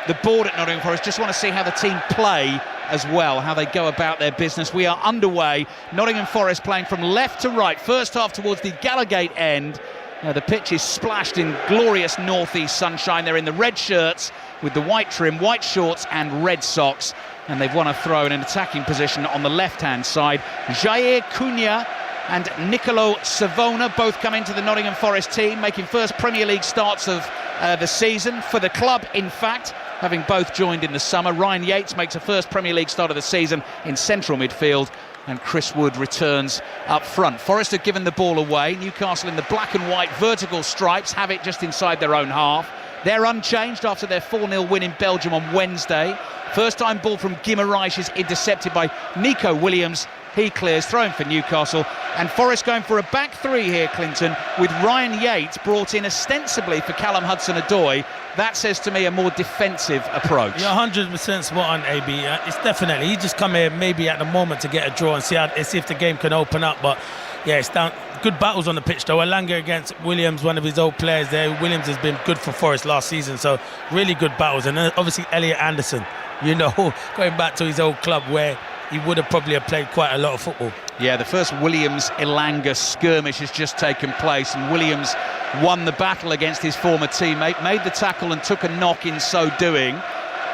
the board at Nottingham Forest. Just want to see how the team play as well, how they go about their business. We are underway. Nottingham Forest playing from left to right. First half towards the Gallowgate end. The pitch is splashed in glorious northeast sunshine. They're in the red shirts with the white trim, white shorts and red socks. And they've won a throw in an attacking position on the left-hand side. Jair Cunha and Nicolo Savona both come into the Nottingham Forest team, making first Premier League starts of the season for the club, in fact, having both joined in the summer. Ryan Yates makes a first Premier League start of the season in central midfield, and Chris Wood returns up front. Forest have given the ball away. Newcastle in the black and white vertical stripes have it just inside their own half. They're unchanged after their 4-0 win in Belgium on Wednesday. First time ball from Guimaraes is intercepted by Nico Williams. He clears, throwing for Newcastle. And Forest going for a back three here, Clinton, with Ryan Yates brought in ostensibly for Callum Hudson-Odoi. That says to me a more defensive approach. You're 100% spot on, AB. It's definitely, he just come here maybe at the moment to get a draw and see if the game can open up. But yeah, it's down. Good battles on the pitch though. Elanga against Williams, one of his old players there. Williams has been good for Forest last season, so really good battles. And then obviously Elliot Anderson, you know, going back to his old club where he would have probably played quite a lot of football. Yeah, the first Williams-Elanga skirmish has just taken place, and Williams won the battle against his former teammate, made the tackle and took a knock in so doing.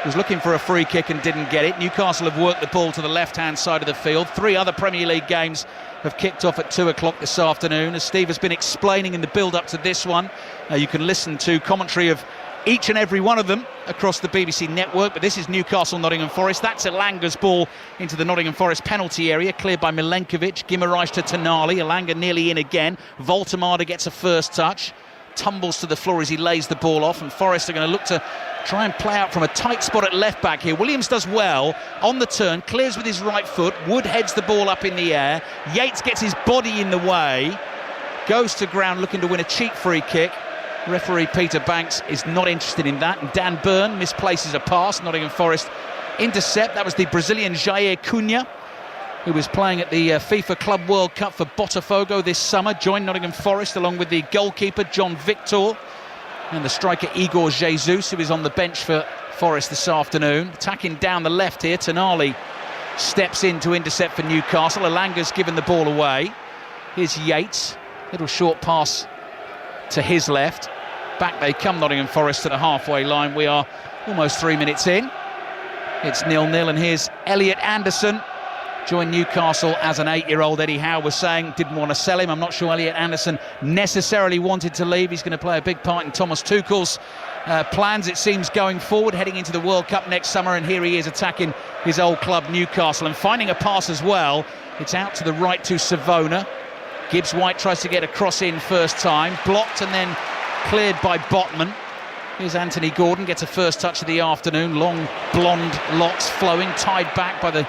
Was looking for a free kick and didn't get it. Newcastle have worked the ball to the left-hand side of the field. 3 other Premier League games have kicked off at 2 o'clock this afternoon. As Steve has been explaining in the build-up to this one, you can listen to commentary of each and every one of them across the BBC network. But this is Newcastle Nottingham Forest. That's Elanga's ball into the Nottingham Forest penalty area, cleared by Milenkovic. Guimaraes to Tonali. Elanga nearly in again. Voltemada gets a first touch, tumbles to the floor as he lays the ball off, and Forest are going to look to try and play out from a tight spot at left back here. Williams does well on the turn, clears with his right foot. Wood heads the ball up in the air. Yates gets his body in the way, goes to ground looking to win a cheap free kick. Referee Peter Banks is not interested in that, and Dan Burn misplaces a pass. Nottingham Forest intercept. That was the Brazilian Jair Cunha, who was playing at the FIFA Club World Cup for Botafogo this summer, joined Nottingham Forest along with the goalkeeper John Victor and the striker Igor Jesus, who is on the bench for Forest this afternoon. Attacking down the left here, Tonali steps in to intercept for Newcastle. Elanga's given the ball away. Here's Yates, little short pass to his left. Back they come, Nottingham Forest, to the halfway line. We are almost 3 minutes in. It's 0-0, and here's Elliot Anderson. Joined Newcastle as an 8-year-old. Eddie Howe was saying didn't want to sell him. I'm not sure Elliot Anderson necessarily wanted to leave. He's going to play a big part in Thomas Tuchel's plans, it seems, going forward, heading into the World Cup next summer. And here he is attacking his old club Newcastle and finding a pass as well. It's out to the right to Savona. Gibbs White tries to get a cross in first time, blocked and then cleared by Botman. Here's Anthony Gordon, gets a first touch of the afternoon. Long blonde locks flowing, tied back by the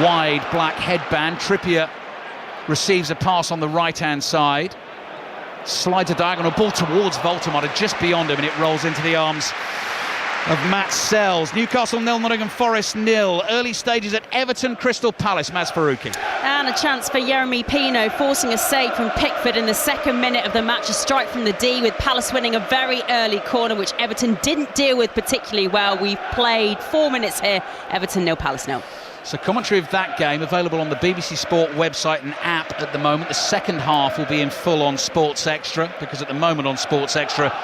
wide black headband. Trippier receives a pass on the right-hand side. Slides a diagonal ball towards Voltemada, just beyond him, and it rolls into the arms of Matt Sells. Newcastle 0, Nottingham Forest 0. Early stages at Everton Crystal Palace. Maz Faruqi. And a chance for Jeremy Pino, forcing a save from Pickford in the second minute of the match. A strike from the D, with Palace winning a very early corner, which Everton didn't deal with particularly well. We've played 4 minutes here. Everton 0, Palace 0. So commentary of that game available on the BBC Sport website and app at the moment. The second half will be in full on Sports Extra, because at the moment on Sports Extra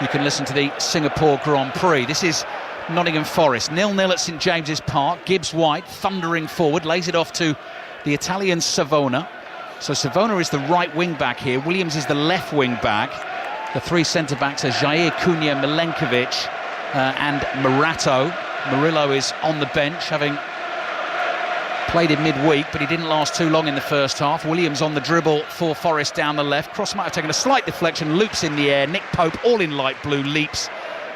you can listen to the Singapore Grand Prix. This is Nottingham Forest 0-0 at St James's Park. Gibbs White thundering forward, lays it off to the Italian Savona. So Savona is the right wing back here. Williams is the left wing back. The 3 centre backs are Jair Cunha, Milenkovic and Morato. Murillo is on the bench, having played in midweek, but he didn't last too long in the first half. Williams on the dribble for Forest down the left. Cross might have taken a slight deflection, loops in the air. Nick Pope, all in light blue, leaps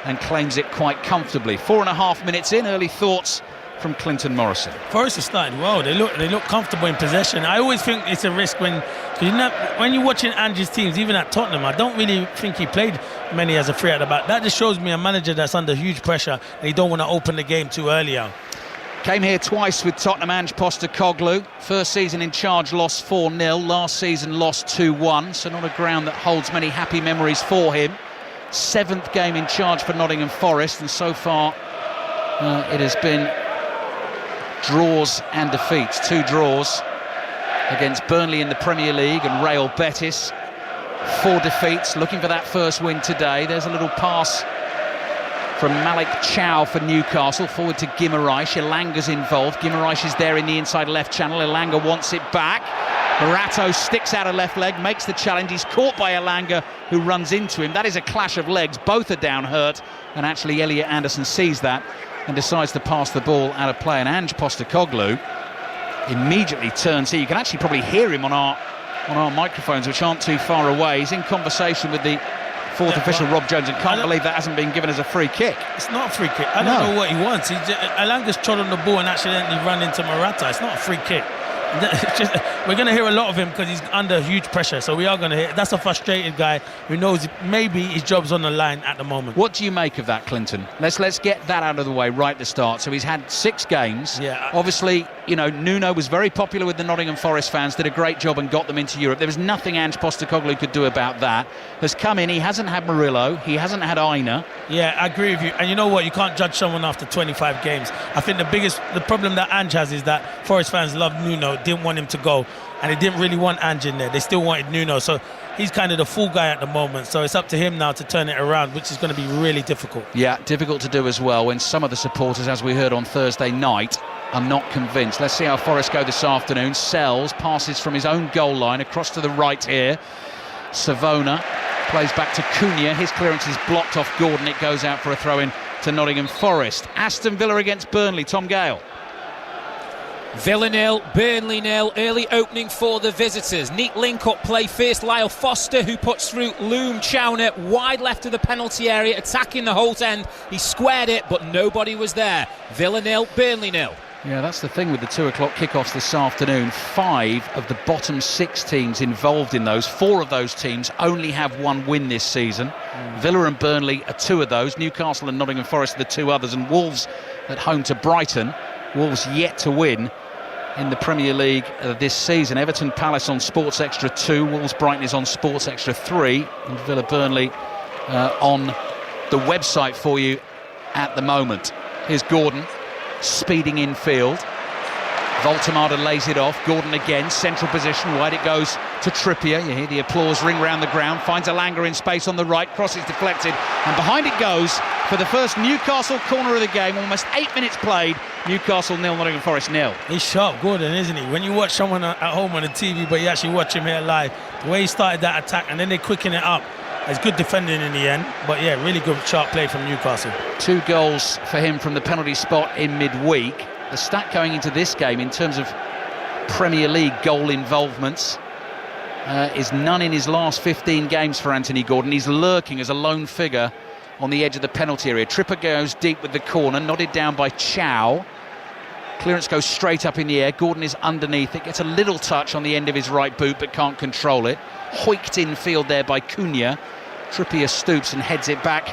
and claims it quite comfortably. 4.5 minutes in. Early thoughts from Clinton Morrison. Forest has started well. They look comfortable in possession. I always think it's a risk when you're watching Ange's teams, even at Tottenham. I don't really think he played many as a free at the back. That just shows me a manager that's under huge pressure and he don't want to open the game too early out. Came here twice with Tottenham, Ange Postecoglou. First season in charge, lost 4-0. Last season, lost 2-1. So not a ground that holds many happy memories for him. 7th game in charge for Nottingham Forest, and so far it has been draws and defeats. 2 draws against Burnley in the Premier League and Real Betis. 4 defeats, looking for that first win today. There's a little pass from Malik Chow for Newcastle, forward to Guimaraes. Elanga's involved. Guimaraes is there in the inside left channel. Elanga wants it back. Morato sticks out a left leg, makes the challenge. He's caught by Elanga, who runs into him. That is a clash of legs. Both are down hurt, and actually Elliot Anderson sees that and decides to pass the ball out of play. And Ange Postecoglou immediately turns here. You can actually probably hear him on our microphones, which aren't too far away. He's in conversation with the 4th official, Rob Jones, and can't believe that hasn't been given as a free kick. It's not a free kick. I don't know what he wants. Elanga's trod on the ball and accidentally run into Morata. It's not a free kick. We're going to hear a lot of him because he's under huge pressure, so we are going to hear. That's a frustrated guy who knows maybe his job's on the line at the moment. What do you make of that, Clinton? Let's get that out of the way right at the start. So he's had 6 games. Yeah. Obviously, you know, Nuno was very popular with the Nottingham Forest fans, did a great job and got them into Europe. There was nothing Ange Postecoglou could do about that. Has come in, he hasn't had Murillo, he hasn't had Aina. Yeah, I agree with you. And you know what? You can't judge someone after 25 games. I think the problem that Ange has is that Forest fans love Nuno, didn't want him to go, and they didn't really want Ange in there. They still wanted Nuno, so he's kind of the full guy at the moment. So it's up to him now to turn it around, which is going to be really difficult. Yeah, difficult to do as well when some of the supporters, as we heard on Thursday night, are not convinced. Let's see how Forest go this afternoon. Sells, passes from his own goal line across to the right here. Savona plays back to Cunha. His clearance is blocked off Gordon. It goes out for a throw-in to Nottingham Forest. Aston Villa against Burnley. Tom Gale. Villa 0, Burnley 0, early opening for the visitors. Neat link-up play first, Lyle Foster, who puts through Loom Chowner wide left of the penalty area, attacking the Holt end. He squared it, but nobody was there. Villa 0, Burnley 0. Yeah, that's the thing with the 2 o'clock kickoffs this afternoon. 5 of the bottom 6 teams involved in those. 4 of those teams only have 1 win this season. Villa and Burnley are 2 of those. Newcastle and Nottingham Forest are the 2 others. And Wolves at home to Brighton. Wolves yet to win in the Premier League this season. Everton Palace on Sports Extra 2. Wolves Brighton is on Sports Extra 3. And Villa Burnley on the website for you at the moment. Here's Gordon. Speeding infield. Voltemada lays it off. Gordon again, central position, wide it goes to Trippier. You hear the applause ring round the ground. Finds Elanga in space on the right. Cross is deflected, and behind it goes for the first Newcastle corner of the game. Almost 8 minutes played. Newcastle 0, Nottingham Forest 0. He's sharp, Gordon, isn't he? When you watch someone at home on the TV, but you actually watch him here live, the way he started that attack, and then they quicken it up. It's good defending in the end, but yeah, really good sharp play from Newcastle. 2 goals for him from the penalty spot in midweek. The stat going into this game in terms of Premier League goal involvements is none in his last 15 games for Anthony Gordon. He's lurking as a lone figure on the edge of the penalty area. Trippier goes deep with the corner, nodded down by Chow. Clearance goes straight up in the air. Gordon is underneath it, gets a little touch on the end of his right boot but can't control it. Hoiked in field there by Cunha. Trippier stoops and heads it back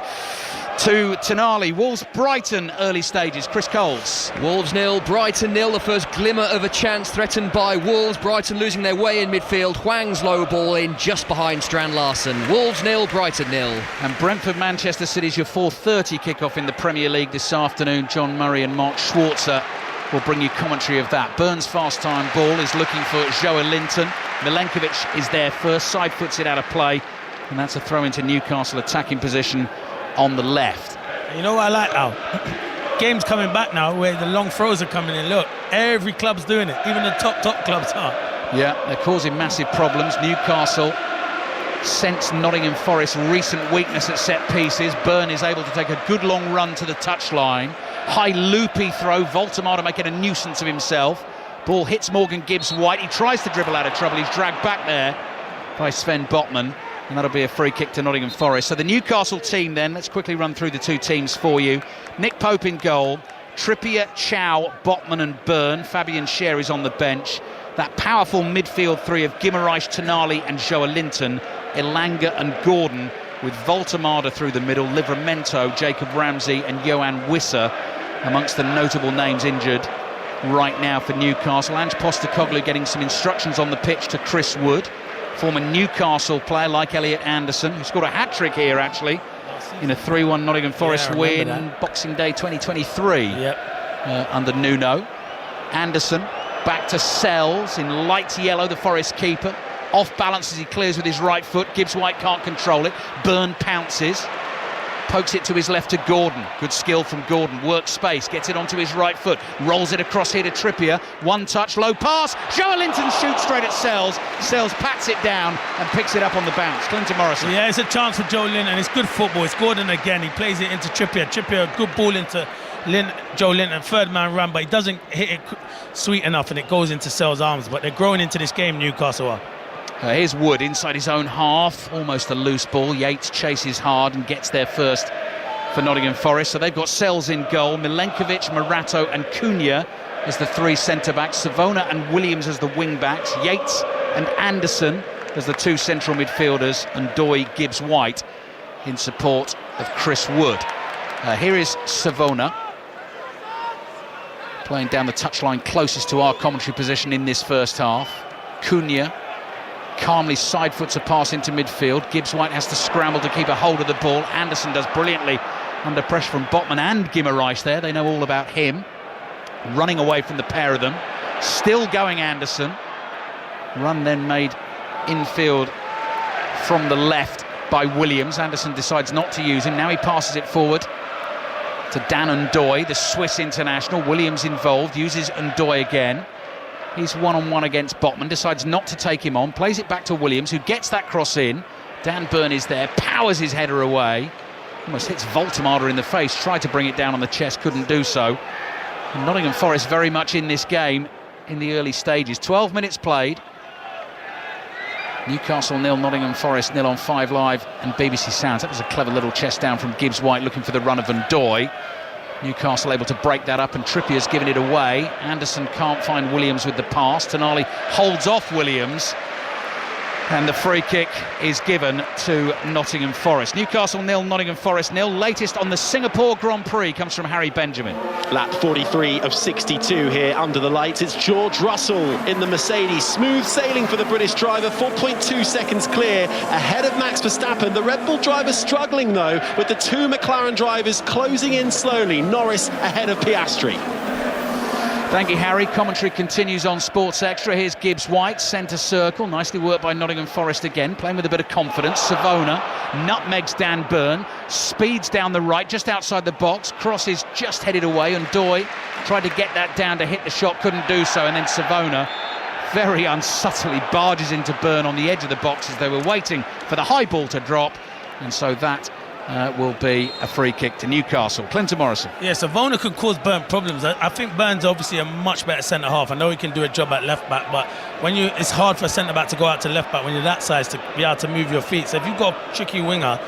to Tonali. Wolves Brighton early stages. Chris Coles. Wolves 0, Brighton 0. The first glimmer of a chance threatened by Wolves. Brighton losing their way in midfield. Hwang's low ball in just behind Strand Larsen. Wolves 0, Brighton 0. And Brentford Manchester City is your 4:30 kickoff in the Premier League this afternoon. John Murray and Mark Schwarzer will bring you commentary of that. Burns' fast time ball is looking for Joe Linton. Milenkovic is there first, side foots it out of play, and that's a throw into Newcastle attacking position on the left. You know what I like now? Game's coming back now where the long throws are coming in. Look, every club's doing it, even the top clubs are. Yeah, they're causing massive problems. Newcastle sense Nottingham Forest's recent weakness at set pieces. Burn is able to take a good long run to the touchline. High loopy throw, Voltemada making a nuisance of himself. Ball hits Morgan Gibbs-White. He tries to dribble out of trouble. He's dragged back there by Sven Botman, and that'll be a free kick to Nottingham Forest. So the Newcastle team then, let's quickly run through the 2 teams for you. Nick Pope in goal, Trippier, Chow, Botman and Byrne. Fabian Schär is on the bench. That powerful midfield 3 of Guimaraes, Tonali and Joe Linton, Elanga and Gordon, with Voltemada through the middle, Livramento, Jacob Ramsey and Johan Wissa amongst the notable names injured right now for Newcastle. Ange Postecoglou getting some instructions on the pitch to Chris Wood, former Newcastle player like Elliot Anderson, who scored a hat-trick here actually in a 3-1 Nottingham Forest win, that. Boxing Day 2023. Under Nuno. Anderson back to Sells in light yellow, the Forest keeper. Off balance as he clears with his right foot. Gibbs White can't control it. Byrne pounces. Pokes it to his left to Gordon. Good skill from Gordon. Works space. Gets it onto his right foot. Rolls it across here to Trippier. One touch. Low pass. Joe Linton shoots straight at Sells. Sells pats it down and picks it up on the bounce. Clinton Morrison. Yeah, it's a chance for Joe Linton. It's good football. It's Gordon again. He plays it into Trippier. Trippier, a good ball into Joe Linton. Third man run, but he doesn't hit it sweet enough and it goes into Sells' arms. But they're growing into this game, Newcastle are. Here's Wood inside his own half, almost a loose ball. Yates chases hard and gets there first for Nottingham Forest. So they've got Sells in goal, Milenkovic, Morato and Cunha as the three centre-backs, Savona and Williams as the wing-backs, Yates and Anderson as the two central midfielders, and Doy, Gibbs White in support of Chris Wood. Here is Savona playing down the touchline closest to our commentary position in this first half. Cunha calmly side-foots a pass into midfield. Gibbs White has to scramble to keep a hold of the ball. Anderson does brilliantly under pressure from Botman and Guimaraes there. They know all about him. Running away from the pair of them. Still going Anderson. Run then made infield from the left by Williams. Anderson decides not to use him. Now he passes it forward to Dan Ndoye, the Swiss international. Williams involved, uses Ndoye again. He's one-on-one against Botman, decides not to take him on, plays it back to Williams, who gets that cross in. Dan Byrne is there, powers his header away, almost hits Voltemada in the face, tried to bring it down on the chest, couldn't do so. And Nottingham Forest very much in this game in the early stages. 12 minutes played. Newcastle 0, Nottingham Forest 0 on 5 Live and BBC Sounds. That was a clever little chest down from Gibbs White looking for the run of Ndoye. Newcastle able to break that up and Trippier's given it away. Anderson can't find Williams with the pass. Tonali holds off Williams and the free kick is given to Nottingham Forest. Newcastle 0, Nottingham Forest 0. Latest on the Singapore Grand Prix comes from Harry Benjamin. Lap 43 of 62 here under the lights. It's George Russell in the Mercedes. Smooth sailing for the British driver, 4.2 seconds clear ahead of Max Verstappen. The Red Bull driver struggling though, with the two McLaren drivers closing in slowly. Norris ahead of Piastri. Thank you, Harry. Commentary continues on Sports Extra. Here's Gibbs White, centre circle. Nicely worked by Nottingham Forest again, playing with a bit of confidence. Savona nutmegs Dan Byrne, speeds down the right, just outside the box. Cross is just headed away, and Doy tried to get that down to hit the shot, couldn't do so. And then Savona very unsubtly barges into Byrne on the edge of the box as they were waiting for the high ball to drop. And so that will be a free kick to Newcastle. Clinton Morrison. Yeah, Savona could cause Byrne problems. I think Byrne's obviously a much better centre-half. I know he can do a job at left-back, but it's hard for a centre-back to go out to left-back when you're that size to be able to move your feet. So if you've got a tricky winger,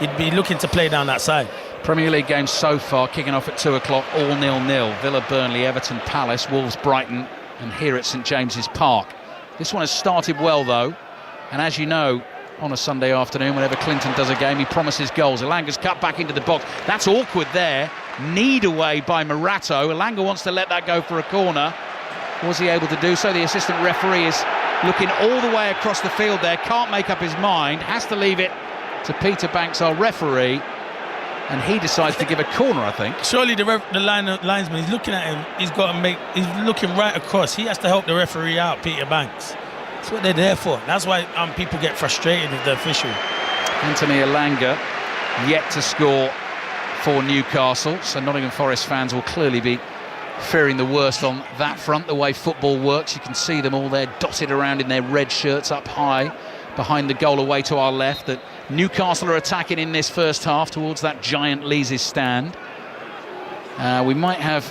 you'd be looking to play down that side. Premier League games so far, kicking off at 2 o'clock, all 0-0. Villa, Burnley, Everton, Palace, Wolves, Brighton, and here at St James's Park. This one has started well, though, and as you know, on a Sunday afternoon, whenever Clinton does a game, he promises goals. Elanga's cut back into the box. That's awkward there. Kneed away by Morato. Elanga wants to let that go for a corner. Was he able to do so? The assistant referee is looking all the way across the field there. Can't make up his mind. Has to leave it to Peter Banks, our referee. And he decides to give a corner, I think. Surely the linesman, he's looking at him. He's looking right across. He has to help the referee out, Peter Banks. That's what they're there for. That's why people get frustrated with the official. Anthony Elanga yet to score for Newcastle, so Nottingham Forest fans will clearly be fearing the worst on that front. The way football works, you can see them all there dotted around in their red shirts up high behind the goal away to our left. That Newcastle are attacking in this first half towards that giant Lee's stand. We might have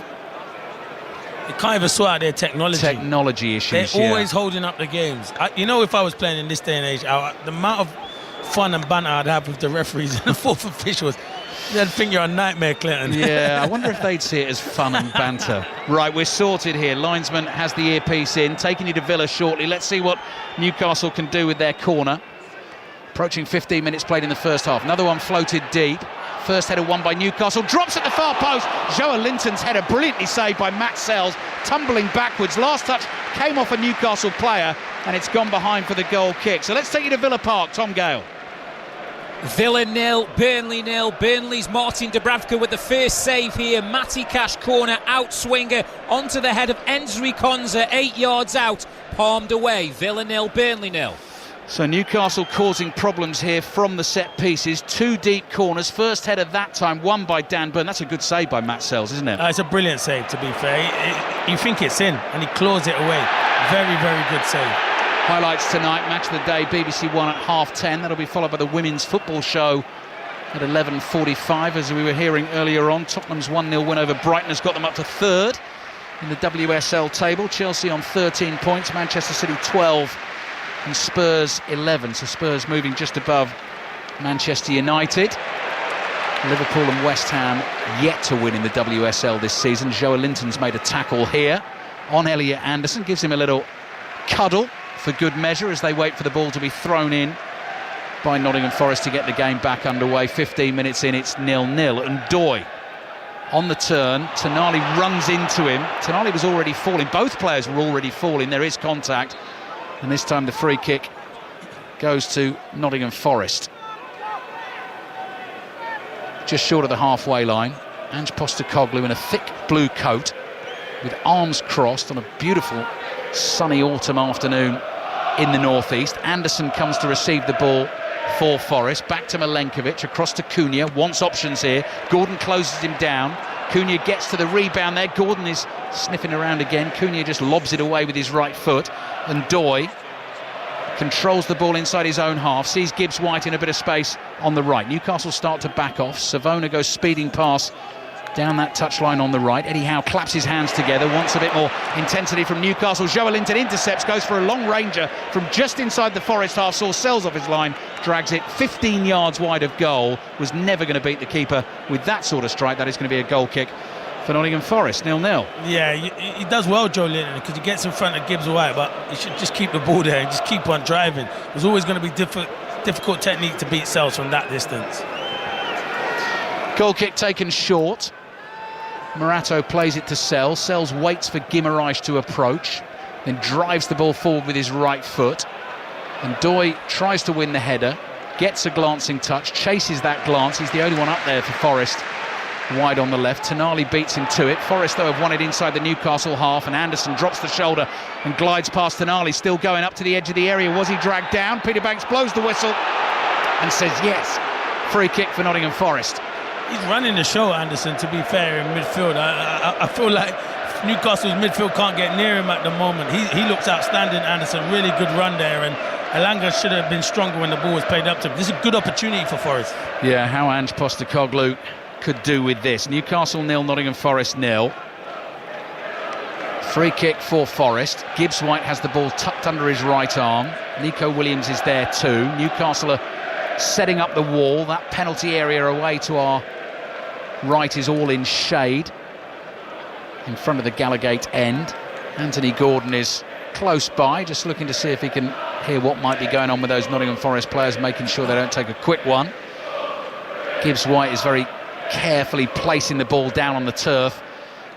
They can't even sort out their technology issues. They're always holding up the games. If I was playing in this day and age, the amount of fun and banter I'd have with the referees and the fourth officials, they'd think you're a nightmare, Clinton. Yeah, I wonder if they'd see it as fun and banter. Right, we're sorted here. Linesman has the earpiece in, taking you to Villa shortly. Let's see what Newcastle can do with their corner. Approaching 15 minutes played in the first half. Another one floated deep. First header won by Newcastle, drops at the far post. Joe Linton's header brilliantly saved by Matt Sells, tumbling backwards. Last touch came off a Newcastle player and it's gone behind for the goal kick. So let's take you to Villa Park, Tom Gale. Villa 0, Burnley 0. Burnley's Martin Dubravka with the first save here. Matty Cash corner, out swinger onto the head of Enzri Konza, 8 yards out, palmed away. Villa 0, Burnley 0. So Newcastle causing problems here from the set pieces. 2 deep corners. First header that time won by Dan Burn. That's a good save by Matt Sells, isn't it? It's a brilliant save, to be fair. You think it's in, and he claws it away. Very, very good save. Highlights tonight, match of the day, BBC One at 10:30. That'll be followed by the Women's Football Show at 11:45. As we were hearing earlier on, Tottenham's 1-0 win over Brighton has got them up to 3rd in the WSL table. Chelsea on 13 points, Manchester City 12 and Spurs 11. So Spurs moving just above Manchester United. Liverpool and West Ham yet to win in the WSL this season. Joe Linton's made a tackle here on Elliot Anderson, gives him a little cuddle for good measure as they wait for the ball to be thrown in by Nottingham Forest to get the game back underway. 15 minutes in, it's 0-0. And Doy on the turn. Tonali runs into him. Tonali was already falling. Both players were already falling. There is contact. And this time the free kick goes to Nottingham Forest. Just short of the halfway line. Ange Postecoglou in a thick blue coat with arms crossed on a beautiful sunny autumn afternoon in the northeast. Anderson comes to receive the ball for Forest. Back to Milenkovic, across to Cunha. Wants options here. Gordon closes him down. Cunha gets to the rebound there. Gordon is sniffing around again. Cunha just lobs it away with his right foot. And Doy controls the ball inside his own half. Sees Gibbs White in a bit of space on the right. Newcastle start to back off. Savona goes speeding past down that touchline on the right. Eddie Howe claps his hands together, wants a bit more intensity from Newcastle. Joe Linton intercepts, goes for a long ranger from just inside the Forest half, saw Sells off his line, drags it 15 yards wide of goal. Was never going to beat the keeper with that sort of strike. That is going to be a goal kick for Nottingham Forest, 0-0. Yeah, he does well, Joe Linton, because he gets in front of Gibbs White, but he should just keep the ball there and just keep on driving. There's always going to be difficult technique to beat Sells from that distance. Goal kick taken short. Morato plays it to Sells. Sells waits for Guimaraes to approach, then drives the ball forward with his right foot. And Doy tries to win the header, gets a glancing touch, chases that glance. He's the only one up there for Forest, wide on the left. Tonali beats him to it. Forest, though, have won it inside the Newcastle half, and Anderson drops the shoulder and glides past Tonali, still going up to the edge of the area. Was he dragged down? Peter Banks blows the whistle and says yes. Free kick for Nottingham Forest. He's running the show, Anderson, to be fair, in midfield. I feel like Newcastle's midfield can't get near him at the moment. He looks outstanding, Anderson. Really good run there, and Elanga should have been stronger when the ball was played up to him. This is a good opportunity for Forest. Yeah, how Ange Postecoglou could do with this. Newcastle 0, Nottingham Forest 0. Free kick for Forest. Gibbs White has the ball tucked under his right arm. Nico Williams is there too. Newcastle are setting up the wall. That penalty area away to our right is all in shade in front of the Gallowgate end. Anthony Gordon is close by, just looking to see if he can hear what might be going on with those Nottingham Forest players, making sure they don't take a quick one. Gibbs White is very carefully placing the ball down on the turf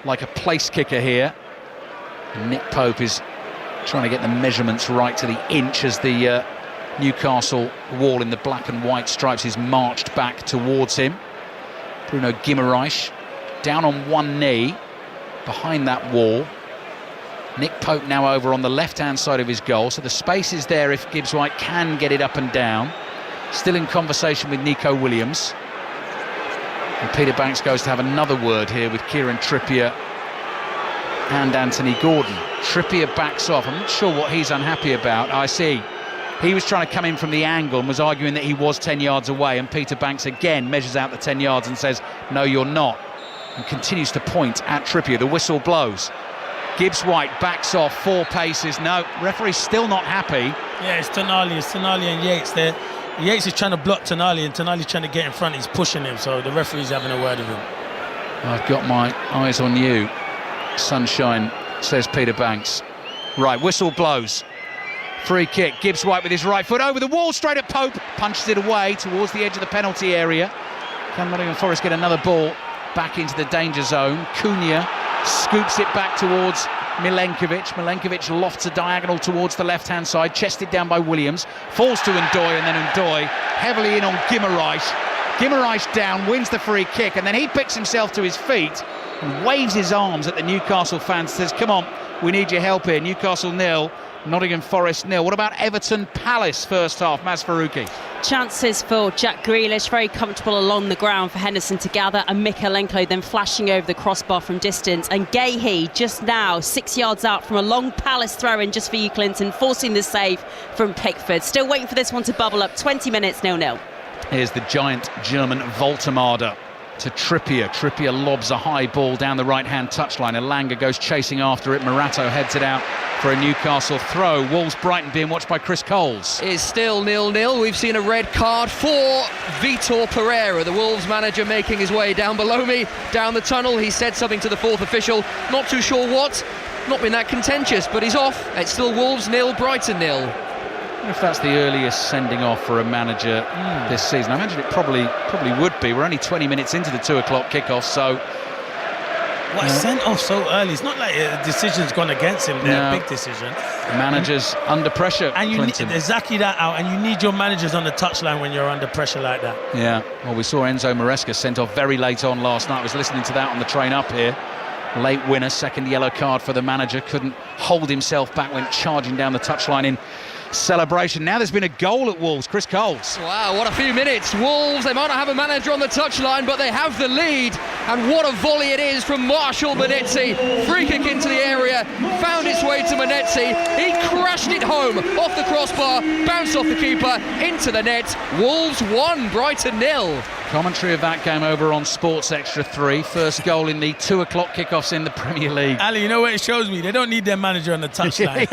like a place kicker here. And Nick Pope is trying to get the measurements right to the inch as the Newcastle wall in the black and white stripes is marched back towards him. Bruno Guimaraes down on one knee behind that wall. Nick Pope now over on the left-hand side of his goal, so the space is there if Gibbs White can get it up and down. Still in conversation with Nico Williams. And Peter Banks goes to have another word here with Kieran Trippier and Anthony Gordon. Trippier backs off. I'm not sure what he's unhappy about. I see. He was trying to come in from the angle and was arguing that he was 10 yards away, and Peter Banks again measures out the 10 yards and says, no, you're not, and continues to point at Trippier. The whistle blows. Gibbs White backs off 4 paces. No, referee's still not happy. Yeah, it's Tonali and Yates there. Yates is trying to block Tonali, and Tonali's trying to get in front. He's pushing him, so the referee's having a word with him. I've got my eyes on you, sunshine, says Peter Banks. Right, whistle blows. Free kick. Gibbs White with his right foot over the wall, straight at Pope. Punches it away towards the edge of the penalty area. Can Nottingham Forest get another ball back into the danger zone? Cunha scoops it back towards Milenkovic lofts a diagonal towards the left-hand side, chested down by Williams, falls to Ndoye, and then Ndoye heavily in on Guimaraes down, wins the free kick, and then he picks himself to his feet and waves his arms at the Newcastle fans, says, come on, we need your help here. Newcastle 0, Nottingham Forest 0. What about Everton Palace first half, Maz Faruqi? Chances for Jack Grealish, very comfortable along the ground for Henderson to gather, and Mykolenko then flashing over the crossbar from distance, and Gahey just now 6 yards out from a long Palace throw-in just for you, Clinton, forcing the save from Pickford. Still waiting for this one to bubble up. 20 minutes, 0-0. Here's the giant German Voltemade to Trippier. Trippier lobs a high ball down the right-hand touchline. Elanga goes chasing after it. Morato heads it out for a Newcastle throw. Wolves-Brighton being watched by Chris Coles. Is still 0-0. We've seen a red card for Vitor Pereira, the Wolves manager, making his way down below me, down the tunnel. He said something to the fourth official. Not too sure what. Not been that contentious, but he's off. It's still Wolves 0, Brighton 0. If that's the earliest sending off for a manager this season, I imagine it probably would be. We're only 20 minutes into the 2 o'clock kickoff, so sent off so early? It's not like a decision's gone against him there. Big decision. Managers under pressure, and you Clinton. need exactly that out, and you need your managers on the touchline when you're under pressure like that. Yeah, well, we saw Enzo Maresca sent off very late on last night. I was listening to that on the train up here. Late winner, second yellow card for the manager. Couldn't hold himself back, went charging down the touchline in celebration. Now there's been a goal at Wolves. Chris Coles. Wow, what a few minutes. Wolves, they might not have a manager on the touchline, but they have the lead. And what a volley it is from Marshall Manetzi. Free kick into the area, found its way to Manetzi. He crashed it home off the crossbar, bounced off the keeper, into the net. Wolves 1, Brighton 0. Commentary of that game over on Sports Extra 3. First goal in the 2 o'clock kickoffs in the Premier League. Ali, you know what it shows me? They don't need their manager on the touchline.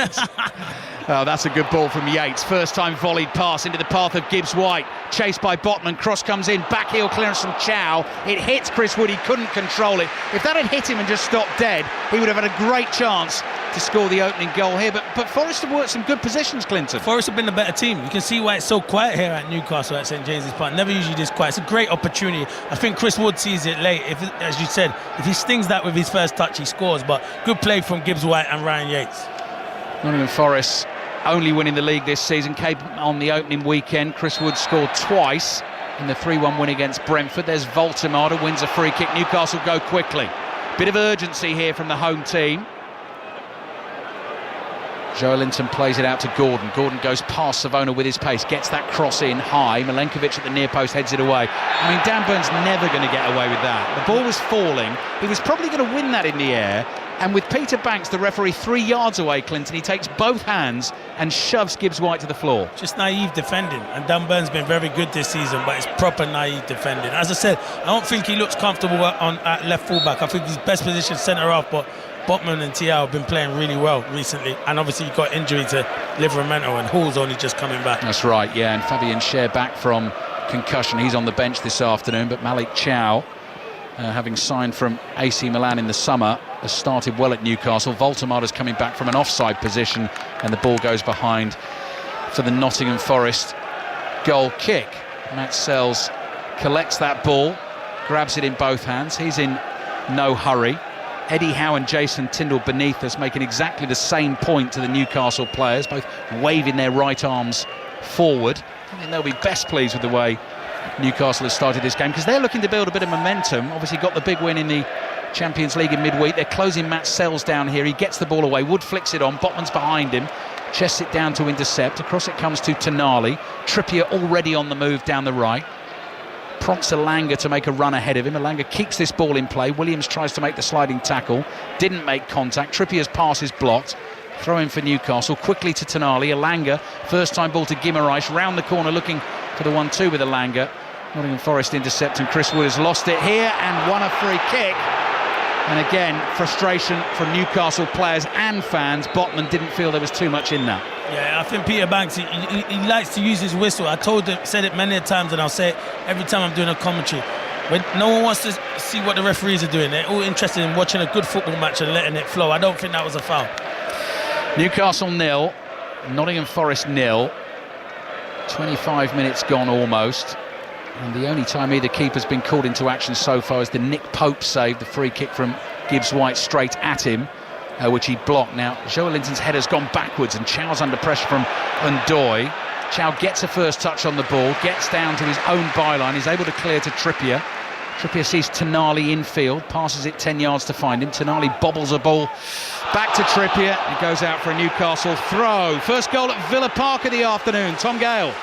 Oh, that's a good ball from Yates. First time volleyed pass into the path of Gibbs-White. Chased by Botman. Cross comes in. Backheel clearance from Chow. It hits Chris Wood. He couldn't control it. If that had hit him and just stopped dead, he would have had a great chance to score the opening goal here. But Forest have worked some good positions, Clinton. Forest have been the better team. You can see why it's so quiet here at Newcastle at St James's Park. Never usually this quiet. It's a great opportunity. I think Chris Wood sees it late. As you said, if he stings that with his first touch, he scores. But good play from Gibbs-White and Ryan Yates. Nottingham Forest only winning the league this season, came on the opening weekend. Chris Wood scored twice in the 3-1 win against Brentford. There's Voltemade, wins a free kick. Newcastle go quickly. Bit of urgency here from the home team. Joelinton plays it out to Gordon. Gordon goes past Savona with his pace, gets that cross in high. Milenkovic at the near post heads it away. I mean, Dan Burn's never going to get away with that. The ball was falling. He was probably going to win that in the air. And with Peter Banks, the referee, 3 yards away, Clinton, he takes both hands and shoves Gibbs-White to the floor. Just naive defending. And Dan Burn's been very good this season, but it's proper naive defending. As I said, I don't think he looks comfortable at left fullback. I think his best position centre-half, but Botman and Thiaw have been playing really well recently, and obviously you've got injury to Livramento, and Hall's only just coming back. That's right, yeah, and Fabian Schär back from concussion. He's on the bench this afternoon, but Malik Chow, having signed from AC Milan in the summer, has started well at Newcastle. Voltemade's coming back from an offside position, and the ball goes behind for the Nottingham Forest goal kick. Matt Sells collects that ball, grabs it in both hands. He's in no hurry. Eddie Howe and Jason Tyndall beneath us, making exactly the same point to the Newcastle players, both waving their right arms forward. I think they'll be best pleased with the way Newcastle has started this game, because they're looking to build a bit of momentum. Obviously got the big win in the Champions League in midweek. They're closing Matt Sells down here. He gets the ball away. Wood flicks it on. Botman's behind him. Chests it down to intercept. Across it comes to Tonali. Trippier already on the move down the right. Prompts Elanga to make a run ahead of him. Elanga keeps this ball in play. Williams tries to make the sliding tackle. Didn't make contact. Trippier's pass is blocked. Throw in for Newcastle. Quickly to Tonali. Elanga. First time ball to Guimaraes. Round the corner looking for the 1-2 with Elanga. Nottingham Forest intercept, and Chris Wood has lost it here and won a free kick. And again, frustration from Newcastle players and fans. Botman didn't feel there was too much in that. Yeah, I think Peter Banks, he likes to use his whistle. I said it many times, and I'll say it every time I'm doing a commentary. When no one wants to see what the referees are doing. They're all interested in watching a good football match and letting it flow. I don't think that was a foul. Newcastle 0, Nottingham Forest 0. 25 minutes gone almost. And the only time either keeper's been called into action so far is the Nick Pope save, the free kick from Gibbs-White straight at him. which he blocked. Now, Joelinton's header's gone backwards and Chow's under pressure from Ndoye. Chow gets a first touch on the ball, gets down to his own byline, is able to clear to Trippier. Trippier sees Tonali infield, passes it 10 yards to find him. Tonali bobbles a ball back to Trippier. He goes out for a Newcastle throw. First goal at Villa Park of the afternoon. Tom Gale.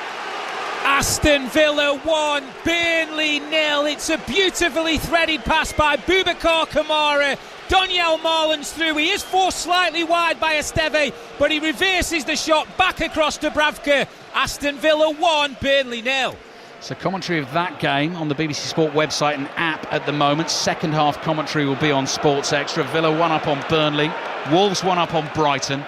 Aston Villa 1, Burnley 0. It's a beautifully threaded pass by Boubacar Kamara. Donyell Marlon's through. He is forced slightly wide by Esteve, but he reverses the shot back across Dubravka. Aston Villa 1, Burnley 0. So commentary of that game on the BBC Sport website and app at the moment. Second half commentary will be on Sports Extra. Villa 1 up on Burnley. Wolves 1 up on Brighton.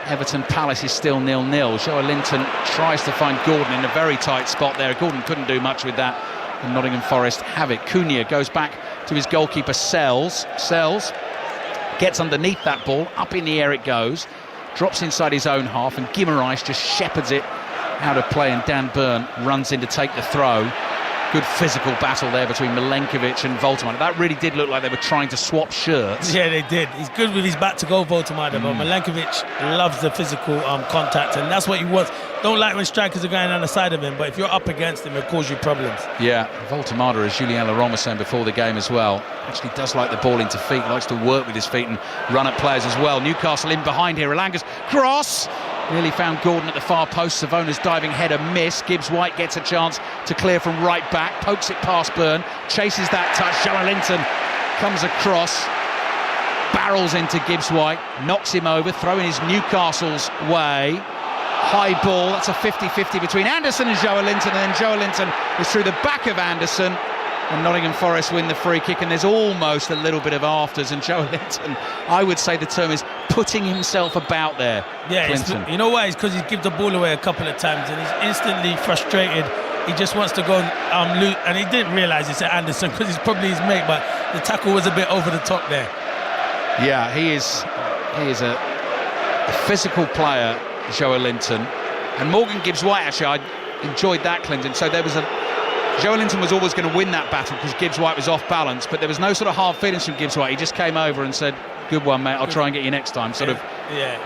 Everton Palace is still 0-0. Joelinton tries to find Gordon in a very tight spot there. Gordon couldn't do much with that, and Nottingham Forest have it. Cunha goes back to his goalkeeper Sells. Sells gets underneath that ball, up in the air it goes, drops inside his own half, and Guimaraes just shepherds it out of play, and Dan Burn runs in to take the throw. Good physical battle there between Milenkovic and Voltemade. That really did look like they were trying to swap shirts. Yeah, they did. He's good with his back to go, Voltemade, but Milenkovic loves the physical contact, and that's what he wants. Don't like when strikers are going on the side of him, but if you're up against him, it'll cause you problems. Yeah, Voltemade, as Julien Laurent was saying before the game as well, actually does like the ball into feet, likes to work with his feet and run at players as well. Newcastle in behind here. Elanga's cross nearly found Gordon at the far post. Savona's diving header miss. Gibbs-White gets a chance to clear from right back, pokes it past Burn, chases that touch. Joelinton comes across, barrels into Gibbs-White, knocks him over, throwing his Newcastle's way. High ball, that's a 50-50 between Anderson and Joelinton, and then Joelinton is through the back of Anderson, and Nottingham Forest win the free kick, and there's almost a little bit of afters, and Joelinton, I would say the term is putting himself about there. Yeah, you know why? It's because he gives the ball away a couple of times and he's instantly frustrated. He just wants to go loose, and he didn't realise it's at Anderson because he's probably his mate, but the tackle was a bit over the top there. Yeah, he is a physical player, Joelinton, and Morgan Gibbs-White, actually I enjoyed that, Clinton. So there was Joelinton was always going to win that battle because Gibbs-White was off balance, but there was no sort of hard feelings from Gibbs-White. He just came over and said, good one, mate, I'll try and get you next time.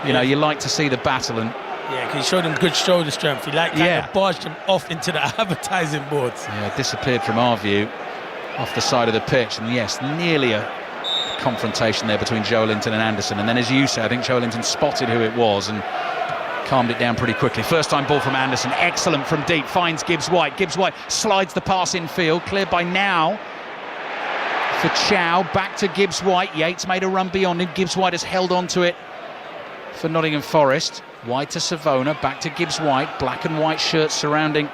You know, you like to see the battle. And yeah, because he showed him good shoulder strength. He kind of barged him off into the advertising boards. Yeah, disappeared from our view off the side of the pitch, and yes, nearly a confrontation there between Joelinton and Anderson, and then as you say, I think Joelinton spotted who it was and calmed it down pretty quickly. First time ball from Anderson, excellent from deep, finds Gibbs-White. Gibbs-White slides the pass in field, cleared by Now for Chow, back to Gibbs-White. Yates made a run beyond him. Gibbs-White has held on to it for Nottingham Forest. Wide to Savona, back to Gibbs-White. Black and white shirts surrounding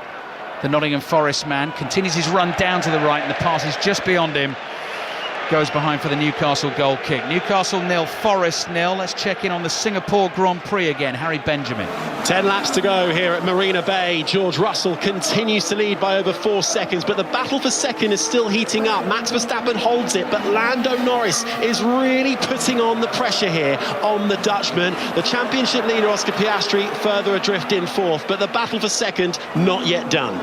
the Nottingham Forest man. Continues his run down to the right, and the pass is just beyond him. Goes behind for the Newcastle goal kick. Newcastle 0, Forest 0. Let's check in on the Singapore Grand Prix again. Harry Benjamin. 10 laps to go here at Marina Bay. George Russell continues to lead by over 4 seconds, but the battle for second is still heating up. Max Verstappen holds it, but Lando Norris is really putting on the pressure here on the Dutchman. The championship leader Oscar Piastri further adrift in fourth, but the battle for second not yet done.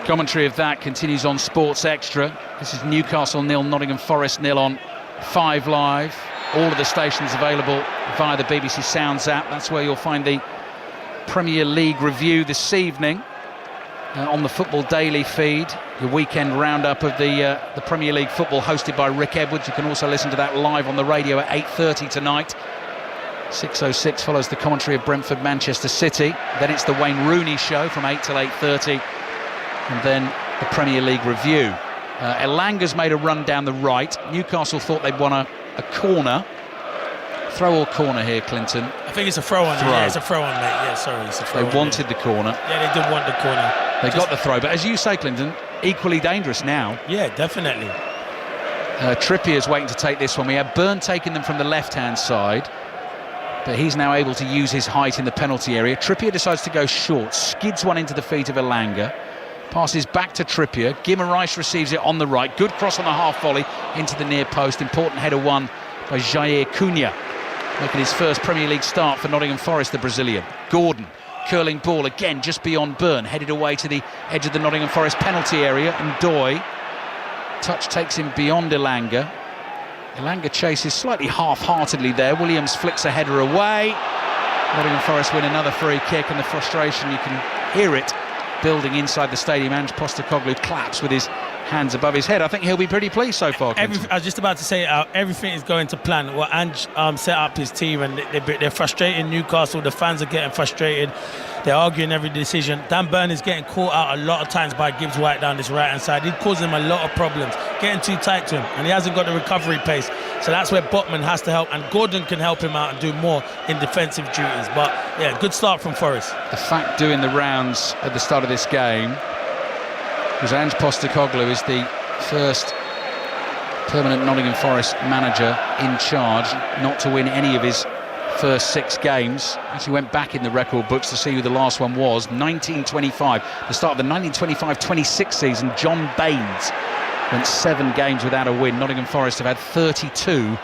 Commentary of that continues on Sports Extra. This is Newcastle 0, Nottingham Forest 0 on 5 Live. All of the stations available via the BBC Sounds app. That's where you'll find the Premier League review this evening on the Football Daily feed. Your weekend roundup of the Premier League football hosted by Rick Edwards. You can also listen to that live on the radio at 8:30 tonight. 6:06 follows the commentary of Brentford, Manchester City. Then it's the Wayne Rooney show from 8 till 8:30. And then the Premier League review. Elanga's made a run down the right. Newcastle thought they'd won a corner. Throw or corner here, Clinton? I think it's a throw on. Yeah, it's a throw on, mate. Yeah, sorry, it's a throw on. They wanted the corner. Yeah, they did want the corner. They got the throw, but as you say, Clinton, equally dangerous now. Yeah, definitely. Trippier's waiting to take this one. We have Burn taking them from the left-hand side, but he's now able to use his height in the penalty area. Trippier decides to go short, skids one into the feet of Elanga. Passes back to Trippier. Guimaraes receives it on the right. Good cross on the half volley into the near post. Important header won by Jair Cunha, making his first Premier League start for Nottingham Forest, the Brazilian. Gordon, curling ball again just beyond Burn, headed away to the edge of the Nottingham Forest penalty area. And Ndoye, touch takes him beyond Elanga. Elanga chases slightly half-heartedly there. Williams flicks a header away. Nottingham Forest win another free kick, and the frustration, you can hear it building inside the stadium. Ange Postecoglou claps with his hands above his head. I think he'll be pretty pleased so far. I was just about to say everything is going to plan. Well, Ange set up his team, and they're frustrating Newcastle. The fans are getting frustrated. They're arguing every decision. Dan Burn is getting caught out a lot of times by Gibbs White down this right-hand side. He's causing him a lot of problems, getting too tight to him, and he hasn't got the recovery pace. So that's where Botman has to help, and Gordon can help him out and do more in defensive duties. But yeah, good start from Forest. The fact doing the rounds at the start of this game was Ange Postecoglou is the first permanent Nottingham Forest manager in charge not to win any of his first 6 games. Actually went back in the record books to see who the last one was. 1925, the start of the 1925-26 season. John Baines went 7 games without a win. Nottingham Forest have had 32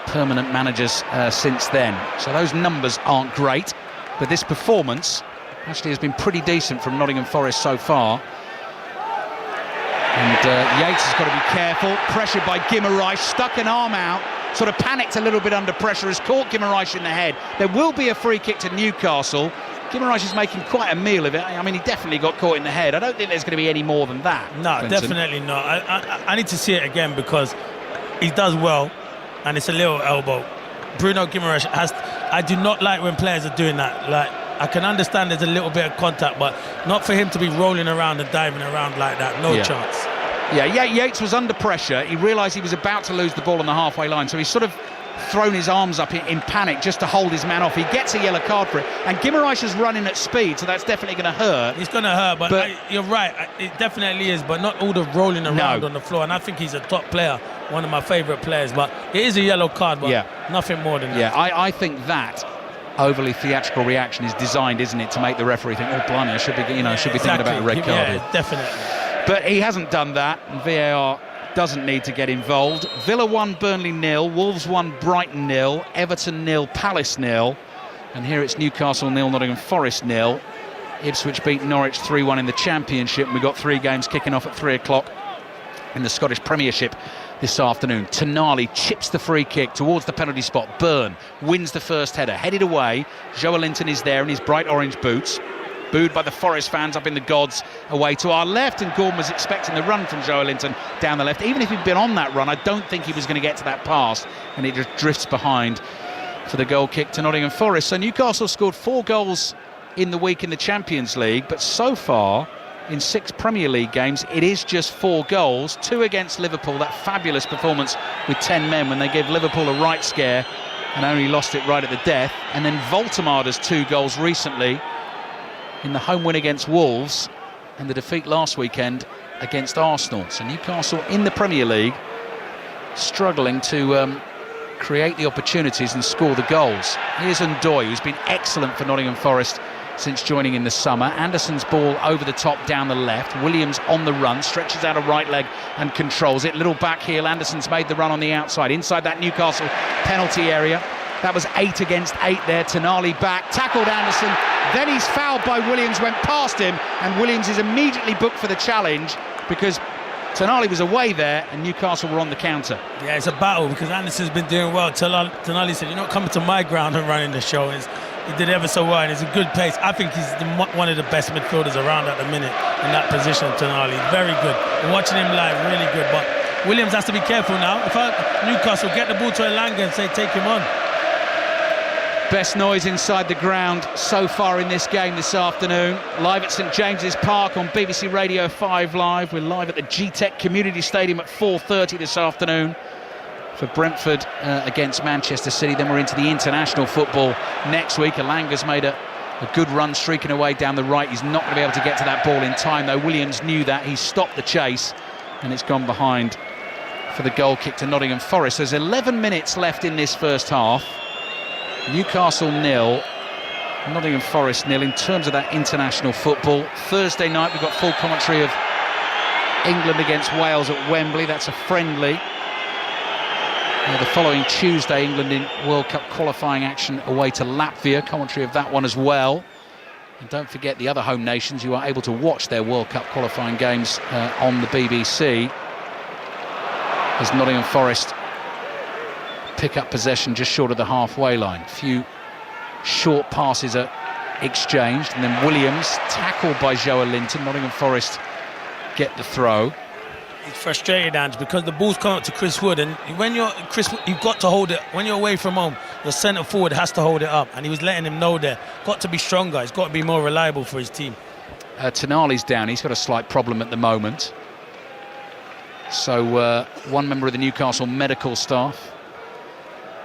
permanent managers since then. So those numbers aren't great, but this performance actually has been pretty decent from Nottingham Forest so far. And Yates has got to be careful. Pressured by Guimaraes, stuck an arm out, sort of panicked a little bit under pressure, has caught Guimaraes in the head. There will be a free kick to Newcastle. Guimaraes is making quite a meal of it. I mean, he definitely got caught in the head. I don't think there's going to be any more than that. No, Clinton. Definitely not. I need to see it again because he does well, and it's a little elbow. Bruno Guimaraes I do not like when players are doing that. Like, I can understand there's a little bit of contact, but not for him to be rolling around and diving around like that. No chance. Yeah, Yates was under pressure. He realised he was about to lose the ball on the halfway line, so he's sort of thrown his arms up in panic just to hold his man off. He gets a yellow card for it, and Guimaraes is running at speed, so that's definitely going to hurt. It's going to hurt, but you're right, it definitely is, but not all the rolling around on the floor, and I think he's a top player, one of my favourite players, but it is a yellow card, but nothing more than that. Yeah, I think that overly theatrical reaction is designed, isn't it, to make the referee think, oh, blimey, I should be, thinking about a red card. Yeah, definitely. But he hasn't done that, and VAR doesn't need to get involved. Villa 1, Burnley 0, Wolves 1, Brighton 0, Everton 0, Palace 0, and here it's Newcastle 0, Nottingham Forest 0. Ipswich beat Norwich 3-1 in the Championship, and we've got 3 games kicking off at 3 o'clock in the Scottish Premiership this afternoon. Tonali chips the free kick towards the penalty spot. Byrne wins the first header, headed away. Joelinton is there in his bright orange boots, booed by the Forest fans up in the gods away to our left, and Gordon was expecting the run from Joelinton down the left. Even if he'd been on that run, I don't think he was going to get to that pass, and it just drifts behind for the goal kick to Nottingham Forest. So Newcastle scored 4 goals in the week in the Champions League, but so far in 6 Premier League games it is just 4 goals, 2 against Liverpool, that fabulous performance with 10 men when they gave Liverpool a right scare and only lost it right at the death, and then Voltemade has 2 goals recently in the home win against Wolves and the defeat last weekend against Arsenal. So Newcastle in the Premier League struggling to create the opportunities and score the goals. Here's Ndoye, who's been excellent for Nottingham Forest since joining in the summer. Anderson's ball over the top down the left. Williams on the run, stretches out a right leg and controls it. Little back heel, Anderson's made the run on the outside, inside that Newcastle penalty area. That was 8 against 8 there. Tonali back, tackled Anderson, then he's fouled by Williams, went past him, and Williams is immediately booked for the challenge because Tonali was away there and Newcastle were on the counter. Yeah, it's a battle because Anderson's been doing well. Tonali said, you're not coming to my ground and running the show. He did ever so well, and it's a good pace. I think he's one of the best midfielders around at the minute in that position, Tonali. Very good. And watching him live, really good. But Williams has to be careful now. If Newcastle get the ball to Elanga and say, take him on. Best noise inside the ground so far in this game this afternoon. Live at St James's Park on BBC Radio 5 Live. We're live at the G-Tech Community Stadium at 4:30 this afternoon for Brentford against Manchester City. Then we're into the international football next week. Elanga's made a good run streaking away down the right. He's not going to be able to get to that ball in time, though. Williams knew that. He stopped the chase, and it's gone behind for the goal kick to Nottingham Forest. There's 11 minutes left in this first half. Newcastle 0, Nottingham Forest 0 in terms of that international football. Thursday night we've got full commentary of England against Wales at Wembley. That's a friendly. The following Tuesday, England in World Cup qualifying action away to Latvia. Commentary of that one as well. And don't forget the other home nations who are able to watch their World Cup qualifying games on the BBC, as Nottingham Forest pick up possession just short of the halfway line. A few short passes are exchanged, and then Williams, tackled by Joe Linton. Nottingham Forest get the throw. He's frustrated, Ange, because the ball's come up to Chris Wood, and when you're Chris, you've got to hold it. When you're away from home, your centre forward has to hold it up, and he was letting him know there. Got to be stronger. He's got to be more reliable for his team. Tonali's down. He's got a slight problem at the moment. So one member of the Newcastle medical staff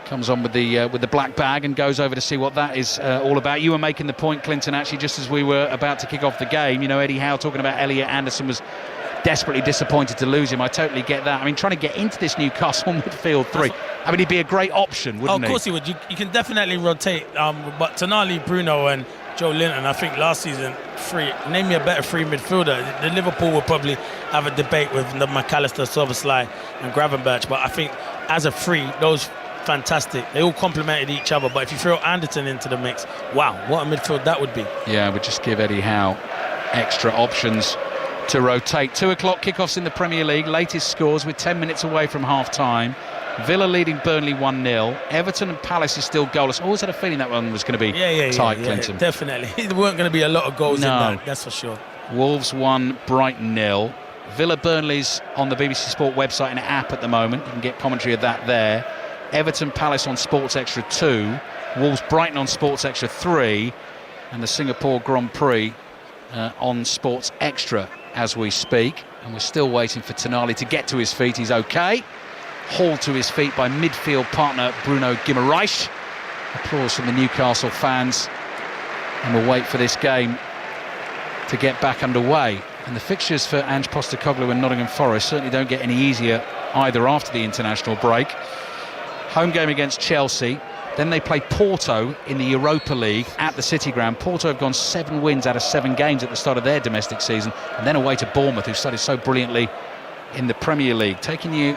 comes on with the black bag and goes over to see what that is all about. You were making the point, Clinton, actually, just as we were about to kick off the game. You know, Eddie Howe talking about Elliot Anderson was desperately disappointed to lose him. I totally get that. I mean, trying to get into this Newcastle midfield three, I mean, he'd be a great option, wouldn't he? Of course he would. You can definitely rotate. But Tonali, Bruno and Joe Linton, I think last season, name me a better free midfielder. The Liverpool will probably have a debate with the McAllister, Sobersley and Gravenberch, but I think as a free, those fantastic. They all complemented each other, but if you throw Anderton into the mix, wow, what a midfield that would be. Yeah, would just give Eddie Howe extra options to rotate. 2 o'clock kickoffs in the Premier League. Latest scores with 10 minutes away from half-time. Villa leading Burnley 1-0. Everton and Palace is still goalless. Always had a feeling that one was going to be tight, Clinton. Definitely. There weren't going to be a lot of goals in that, that's for sure. Wolves 1, Brighton 0. Villa Burnley's on the BBC Sport website and app at the moment. You can get commentary of that there. Everton Palace on Sports Extra 2. Wolves Brighton on Sports Extra 3. And the Singapore Grand Prix on Sports Extra as we speak. And we're still waiting for Tonali to get to his feet. He's okay. Hauled to his feet by midfield partner Bruno Guimaraes. Applause from the Newcastle fans. And we'll wait for this game to get back underway. And the fixtures for Ange Postecoglou and Nottingham Forest certainly don't get any easier either after the international break. Home game against Chelsea. Then they play Porto in the Europa League at the City Ground. Porto have gone 7 wins out of 7 games at the start of their domestic season. And then away to Bournemouth, who started so brilliantly in the Premier League. Taking you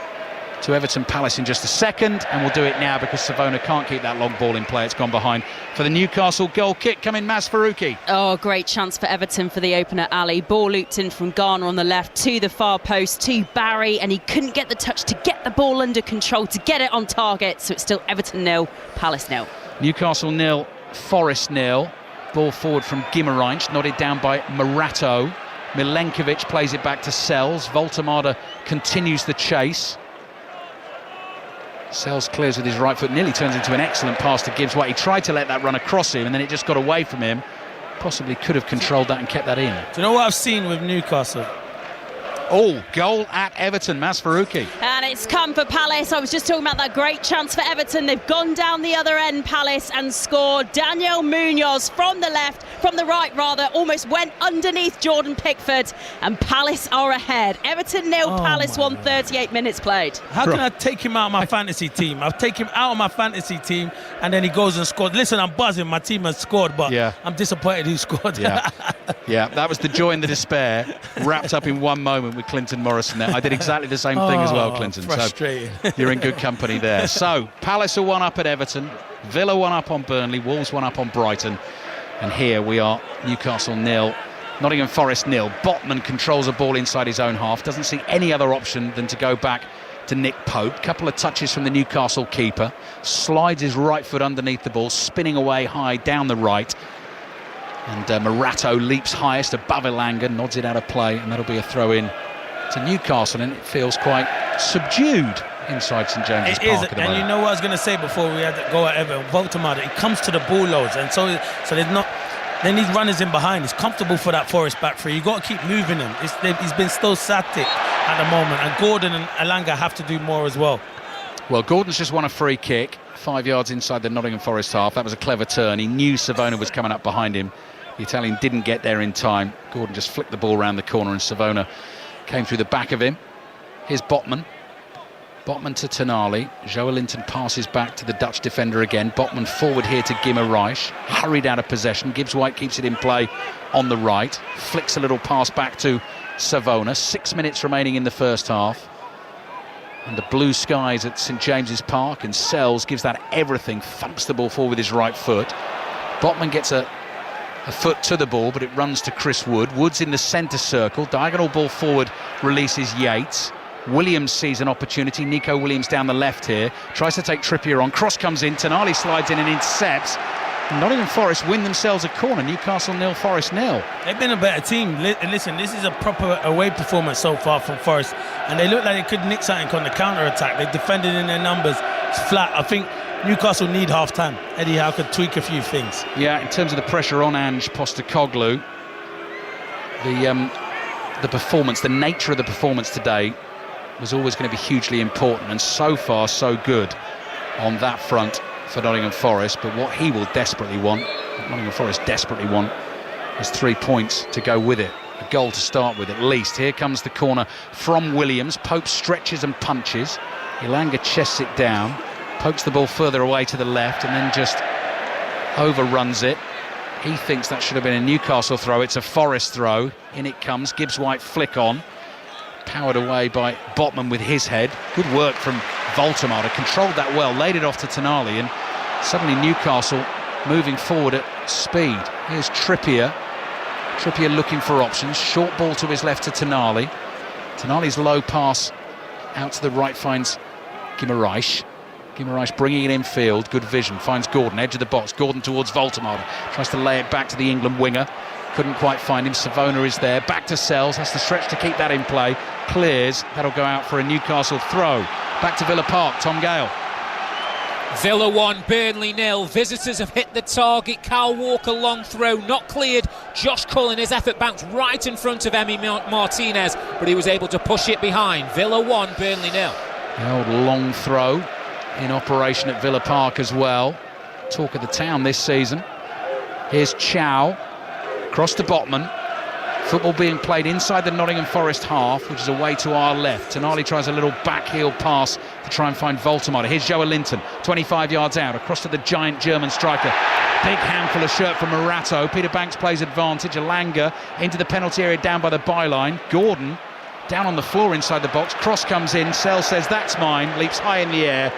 to Everton Palace in just a second, and we'll do it now because Savona can't keep that long ball in play. It's gone behind for the Newcastle goal kick. Coming Mas Faruqi. Oh, great chance for Everton for the opener, Ali. Ball looped in from Garner on the left to the far post to Barry, and he couldn't get the touch to get the ball under control, to get it on target. So it's still Everton 0, Palace 0. Newcastle 0, Forest 0. Ball forward from Guimaraes, nodded down by Morato. Milenkovic plays it back to Sells. Voltemada continues the chase. Sells clears with his right foot, nearly turns into an excellent pass to Gibbs White. He tried to let that run across him and then it just got away from him. Possibly could have controlled that and kept that in. Do you know what I've seen with Newcastle? Oh, goal at Everton, Mas Faruqi. And it's come for Palace. I was just talking about that great chance for Everton. They've gone down the other end, Palace, and scored. Daniel Munoz from the right, almost went underneath Jordan Pickford, and Palace are ahead. Everton 0, Palace 1, 38 minutes played. How can I take him out of my fantasy team? I'll take him out of my fantasy team, and then he goes and scores. Listen, I'm buzzing. My team has scored, but I'm disappointed he scored. Yeah, that was the joy and the despair wrapped up in one moment with Clinton Morrison there. I did exactly the same thing as well, Clinton. Frustrating. So you're in good company there. So Palace are 1 up at Everton, Villa 1 up on Burnley, Wolves 1 up on Brighton, and here we are, Newcastle 0, Nottingham Forest 0. Botman controls a ball inside his own half, doesn't see any other option than to go back to Nick Pope. Couple of touches from the Newcastle keeper, slides his right foot underneath the ball, spinning away high down the right. And Morato leaps highest above Elanga, nods it out of play, and that'll be a throw-in to Newcastle, and it feels quite subdued inside St James's Park at the moment. And you know what I was going to say before we had to go at Everton? Voltemada, he comes to the ball loads, and so there's not. Then these runners in behind. He's comfortable for that Forest back three. You've got to keep moving him. He's been still static at the moment, and Gordon and Elanga have to do more as well. Well, Gordon's just won a free kick, 5 yards inside the Nottingham Forest half. That was a clever turn. He knew Savona was coming up behind him. The Italian didn't get there in time. Gordon just flicked the ball around the corner and Savona came through the back of him. Here's Botman. Botman to Tonali. Joe Linton passes back to the Dutch defender again. Botman forward here to Guimaraes. Hurried out of possession. Gibbs White keeps it in play on the right. Flicks a little pass back to Savona. 6 minutes remaining in the first half. And the blue skies at St James's Park, and Sells gives that everything. Thumps the ball forward with his right foot. Botman gets a foot to the ball, but it runs to Chris Wood. Wood's in the centre circle. Diagonal ball forward releases Yates. Williams sees an opportunity. Nico Williams down the left here, tries to take Trippier on. Cross comes in, Tonali slides in and intercepts. Nottingham Forest win themselves a corner. Newcastle 0, Forest 0. They've been a better team. Listen, this is a proper away performance so far from Forest, and they look like they could nick something on the counter-attack. They defended in their numbers. It's flat. I think Newcastle need half-time. Eddie Howe could tweak a few things. Yeah, in terms of the pressure on Ange Postecoglou, the performance, the nature of the performance today was always going to be hugely important, and so far so good on that front for Nottingham Forest. But what he will desperately want, Nottingham Forest desperately want, is 3 points to go with it, a goal to start with at least. Here comes the corner from Williams. Pope stretches and punches. Ilanga chests it down, pokes the ball further away to the left, and then just overruns it. He thinks that should have been a Newcastle throw. It's a Forest throw. In it comes. Gibbs-White flick on. Powered away by Botman with his head. Good work from Voltemade. Controlled that well. Laid it off to Tonali. And suddenly Newcastle moving forward at speed. Here's Trippier. Trippier looking for options. Short ball to his left to Tonali. Tonali's low pass out to the right finds Guimaraes. Guimaraes bringing it infield, good vision, finds Gordon, edge of the box, Gordon towards Voltemade, tries to lay it back to the England winger, couldn't quite find him. Savona is there, back to Sells, has to stretch to keep that in play, clears, that'll go out for a Newcastle throw. Back to Villa Park, Tom Gale. Villa 1, Burnley 0. Visitors have hit the target. Kyle Walker long throw, not cleared. Josh Cullen, his effort bounced right in front of Emi Martinez, but he was able to push it behind. Villa 1, Burnley 0. The old long throw in operation at Villa Park as well. Talk of the town this season. Here's Chow, across to Botman. Football being played inside the Nottingham Forest half, which is away to our left. Tonali tries a little backheel pass to try and find Voltemade. Here's Joe Linton, 25 yards out, across to the giant German striker. Big handful of shirt from Morato. Peter Banks plays advantage. Elanga into the penalty area down by the byline. Gordon down on the floor inside the box. Cross comes in. Sell says that's mine. Leaps high in the air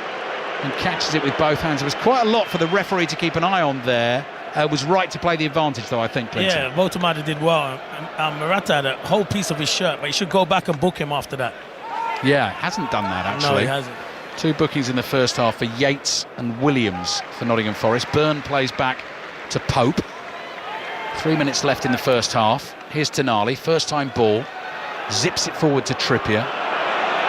and catches it with both hands. It was quite a lot for the referee to keep an eye on there. Was right to play the advantage, though, I think, Clinton. Yeah, Voltemade did well. Morata had a whole piece of his shirt, but he should go back and book him after that. Yeah, hasn't done that, actually. No, he hasn't. 2 bookings in the first half for Yates and Williams for Nottingham Forest. Byrne plays back to Pope. 3 minutes left in the first half. Here's Tonali, first time ball. Zips it forward to Trippier.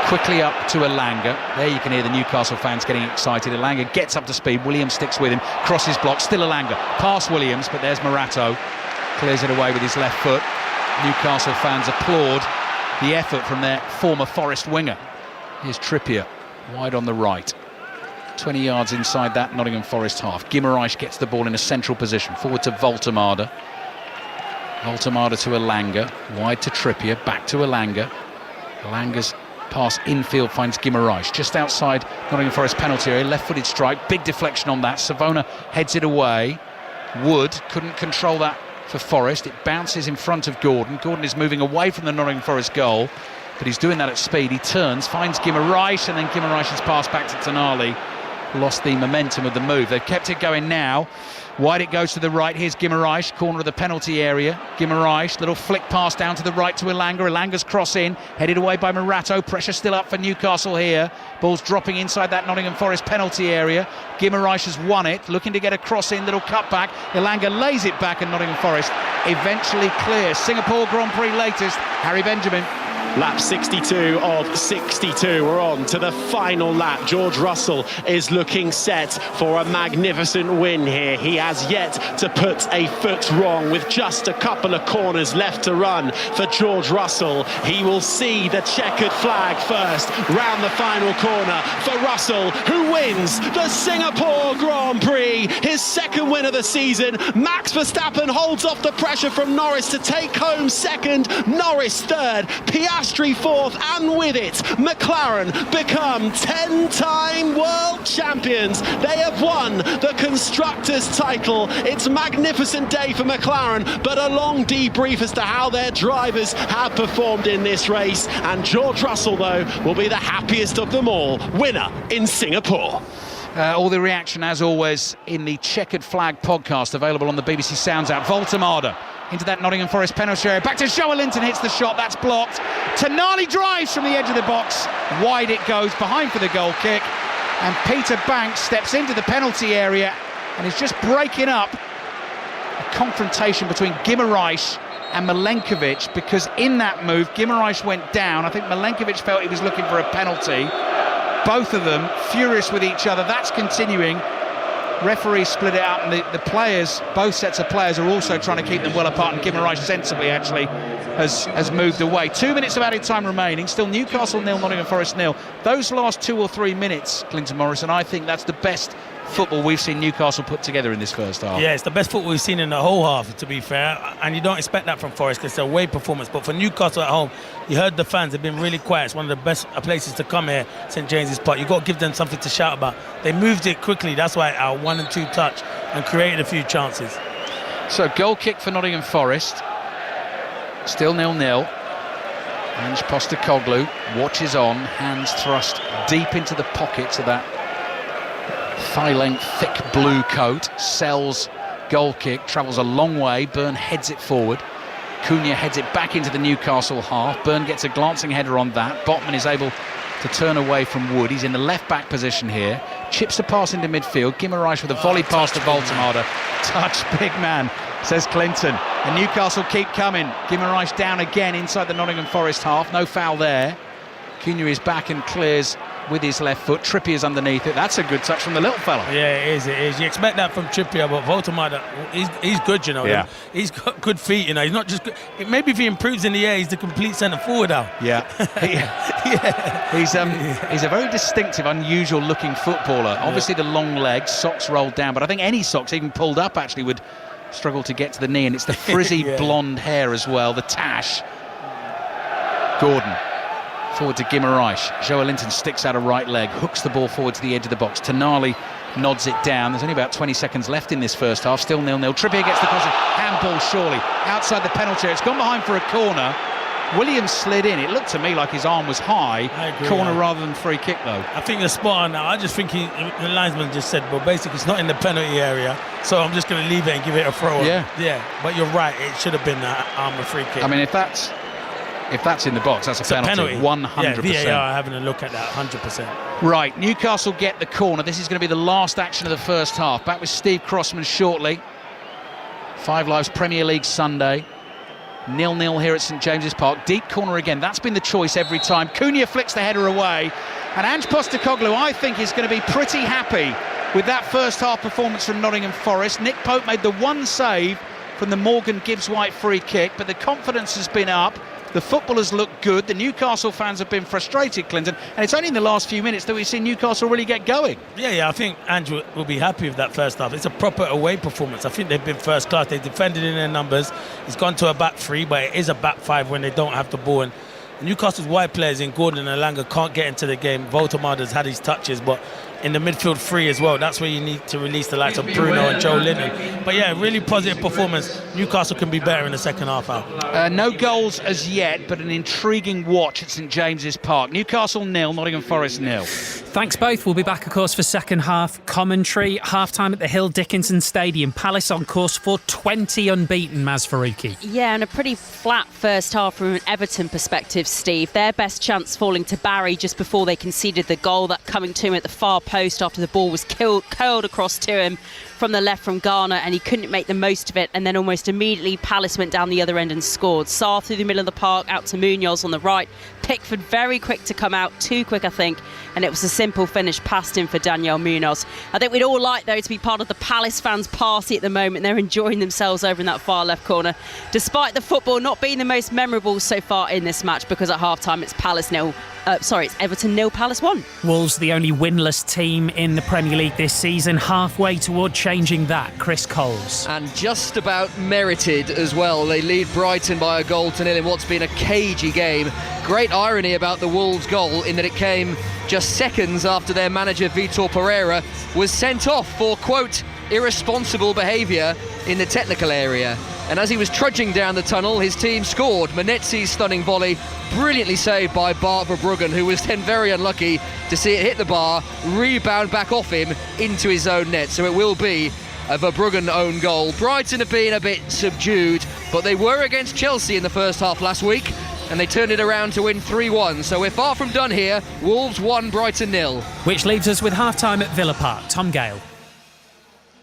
Quickly up to Elanga. There you can hear the Newcastle fans getting excited. Elanga gets up to speed. Williams sticks with him. Crosses block. Still Elanga. Past Williams, but there's Morato. Clears it away with his left foot. Newcastle fans applaud the effort from their former Forest winger. Here's Trippier, wide on the right. 20 yards inside that Nottingham Forest half. Guimaraes gets the ball in a central position. Forward to Voltemade. Voltemade to Elanga. Wide to Trippier. Back to Elanga. Elanga's pass infield finds Guimaraes just outside Nottingham Forest penalty area. Left-footed strike, big deflection on that. Savona heads it away. Wood couldn't control that for Forest. It bounces in front of Gordon. Gordon is moving away from the Nottingham Forest goal, but he's doing that at speed. He turns, finds Guimaraes, and then Guimaraes' pass back to Tonali. Lost the momentum of the move. They've kept it going now. Wide it goes to the right. Here's Guimaraes, corner of the penalty area. Guimaraes, little flick pass down to the right to Elanga. Elanga's cross in, headed away by Morato. Pressure still up for Newcastle here. Ball's dropping inside that Nottingham Forest penalty area. Guimaraes has won it, looking to get a cross in, little cut back. Elanga lays it back, and Nottingham Forest eventually clear. Singapore Grand Prix latest, Harry Benjamin. Lap 62 of 62. We're on to the final lap. George Russell is looking set for a magnificent win here. He has yet to put a foot wrong, with just a couple of corners left to run for George Russell. He will see the checkered flag first round the final corner for Russell, who wins the Singapore Grand Prix, his second win of the season. Max Verstappen holds off the pressure from Norris to take home second, Norris third, Piastri fourth, and with it McLaren become 10-time world champions. They have won the Constructors' title. It's a magnificent day for McLaren, but a long debrief as to how their drivers have performed in this race, and George Russell, though, will be the happiest of them all, winner in Singapore. All the reaction, as always, in the Checkered Flag podcast, available on the BBC Sounds app. Voltemade into that Nottingham Forest penalty area. Back to Joelinton, hits the shot, that's blocked. Tonali drives from the edge of the box. Wide it goes, behind for the goal kick. And Peter Banks steps into the penalty area and is just breaking up a confrontation between Guimaraes and Milenkovic, because in that move, Guimaraes went down. I think Milenkovic felt he was looking for a penalty. Both of them furious with each other. That's continuing. Referee split it up, and the players, both sets of players, are also trying to keep them well apart, and Guimaraes sensibly actually has moved away. 2 minutes of added time remaining, still Newcastle 0, Nottingham Forest 0. Those last 2 or 3 minutes, Clinton Morrison, I think that's the best football we've seen Newcastle put together in this first half. Yeah, it's the best football we've seen in the whole half, to be fair, and you don't expect that from Forest because it's a away performance. But for Newcastle at home, you heard the fans have been really quiet. It's one of the best places to come here, St James's Park. You've got to give them something to shout about. They moved it quickly, that's why our 1 and 2 touch, and created a few chances. So goal kick for Nottingham Forest, still 0-0. Ange Postecoglou watches on, hands thrust deep into the pockets of that thigh-length, thick blue coat. Sells goal kick, travels a long way. Byrne heads it forward. Cunha heads it back into the Newcastle half. Byrne gets a glancing header on that. Botman is able to turn away from Wood. He's in the left-back position here. Chips a pass into midfield. Guimaraes with a volley pass to Voltemade. Touch, big man, says Clinton. And Newcastle keep coming. Guimaraes down again inside the Nottingham Forest half. No foul there. Cunha is back and clears with his left foot. Trippier's underneath it. That's a good touch from the little fella. Yeah, it is. You expect that from Trippier, but Voltemade, he's good, you know. Yeah. He's got good feet, you know. He's not just good. Maybe if he improves in the air, he's the complete centre forward now. Yeah. Yeah. He's a very distinctive, unusual looking footballer. Obviously the long legs, socks rolled down, but I think any socks, even pulled up, actually would struggle to get to the knee. And it's the frizzy blonde hair as well, the tash. Gordon forward to Guimaraes. Joelinton sticks out a right leg, hooks the ball forward to the edge of the box. Tonali nods it down. There's only about 20 seconds left in this first half, still 0-0. Trippier gets the cross, handball surely, outside the penalty area. It's gone behind for a corner. Williams slid in. It looked to me like his arm was high. Corner rather than free kick though. I think they're spot on now. I just think the linesman just said, well, basically it's not in the penalty area, so I'm just going to leave it and give it a throw. Yeah, but you're right, it should have been that arm a free kick. I mean, if that's in the box, that's a penalty. 100%. Yeah, VAR having a look at that, 100%. Right, Newcastle get the corner. This is going to be the last action of the first half. Back with Steve Crossman shortly. 5 Live's Premier League Sunday. 0-0 here at St James's Park. Deep corner again. That's been the choice every time. Cunha flicks the header away. And Ange Postecoglou, I think, is going to be pretty happy with that first half performance from Nottingham Forest. Nick Pope made the one save from the Morgan Gibbs-White free kick, but the confidence has been up. The footballers look good. The Newcastle fans have been frustrated, Clinton, and it's only in the last few minutes that we've seen Newcastle really get going. Yeah, I think Andrew will be happy with that first half. It's a proper away performance. I think they've been first class. They've defended in their numbers. It's gone to a back 3, but it is a back 5 when they don't have the ball. And Newcastle's wide players in Gordon and Elanga can't get into the game. Voltemade's had his touches, but in the midfield 3 as well, that's where you need to release the likes of Bruno and Joelinton. But yeah, really positive performance. Newcastle can be better in the second half out. No goals as yet, but an intriguing watch at St James's Park. Newcastle 0, Nottingham Forest 0. Thanks both. We'll be back, of course, for second half commentary. Half-time at the Hill Dickinson Stadium. Palace on course for 20 unbeaten, Maz Faruqi. Yeah, and a pretty flat first half from an Everton perspective, Steve. Their best chance falling to Barry just before they conceded the goal, that coming to him at the far post after the ball was curled across to him from the left from Garner, and he couldn't make the most of it. And then almost immediately Palace went down the other end and scored. Sarr through the middle of the park, out to Munoz on the right. Pickford very quick to come out, too quick I think, and it was a simple finish past him for Daniel Munoz. I think we'd all like though to be part of the Palace fans' party at the moment. They're enjoying themselves over in that far left corner, despite the football not being the most memorable so far in this match, because at half-time it's it's Everton 0, Palace 1. Wolves the only winless team in the Premier League this season, halfway toward changing that. Chris Coles. And just about merited as well. They lead Brighton by a goal to 0 in what's been a cagey game. Great irony about the Wolves goal in that it came just seconds after their manager Vitor Pereira was sent off for, quote, irresponsible behaviour in the technical area. And as he was trudging down the tunnel, his team scored. Menetzi's stunning volley, brilliantly saved by Bart Verbruggen, who was then very unlucky to see it hit the bar, rebound back off him into his own net. So it will be a Verbruggen own goal. Brighton have been a bit subdued, but they were against Chelsea in the first half last week, and they turned it around to win 3-1. So we're far from done here. Wolves 1, Brighton 0. Which leaves us with half-time at Villa Park. Tom Gale.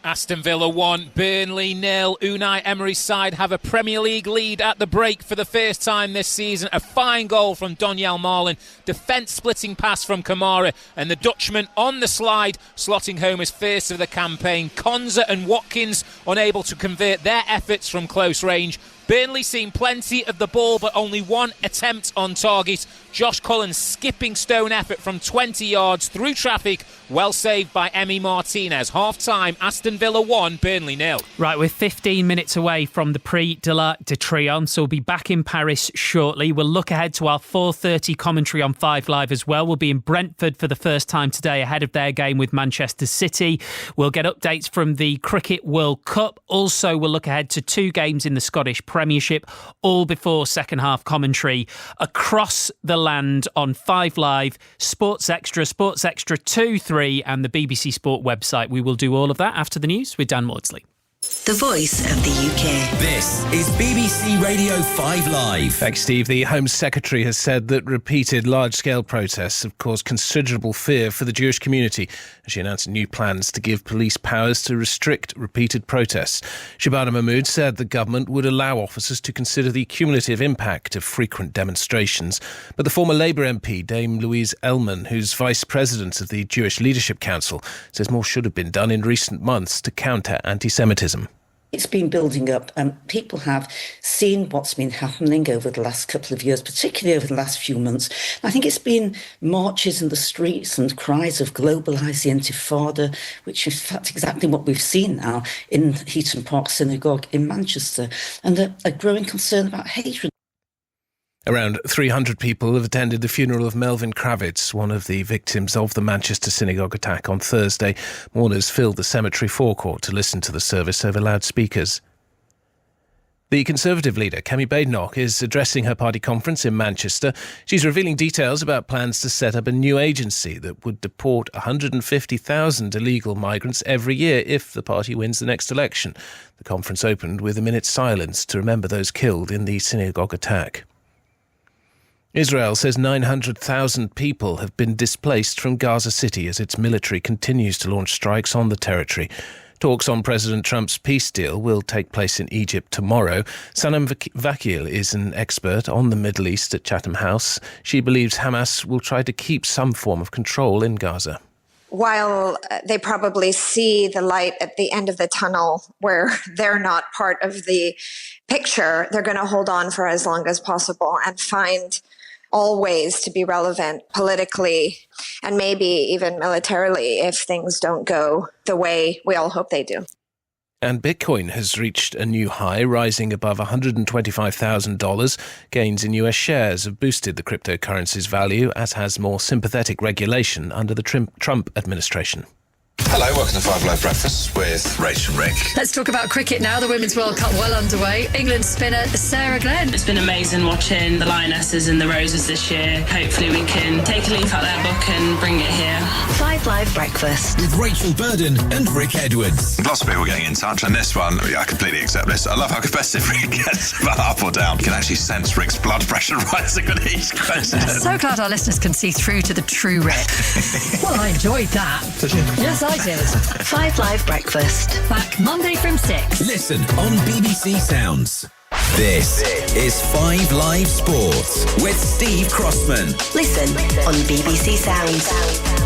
Aston Villa 1, Burnley 0. Unai Emery's side have a Premier League lead at the break for the first time this season. A fine goal from Donyell Marlin, defence-splitting pass from Kamara, and the Dutchman on the slide, slotting home his first of the campaign. Konza and Watkins unable to convert their efforts from close range. Burnley seen plenty of the ball, but only one attempt on target. Josh Cullen's skipping stone effort from 20 yards through traffic, well saved by Emi Martinez. Half-time, Aston Villa 1, Burnley 0. Right, we're 15 minutes away from the Prix de l'Arc de Triomphe, so we'll be back in Paris shortly. We'll look ahead to our 4:30 commentary on 5 Live as well. We'll be in Brentford for the first time today ahead of their game with Manchester City. We'll get updates from the Cricket World Cup. Also, we'll look ahead to 2 games in the Scottish Premiership, all before second half commentary across the land on 5 Live, Sports Extra 2, 3 and the BBC Sport website. We will do all of that after the news with Dan Maudsley. The voice of the UK. This is BBC Radio 5 Live. Thanks, Steve. The Home Secretary has said that repeated large-scale protests have caused considerable fear for the Jewish community as she announced new plans to give police powers to restrict repeated protests. Shabana Mahmood said the government would allow officers to consider the cumulative impact of frequent demonstrations. But the former Labour MP, Dame Louise Ellman, who's Vice President of the Jewish Leadership Council, says more should have been done in recent months to counter anti-Semitism. It's been building up, and people have seen what's been happening over the last couple of years, particularly over the last few months. I think it's been marches in the streets and cries of globalise the Intifada, which is in fact exactly what we've seen now in Heaton Park Synagogue in Manchester, and a growing concern about hatred. Around 300 people have attended the funeral of Melvin Kravitz, one of the victims of the Manchester synagogue attack on Thursday. Mourners filled the cemetery forecourt to listen to the service over loudspeakers. The Conservative leader, Kemi Badenoch, is addressing her party conference in Manchester. She's revealing details about plans to set up a new agency that would deport 150,000 illegal migrants every year if the party wins the next election. The conference opened with a minute's silence to remember those killed in the synagogue attack. Israel says 900,000 people have been displaced from Gaza City as its military continues to launch strikes on the territory. Talks on President Trump's peace deal will take place in Egypt tomorrow. Sanam Vakil is an expert on the Middle East at Chatham House. She believes Hamas will try to keep some form of control in Gaza. While they probably see the light at the end of the tunnel where they're not part of the picture, they're going to hold on for as long as possible and find all ways to be relevant politically and maybe even militarily if things don't go the way we all hope they do. And Bitcoin has reached a new high, rising above $125,000. Gains in US shares have boosted the cryptocurrency's value, as has more sympathetic regulation under the Trump administration. Hello, welcome to 5 Live Breakfast with Rach and Rick. Let's talk about cricket now. The Women's World Cup well underway. England spinner Sarah Glenn. It's been amazing watching the Lionesses and the Roses this year. Hopefully we can take a leaf out their book and bring it here. 5 Live Breakfast with Rachel Burden and Rick Edwards. Lots of people getting in touch, and this one, I completely accept this. I love how competitive Rick gets, about up or down. You can actually sense Rick's blood pressure rising when he's close. So glad our listeners can see through to the true Rick. Well, I enjoyed that. Did you? Yes, I did. 5 Live Breakfast. Back Monday from 6. Listen on BBC Sounds. This is 5 Live Sports with Steve Crossman. Listen on BBC Sounds.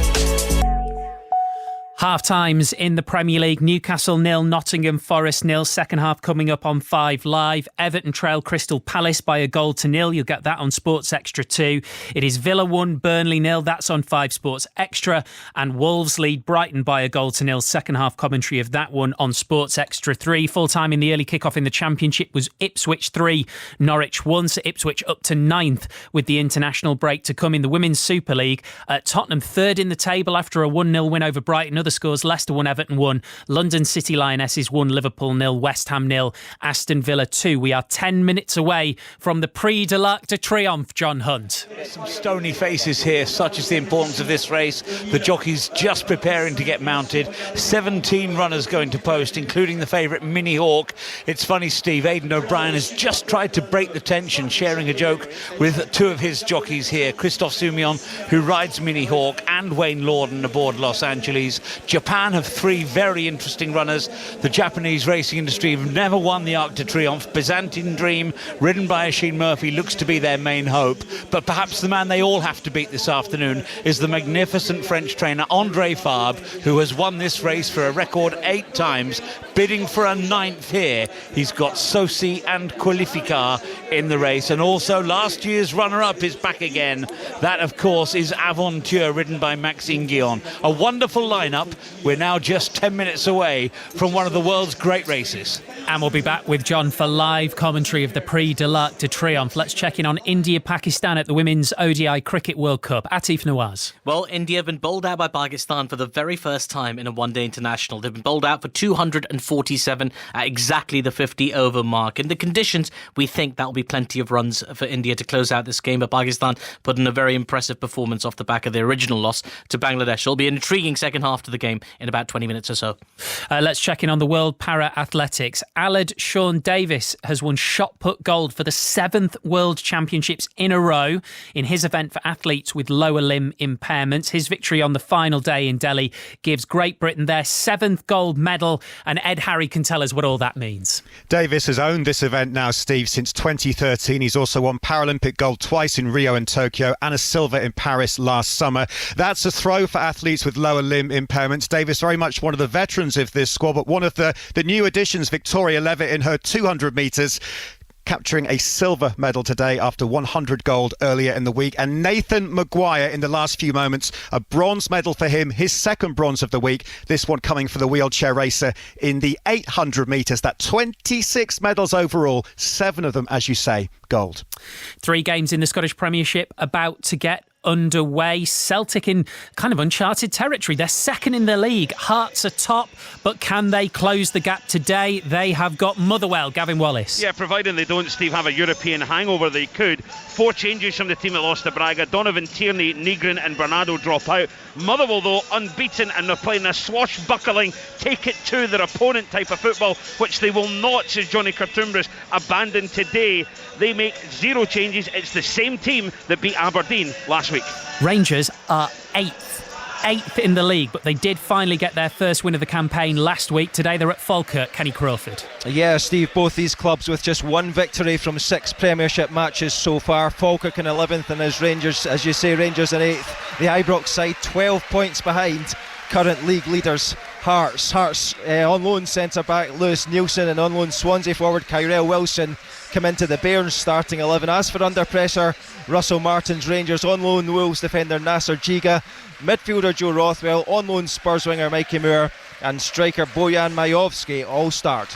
Half times in the Premier League. Newcastle 0, Nottingham Forest 0. Second half coming up on 5 Live. Everton trail Crystal Palace by a goal to 0. You'll get that on Sports Extra 2. It is Villa 1, Burnley 0. That's on 5 Sports Extra. And Wolves lead Brighton by a goal to 0. Second half commentary of that one on Sports Extra 3. Full time in the early kickoff in the Championship was Ipswich 3, Norwich 1. So Ipswich up to 9th with the international break to come in the Women's Super League. Tottenham third in the table after a 1-0 win over Brighton. other scores. Leicester 1, Everton 1. London City Lionesses 1, Liverpool 0, West Ham 0, Aston Villa 2. We are 10 minutes away from the Prix de l'Arc de Triomphe, John Hunt. Some stony faces here, such is the importance of this race. The jockeys just preparing to get mounted. 17 runners going to post, including the favourite Mini Hawk. It's funny, Steve, Aidan O'Brien has just tried to break the tension, sharing a joke with two of his jockeys here, Christophe Soumillon, who rides Mini Hawk, and Wayne Lorden aboard Los Angeles. Japan have 3 very interesting runners. The Japanese racing industry have never won the Arc de Triomphe. Byzantine Dream, ridden by Oisin Murphy, looks to be their main hope. But perhaps the man they all have to beat this afternoon is the magnificent French trainer André Fabre, who has won this race for a record 8 times, bidding for a 9th here. He's got Saucy and Qualificar in the race, and also last year's runner-up is back again. That, of course, is Aventure, ridden by Maxime Guillon. A wonderful lineup. We're now just 10 minutes away from one of the world's great races. And we'll be back with John for live commentary of the Prix de l'Arc de Triomphe. Let's check in on India-Pakistan at the Women's ODI Cricket World Cup. Atif Nawaz. Well, India have been bowled out by Pakistan for the very first time in a one-day international. They've been bowled out for 247 at exactly the 50-over mark. In the conditions, we think that will be plenty of runs for India to close out this game, but Pakistan put in a very impressive performance off the back of their original loss to Bangladesh. It'll be an intriguing second half to the game in about 20 minutes or so. Let's check in on the World Para-Athletics. Aled Sean Davis has won shot put gold for the 7th World Championships in a row in his event for athletes with lower limb impairments. His victory on the final day in Delhi gives Great Britain their 7th gold medal, and Ed Harry can tell us what all that means. Davis has owned this event now, Steve, since 2013. He's also won Paralympic gold twice in Rio and Tokyo, and a silver in Paris last summer. That's a throw for athletes with lower limb impairments. Davis very much one of the veterans of this squad, but one of the new additions, Victoria Levitt, in her 200 metres, capturing a silver medal today after 100 gold earlier in the week. And Nathan Maguire in the last few moments, a bronze medal for him, his second bronze of the week. This one coming for the wheelchair racer in the 800 metres. That 26 medals overall, 7 of them, as you say, gold. 3 games in the Scottish Premiership about to get underway. Celtic in kind of uncharted territory. They're second in the league. Hearts are top, but can they close the gap today? They have got Motherwell. Gavin Wallace. Yeah, providing they don't, Steve, have a European hangover, they could. 4 changes from the team that lost to Braga. Donovan Tierney, Negrin and Bernardo drop out. Motherwell, though, unbeaten, and they're playing a swashbuckling, take it to their opponent type of football, which they will not, says Johnny Curtumbras, abandon today. They make 0 changes. It's the same team that beat Aberdeen last week. Rangers are 8th in the league, but they did finally get their first win of the campaign last week. Today they're at Falkirk. Kenny Crawford. Yeah, Steve, both these clubs with just 1 victory from 6 Premiership matches so far. Falkirk in 11th, and as Rangers, as you say, Rangers in 8th. The Ibrox side 12 points behind current league leaders Hearts. On loan centre-back Lewis Nielsen, and on loan Swansea forward Kyrell Wilson come into the Bairns starting 11. As for under pressure, Russell Martin's Rangers. On loan Wolves defender Nasser Giga, midfielder Joe Rothwell, on loan Spurs winger Mikey Moore, and striker Bojan Majowski all start.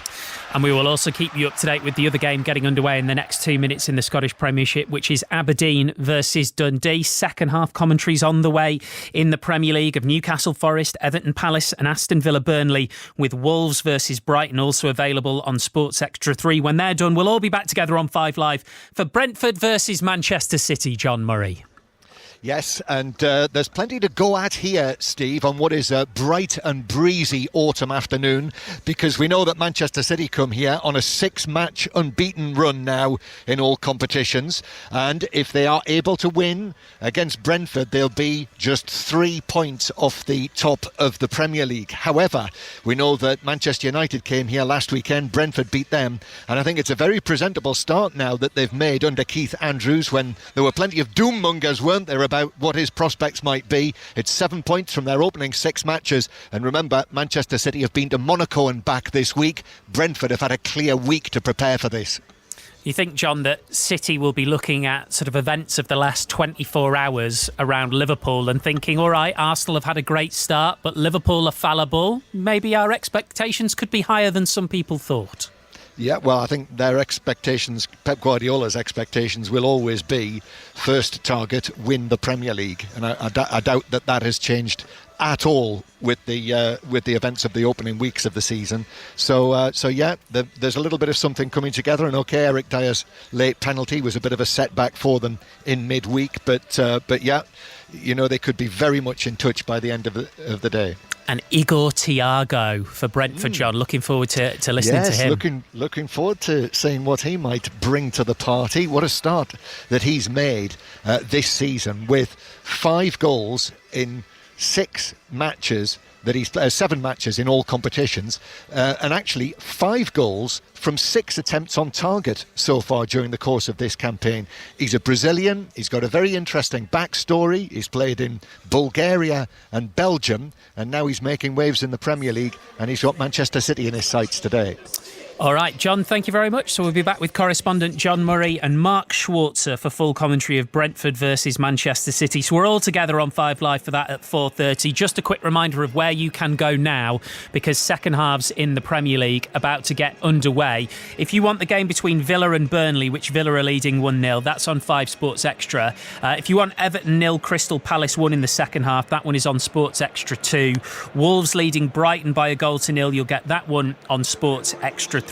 And we will also keep you up to date with the other game getting underway in the next 2 minutes in the Scottish Premiership, which is Aberdeen versus Dundee. Second half commentaries on the way in the Premier League of Newcastle Forest, Everton Palace and Aston Villa Burnley, with Wolves versus Brighton also available on Sports Extra 3. When they're done, we'll all be back together on 5 Live for Brentford versus Manchester City. John Murray. Yes, and there's plenty to go at here, Steve, on what is a bright and breezy autumn afternoon, because we know that Manchester City come here on a 6-match unbeaten run now in all competitions, and if they are able to win against Brentford, they'll be just 3 points off the top of the Premier League. However, we know that Manchester United came here last weekend, Brentford beat them, and I think it's a very presentable start now that they've made under Keith Andrews, when there were plenty of doommongers, weren't there, about what his prospects might be. It's 7 points from their opening 6 matches, and remember, Manchester City have been to Monaco and back this week. Brentford have had a clear week to prepare for this. You think, John, that City will be looking at sort of events of the last 24 hours around Liverpool and thinking, all right, Arsenal have had a great start, but Liverpool are fallible. Maybe our expectations could be higher than some people thought. Yeah, well, I think their expectations, Pep Guardiola's expectations, will always be first target, win the Premier League, and I doubt that has changed at all with the events of the opening weeks of the season. So yeah, there's a little bit of something coming together. And okay, Eric Dyer's late penalty was a bit of a setback for them in midweek, but yeah, you know, they could be very much in touch by the end of the day. And Igor Thiago for Brentford, John. Looking forward to listening to him. Yes, looking forward to seeing what he might bring to the party. What a start that he's made this season, with 5 goals in 6 matches that he's 7 matches in all competitions, and actually 5 goals from 6 attempts on target so far during the course of this campaign. He's a Brazilian. He's got a very interesting backstory. He's played in Bulgaria and Belgium, and now he's making waves in the Premier League, and he's got Manchester City in his sights today. All right, John, thank you very much. So we'll be back with correspondent John Murray and Mark Schwarzer for full commentary of Brentford versus Manchester City. So we're all together on 5 Live for that at 4:30. Just a quick reminder of where you can go now, because second halves in the Premier League about to get underway. If you want the game between Villa and Burnley, which Villa are leading 1-0, that's on 5 Sports Extra. If you want Everton 0, Crystal Palace 1 in the second half, that one is on Sports Extra 2. Wolves leading Brighton by 1-0, you'll get that one on Sports Extra 3.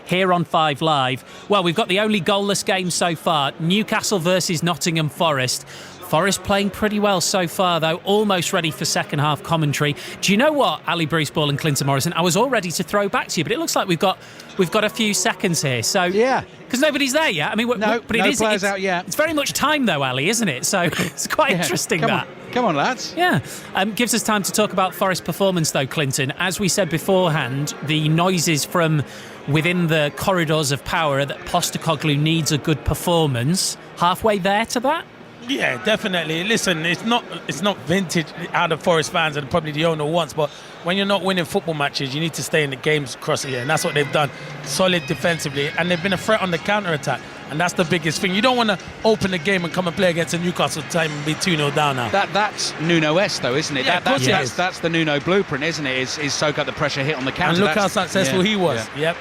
Here on 5 Live, well, we've got the only goalless game so far, Newcastle versus Nottingham Forest. Forest playing pretty well so far, though, almost ready for second half commentary. Do you know what, Ali Bruce Ball and Clinton Morrison? I was all ready to throw back to you, but it looks like we've got a few seconds here. So yeah, because nobody's there yet. I mean, but no players it's out yet. It's very much time, though, Ali, isn't it? So it's quite interesting. Come on, lads. Yeah. Gives us time to talk about Forest performance, though, Clinton. As we said beforehand, the noises from within the corridors of power that Postecoglou needs a good performance. Halfway there to that? Yeah, definitely. Listen, it's not vintage out of Forest fans, and probably the owner wants, but when you're not winning football matches, you need to stay in the games across the year, and that's what they've done. Solid defensively, and they've been a threat on the counter-attack, and that's the biggest thing. You don't want to open the game and come and play against a Newcastle team and be 2-0 down now. That's Nuno-esque, though, isn't it? Yeah, that's the Nuno blueprint, isn't it? Is soak up the pressure, hit on the counter. And look how successful he was. Yeah. Yep.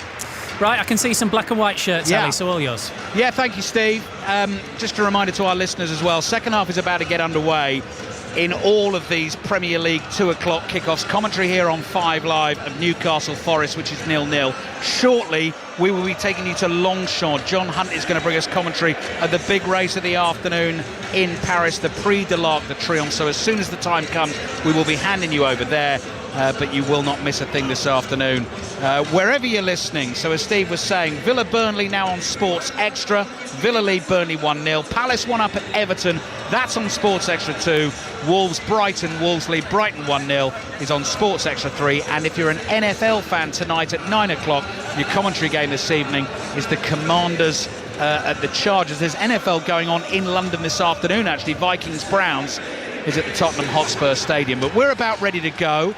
Right, I can see some black and white shirts, Ali, so all yours. Yeah, thank you, Steve. Just a reminder to our listeners as well, second half is about to get underway in all of these Premier League 2 o'clock kickoffs. Commentary here on 5 Live of Newcastle Forest, which is 0-0. Shortly, we will be taking you to Longchamp. John Hunt is going to bring us commentary of the big race of the afternoon in Paris, the Prix de l'Arc de Triomphe. So as soon as the time comes, we will be handing you over there. But you will not miss a thing this afternoon, wherever you're listening. So as Steve was saying, Villa Burnley now on Sports Extra. Villa lead Burnley 1-0. Palace 1 up at Everton. That's on Sports Extra 2. Wolves Brighton. Wolves lead Brighton 1-0 is on Sports Extra 3. And if you're an NFL fan, tonight at 9 o'clock, your commentary game this evening is the Commanders at the Chargers. There's NFL going on in London this afternoon, actually. Vikings-Browns is at the Tottenham Hotspur Stadium. But we're about ready to go.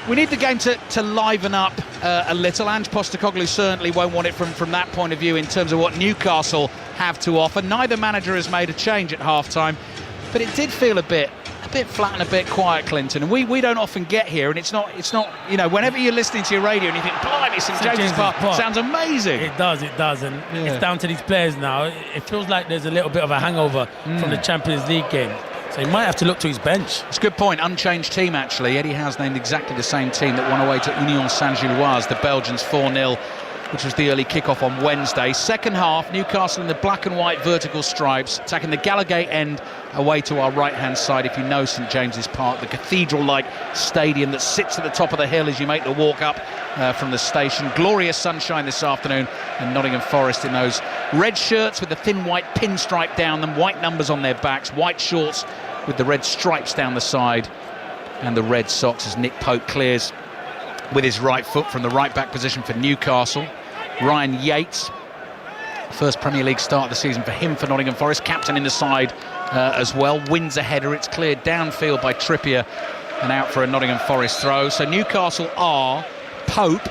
We need the game to liven up a little. Ange Postecoglou certainly won't want it from that point of view in terms of what Newcastle have to offer. Neither manager has made a change at half-time, but it did feel a bit flat and a bit quiet, Clinton. And we don't often get here, and it's not you know, whenever you're listening to your radio and you think, blimey, St James's Park sounds amazing. It does, and it's down to these players now. It feels like there's a little bit of a hangover from the Champions League game. So he might have to look to his bench. It's a good point. Unchanged team, actually. Eddie Howe's named exactly the same team that won away to Union Saint-Gilloise, the Belgians 4-0, which was the early kickoff on Wednesday. Second half, Newcastle in the black and white vertical stripes, attacking the Gallowgate end away to our right-hand side. If you know St James's Park, the cathedral-like stadium that sits at the top of the hill as you make the walk up from the station. Glorious sunshine this afternoon, and Nottingham Forest in those red shirts with the thin white pinstripe down them, white numbers on their backs, white shorts with the red stripes down the side, and the red socks as Nick Pope clears with his right foot from the right back position for Newcastle. Ryan Yates, first Premier League start of the season for him for Nottingham Forest, captain in the side as well, wins a header. It's cleared downfield by Trippier and out for a Nottingham Forest throw. So Newcastle are Pope,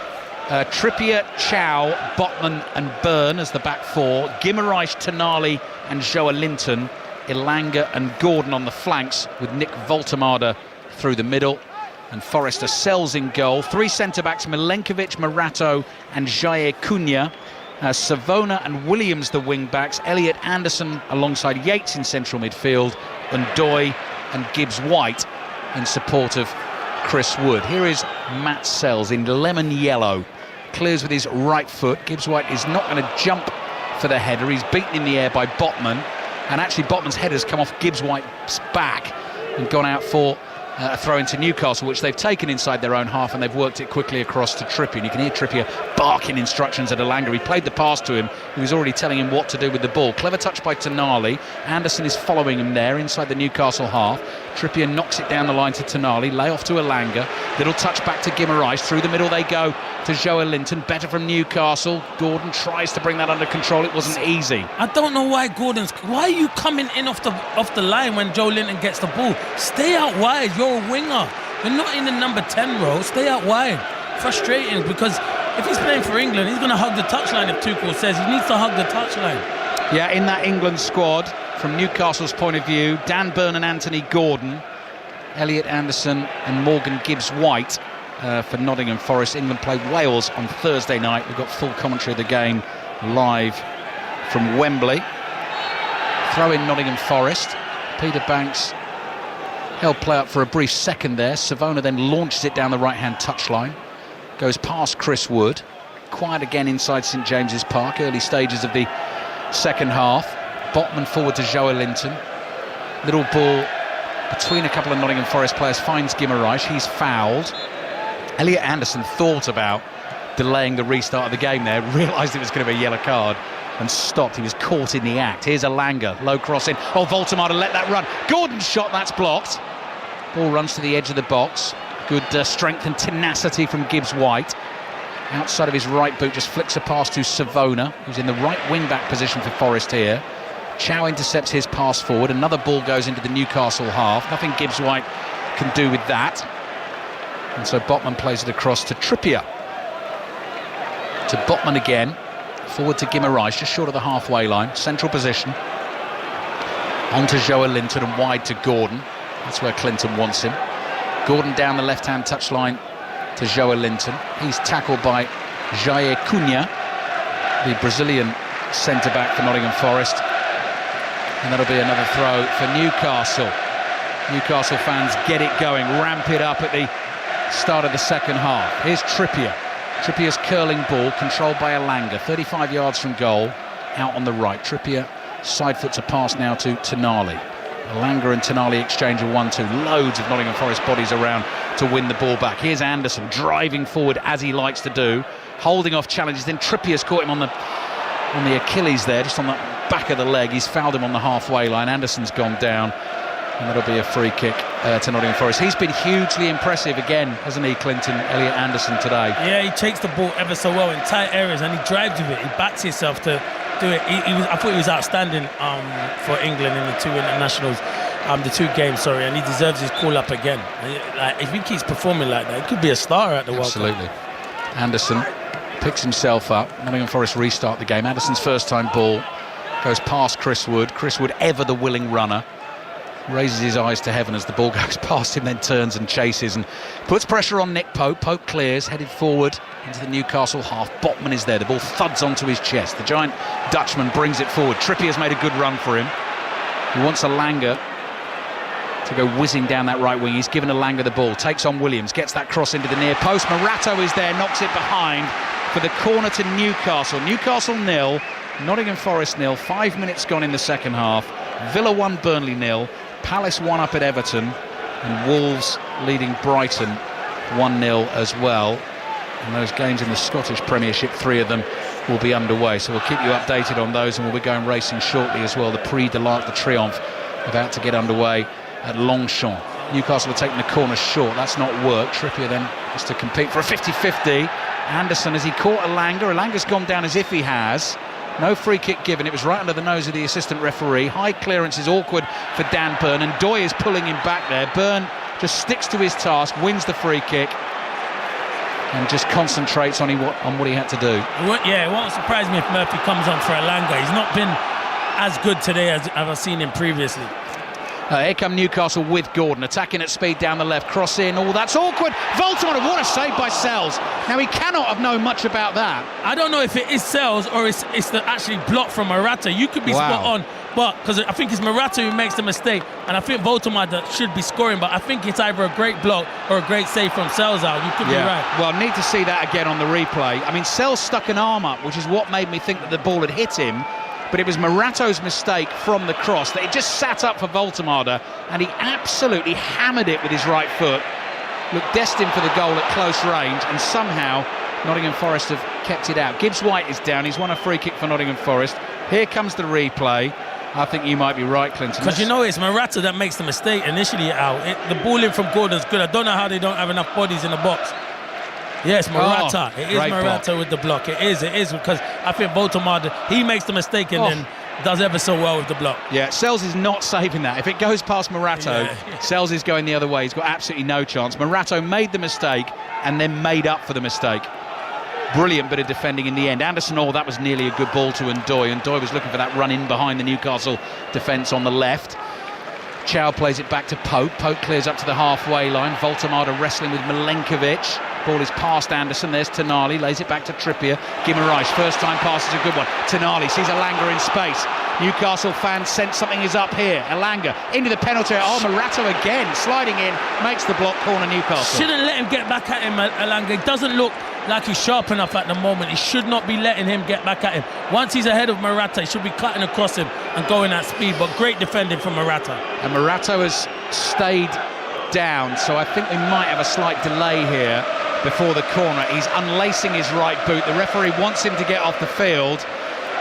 Trippier, Chow, Botman and Byrne as the back four, Guimaraes, Tonali and Joa Linton, Elanga and Gordon on the flanks, with Nick Voltemada through the middle. And Forrester Sells in goal. 3 centre-backs, Milenkovic, Morato and Jair Cunha. Savona and Williams the wing-backs. Elliot Anderson alongside Yates in central midfield. And Doy and Gibbs-White in support of Chris Wood. Here is Matt Sells in lemon yellow. Clears with his right foot. Gibbs-White is not going to jump for the header. He's beaten in the air by Botman. And actually Botman's header's come off Gibbs-White's back and gone out for a throw into Newcastle, which they've taken inside their own half, and they've worked it quickly across to Trippier. And you can hear Trippier barking instructions at Elanga. He played the pass to him. He was already telling him what to do with the ball. Clever touch by Tonali. Anderson is following him there inside the Newcastle half. Trippier knocks it down the line to Tonali. Lay off to Elanga. Little touch back to Guimaraes. Through the middle they go to Joelinton. Better from Newcastle. Gordon tries to bring that under control. It wasn't easy. I don't know why why are you coming in off the line when Joelinton gets the ball? Stay out wide. You're a winger. You're not in the number 10 role. Stay out wide. Frustrating, because if he's playing for England, he's going to hug the touchline. If Tuchel says he needs to hug the touchline. Yeah, in that England squad, from Newcastle's point of view, Dan Burn and Anthony Gordon, Elliot Anderson and Morgan Gibbs-White for Nottingham Forest. England play Wales on Thursday night. We've got full commentary of the game live from Wembley. Throw in Nottingham Forest. Peter Banks held play up for a brief second there. Savona then launches it down the right-hand touchline. Goes past Chris Wood. Quiet again inside St James's Park. Early stages of the second half. Botman forward to Joelinton. Little ball between a couple of Nottingham Forest players. Finds Guimaraes. He's fouled. Elliot Anderson thought about delaying the restart of the game there. Realised it was going to be a yellow card and stopped. He was caught in the act. Here's Elanga. Low cross in. Oh, Voldemar to let that run. Gordon's shot. That's blocked. Ball runs to the edge of the box. Good strength and tenacity from Gibbs-White. Outside of his right boot, just flicks a pass to Savona, who's in the right wing-back position for Forest here. Chow intercepts his pass forward. Another ball goes into the Newcastle half. Nothing Gibbs-White can do with that. And so Botman plays it across to Trippier. To Botman again. Forward to Guimaraes, just short of the halfway line. Central position. On to Joelinton and wide to Gordon. That's where Clinton wants him. Gordon down the left-hand touchline to Joelinton. He's tackled by Jair Cunha, the Brazilian centre-back for Nottingham Forest. And that'll be another throw for Newcastle. Newcastle fans get it going, ramp it up at the start of the second half. Here's Trippier. Trippier's curling ball, controlled by Elanga, 35 yards from goal, out on the right. Trippier side foots a pass now to Tonali. Elanga and Tonali exchange a 1-2. Loads of Nottingham Forest bodies around to win the ball back. Here's Anderson driving forward as he likes to do, holding off challenges. Then Trippier's caught him on the Achilles there, just on the back of the leg. He's fouled him on the halfway line. Anderson's gone down, and that'll be a free kick to Nottingham Forest. He's been hugely impressive again, hasn't he, Clinton? Elliot Anderson today. Yeah, he takes the ball ever so well in tight areas, and he drives with it. He backs himself to do it. I thought he was outstanding for England in the two internationals, the 2 games, and he deserves his call up again. If he keeps performing like that, he could be a star at the World Cup. Absolutely. Anderson picks himself up. Nottingham Forest restart the game. Anderson's first time ball goes past Chris Wood. Chris Wood, ever the willing runner, raises his eyes to heaven as the ball goes past him, then turns and chases and puts pressure on Nick Pope. Pope clears, headed forward into the Newcastle half. Botman is there. The ball thuds onto his chest. The giant Dutchman brings it forward. Trippier's made a good run for him. He wants Elanga to go whizzing down that right wing. He's given Elanga the ball. Takes on Williams. Gets that cross into the near post. Morato is there. Knocks it behind for the corner to Newcastle. Newcastle 0. Nottingham Forest 0. 5 minutes gone in the second half. Villa 1, Burnley 0. Palace 1 up at Everton, and Wolves leading Brighton 1-0 as well. And those games in the Scottish Premiership, 3 of them will be underway. So we'll keep you updated on those, and we'll be going racing shortly as well. The Prix de l'Arc de Triomphe about to get underway at Longchamp. Newcastle are taking the corner short. That's not worked. Trippier then has to compete for a 50-50. Anderson, has he caught Elanga? Elanga's gone down as if he has. No free kick given. It was right under the nose of the assistant referee. High clearance is awkward for Dan Burn, and Doy is pulling him back there. Burn just sticks to his task, wins the free kick, and just concentrates on what he had to do. Yeah, it won't surprise me if Murphy comes on for Elanga. He's not been as good today as I've seen him previously. Here come Newcastle with Gordon, attacking at speed down the left, cross in, that's awkward. Voltamada, what a save by Sells. Now, he cannot have known much about that. I don't know if it is Sells or it's the actually block from Morata. You could be spot on, but because I think it's Morata who makes the mistake, and I think Voltamada should be scoring, but I think it's either a great block or a great save from Sells out. You could be right. Well, need to see that again on the replay. I mean, Sells stuck an arm up, which is what made me think that the ball had hit him. But it was Morato's mistake from the cross that it just sat up for Voltamada, and he absolutely hammered it with his right foot. Looked destined for the goal at close range, and somehow Nottingham Forest have kept it out. Gibbs White is down. He's won a free kick for Nottingham Forest. Here comes the replay. I think you might be right, Clinton. Because it's Morata that makes the mistake initially out. The ball in from Gordon's good. I don't know how they don't have enough bodies in the box. Yes, Morata. It is Morata block with the block. It is because I think Voltamada, he makes the mistake and then does ever so well with the block. Yeah, Sells is not saving that. If it goes past Morato, Sells is going the other way. He's got absolutely no chance. Morato made the mistake and then made up for the mistake. Brilliant bit of defending in the end. Anderson, that was nearly a good ball to Ndoye. Ndoye was looking for that run in behind the Newcastle defence on the left. Chow plays it back to Pope. Pope clears up to the halfway line. Voltamada wrestling with Milenkovic. Ball is past Anderson. There's Tonali. Lays it back to Trippier. Guimaraes. First time pass is a good one. Tonali sees Elanga in space. Newcastle fans sense something is up here. Elanga into the penalty. Morata again sliding in. Makes the block corner Newcastle. Shouldn't let him get back at him, Elanga. It doesn't look like he's sharp enough at the moment. He should not be letting him get back at him. Once he's ahead of Morata, he should be cutting across him and going at speed. But great defending from Morata. And Morata has stayed down, so I think we might have a slight delay here before the corner. He's unlacing his right boot. The referee wants him to get off the field.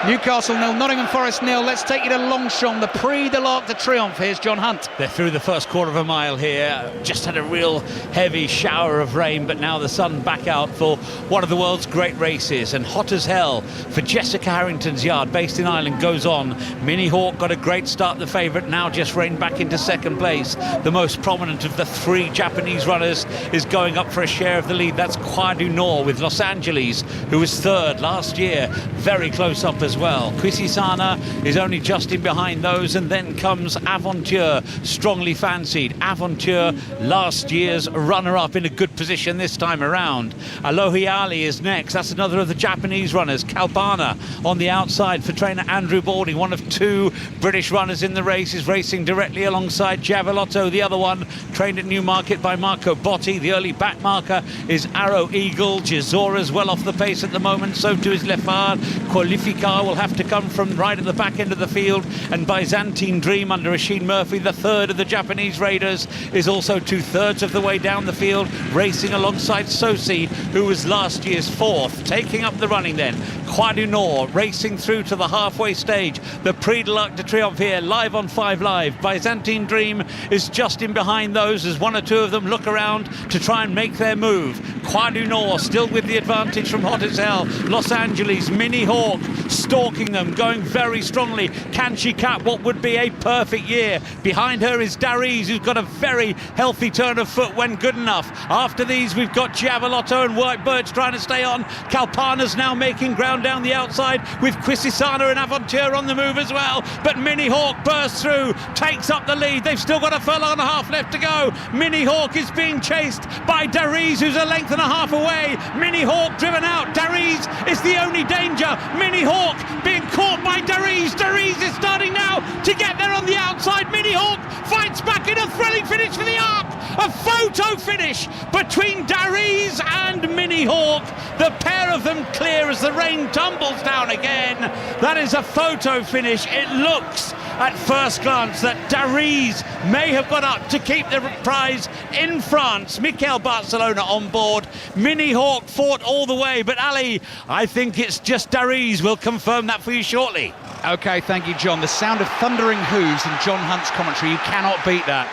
Newcastle 0, Nottingham Forest 0. Let's take you to Longchamp, the Prix de l'Arc de Triomphe. Here's John Hunt. They're through the first quarter of a mile here. Just had a real heavy shower of rain, but now the sun back out for one of the world's great races. And hot as hell for Jessica Harrington's yard, based in Ireland, goes on. Minnie Hawk got a great start, the favourite, now just reined back into second place. The most prominent of the three Japanese runners is going up for a share of the lead. That's Croix du Nord with Los Angeles, who was third last year, very close up as well. Quisisana is only just in behind those, and then comes Aventure, strongly fancied. Aventure, last year's runner-up, in a good position this time around. Alohi Ali is next. That's another of the Japanese runners. Kalpana on the outside for trainer Andrew Balding, one of two British runners in the race, is racing directly alongside Giavellotto. The other one trained at Newmarket by Marco Botti. The early back marker is Arrow Eagle. Gizora's well off the pace at the moment, so too is Lefard. Qualificar will have to come from right at the back end of the field, and Byzantine Dream under Oisin Murphy, the third of the Japanese raiders, is also 2/3 of the way down the field, racing alongside Sosi, who was last year's fourth. Taking up the running then, Croix du Nord racing through to the halfway stage. The Prix de l'Arc de Triomphe here, live on 5 Live. Byzantine Dream is just in behind those as one or two of them look around to try and make their move. Croix du Nord still with the advantage from hot as hell. Los Angeles, Minnie Hawk stalking them, going very strongly. Can she cap what would be a perfect year? Behind her is Dariz, who's got a very healthy turn of foot when good enough. After these, we've got Giavellotto and White Birch trying to stay on. Kalpana's now making ground down the outside with Quisisana and Aventure on the move as well. But Minnie Hawk bursts through, takes up the lead. They've still got a furlong and a half left to go. Minnie Hawk is being chased by Dariz, who's a length and a half away. Minnie Hawk driven out. Dariz is the only danger. Minnie Hawk being caught by Dariz. Dariz is starting now to get there on the outside. Minnie Hawk fights back in a thrilling finish for the Arc. A photo finish between Dariz and Minnie Hawk. The pair of them clear as the rain tumbles down again. That is a photo finish. It looks at first glance that Dariz may have got up to keep the prize in France. Mikel Barcelona on board. Minnie Hawk fought all the way, but Ali, I think it's just Dariz. We'll confirm that for you shortly. OK, thank you, John. The sound of thundering hooves in John Hunt's commentary, you cannot beat that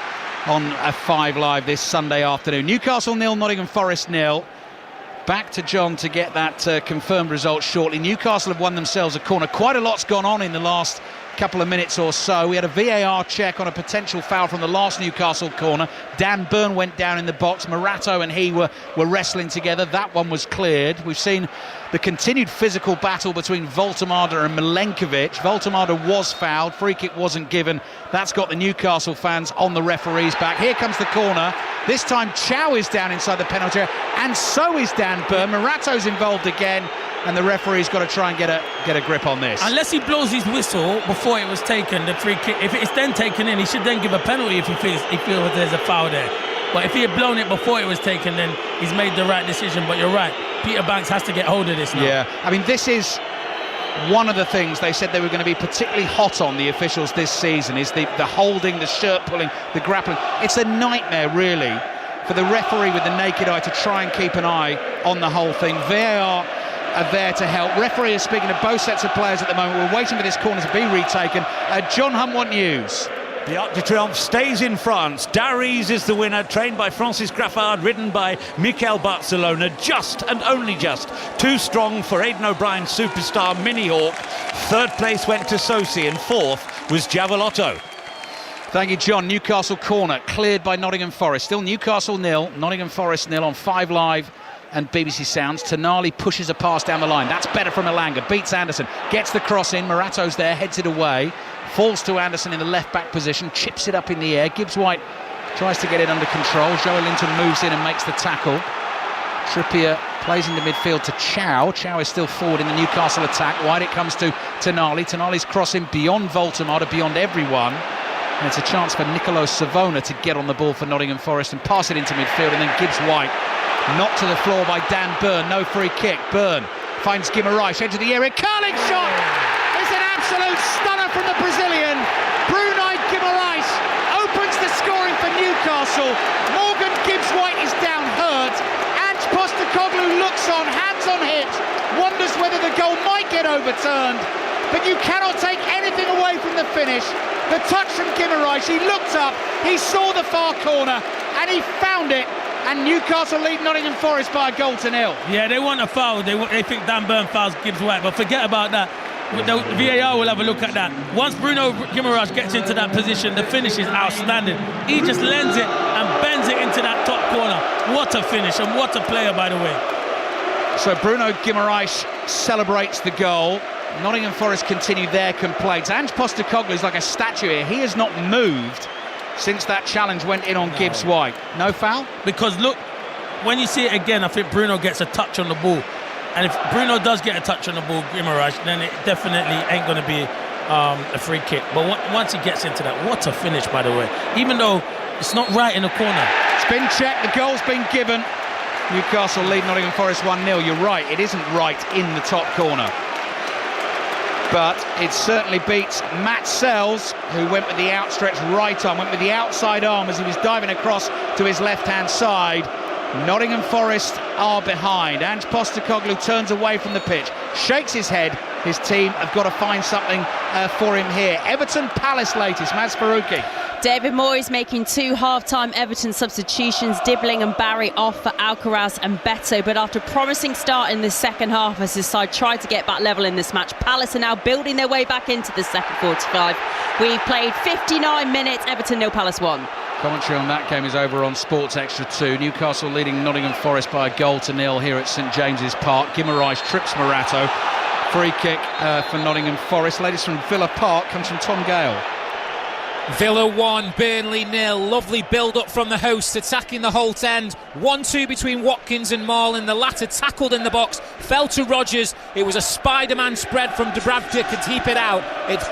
on a 5 Live this Sunday afternoon. Newcastle 0, Nottingham Forest 0. Back to John to get that confirmed result shortly. Newcastle have won themselves a corner. Quite a lot's gone on in the last couple of minutes or so. We had a VAR check on a potential foul from the last Newcastle corner. Dan Burn went down in the box. Morato and he were wrestling together. That one was cleared. We've seen the continued physical battle between Voltemada and Milenkovic. Voltemada was fouled. Free kick wasn't given. That's got the Newcastle fans on the referee's back. Here comes the corner. This time Chow is down inside the penalty area, and so is Dan Burn. Morato's involved again, and the referee's got to try and get a grip on this. Unless he blows his whistle before it was taken, the free kick, if it's then taken in, he should then give a penalty if he feels there's a foul there. But if he had blown it before it was taken, then he's made the right decision. But you're right, Peter Banks has to get hold of this now. Yeah, I mean, this is one of the things they said they were going to be particularly hot on, the officials this season, is the holding, the shirt pulling, the grappling. It's a nightmare, really, for the referee with the naked eye to try and keep an eye on the whole thing. VAR are there to help. Referee is speaking to both sets of players at the moment. We're waiting for this corner to be retaken. John Hunt, what news? The Arc de Triomphe stays in France. Dariz is the winner, trained by Francis Graffard, ridden by Mikel Barcelona. Just and only just. Too strong for Aidan O'Brien's superstar Mini Hawk. Third place went to Sosi, and fourth was Javelotto. Thank you, John. Newcastle corner cleared by Nottingham Forest. Still Newcastle 0, Nottingham Forest 0 on 5 Live and BBC Sounds. Tonali pushes a pass down the line. That's better from Elanga. Beats Anderson. Gets the cross in. Morato's there. Heads it away. Falls to Anderson in the left-back position. Chips it up in the air. Gibbs White tries to get it under control. Joe Linton moves in and makes the tackle. Trippier plays into midfield to Chow. Chow is still forward in the Newcastle attack. Wide it comes to Tonali. Tonali's crossing beyond Voltemada, beyond everyone. And it's a chance for Nicolo Savona to get on the ball for Nottingham Forest and pass it into midfield. And then Gibbs White knocked to the floor by Dan Burn. No free kick. Burn finds Guimaraes, edge of the area. Curling shot! It's an absolute stunner from the Brazilian. Brunei Guimaraes opens the scoring for Newcastle. Morgan Gibbs White is down hurt. Ange Postecoglou looks on, hands on hips, wonders whether the goal might get overturned. But you cannot take anything away from the finish. The touch from Guimaraes, he looked up, he saw the far corner, and he found it. And Newcastle lead Nottingham Forest by a goal to 0. Yeah, they want a foul. They think Dan Burn fouls Gibbs White, but forget about that. The VAR will have a look at that. Once Bruno Guimaraes gets into that position, the finish is outstanding. He just lends it and bends it into that top corner. What a finish, and what a player, by the way. So Bruno Guimaraes celebrates the goal. Nottingham Forest continue their complaints. Ange Postecoglou is like a statue here. He has not moved since that challenge went in on Gibbs White. No foul? Because look, when you see it again, I think Bruno gets a touch on the ball. And if Bruno does get a touch on the ball, Guimaraes, then it definitely ain't going to be a free kick. But once he gets into that, what a finish, by the way. Even though it's not right in the corner. It's been checked, the goal's been given. Newcastle lead Nottingham Forest 1-0. You're right, it isn't right in the top corner. But it certainly beats Matt Sells, who went with the outstretched right arm, went with the outside arm as he was diving across to his left-hand side. Nottingham Forest are behind. Ange Postecoglou turns away from the pitch, shakes his head. His team have got to find something for him here. Everton Palace latest, Maz Faruqi. David Moyes making 2 half-time Everton substitutions, Dibbling and Barry off for Alcaraz and Beto. But after a promising start in the second half as his side tried to get back level in this match, Palace are now building their way back into the second 45. We've played 59 minutes, Everton 0, Palace 1. Commentary on that game is over on Sports Extra 2. Newcastle leading Nottingham Forest by a goal to 0 here at St James's Park. Guimaraes trips Morato. Free kick for Nottingham Forest. Latest from Villa Park comes from Tom Gale. Villa 1, Burnley 0. Lovely build-up from the hosts, attacking the Holt end. 1-2 between Watkins and Marlin. The latter tackled in the box, fell to Rodgers. It was a Spider-Man spread from Dubravka to keep it out. It's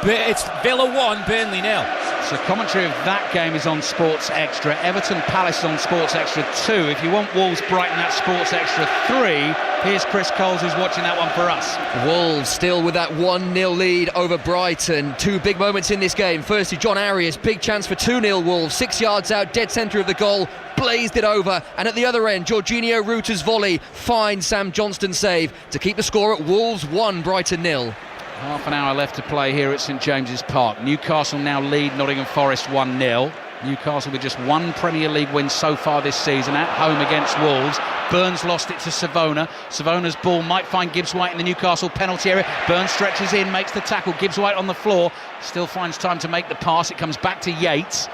Villa 1, Burnley 0. So commentary of that game is on Sports Extra. Everton Palace is on Sports Extra 2. If you want Wolves Brighton, that's Sports Extra 3. Here's Chris Coles, who's watching that one for us. Wolves still with that 1-0 lead over Brighton. 2 big moments in this game. Firstly, John Arias, big chance for 2-0 Wolves. 6 yards out, dead centre of the goal, blazed it over. And at the other end, Jorginho Ruter's volley finds Sam Johnston's save to keep the score at Wolves 1, Brighton 0. Half an hour left to play here at St James's Park. Newcastle now lead Nottingham Forest 1-0. Newcastle with just 1 Premier League win so far this season at home against Wolves. Burns lost it to Savona. Savona's ball might find Gibbs White in the Newcastle penalty area. Burns stretches in, makes the tackle. Gibbs White on the floor, still finds time to make the pass. It comes back to Yates.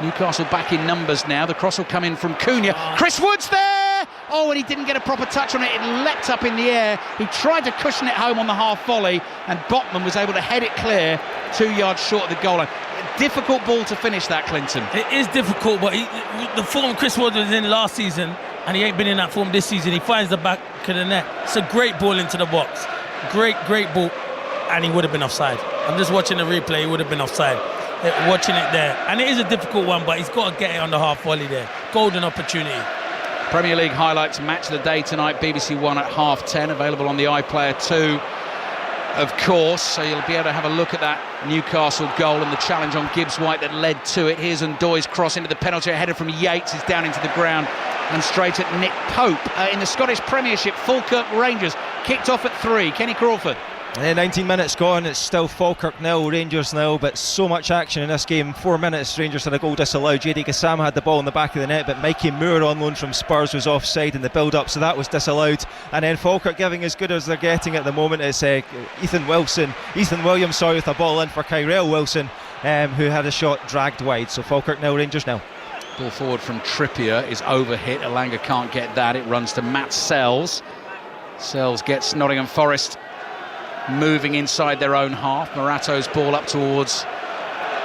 Newcastle back in numbers now. The cross will come in from Cunha. Chris Wood's there! Oh, and he didn't get a proper touch on it. It leapt up in the air. He tried to cushion it home on the half volley, and Botman was able to head it clear 2 yards short of the goal line. A difficult ball to finish that, Clinton. It is difficult, but the form Chris Wood was in last season, and he ain't been in that form this season. He finds the back of the net. It's a great ball into the box. Great ball, and he would have been offside. I'm just watching the replay. He would have been offside. Watching it there, and it is a difficult one, but he's got to get it on the half volley there. Golden opportunity. Premier League highlights, match of the day tonight, BBC One at 10:30, available on the iPlayer 2, of course, so you'll be able to have a look at that Newcastle goal and the challenge on Gibbs White that led to it. Here's Ndoye's cross into the penalty, header from Yates is down into the ground and straight at Nick Pope. In the Scottish Premiership, Falkirk Rangers kicked off at 3. Kenny Crawford. 19 minutes gone, it's still Falkirk 0, Rangers 0, but so much action in this game. 4 minutes, Rangers had a goal disallowed. JD Gassama had the ball in the back of the net, but Mikey Moore on loan from Spurs was offside in the build-up, so that was disallowed. And then Falkirk giving as good as they're getting at the moment. It's Ethan Williams, with a ball in for Kyrell Wilson, who had a shot dragged wide. So Falkirk 0, Rangers 0. Ball forward from Trippier is overhit. Elanga can't get that. It runs to Matt Sells. Sells gets Nottingham Forest moving inside their own half. Morato's ball up towards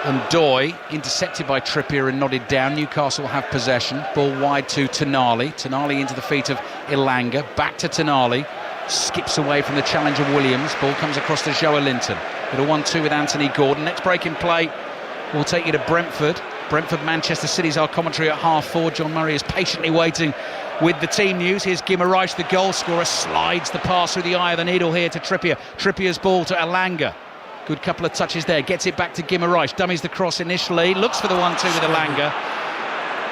Ndoye, intercepted by Trippier and nodded down. Newcastle have possession. Ball wide to Tonali. Tonali into the feet of Elanga. Back to Tonali. Skips away from the challenge of Williams. Ball comes across to Joe Linton. With a 1-2 with Anthony Gordon. Next break in play will take you to Brentford. Manchester City's our commentary at 4:30. John Murray is patiently waiting with the team news. Here's Guimaraes, the goal scorer, slides the pass through the eye of the needle here to Trippier. Trippier's ball to Elanga. Good couple of touches there. Gets it back to Guimaraes. Dummies the cross initially. Looks for the 1-2 with Elanga.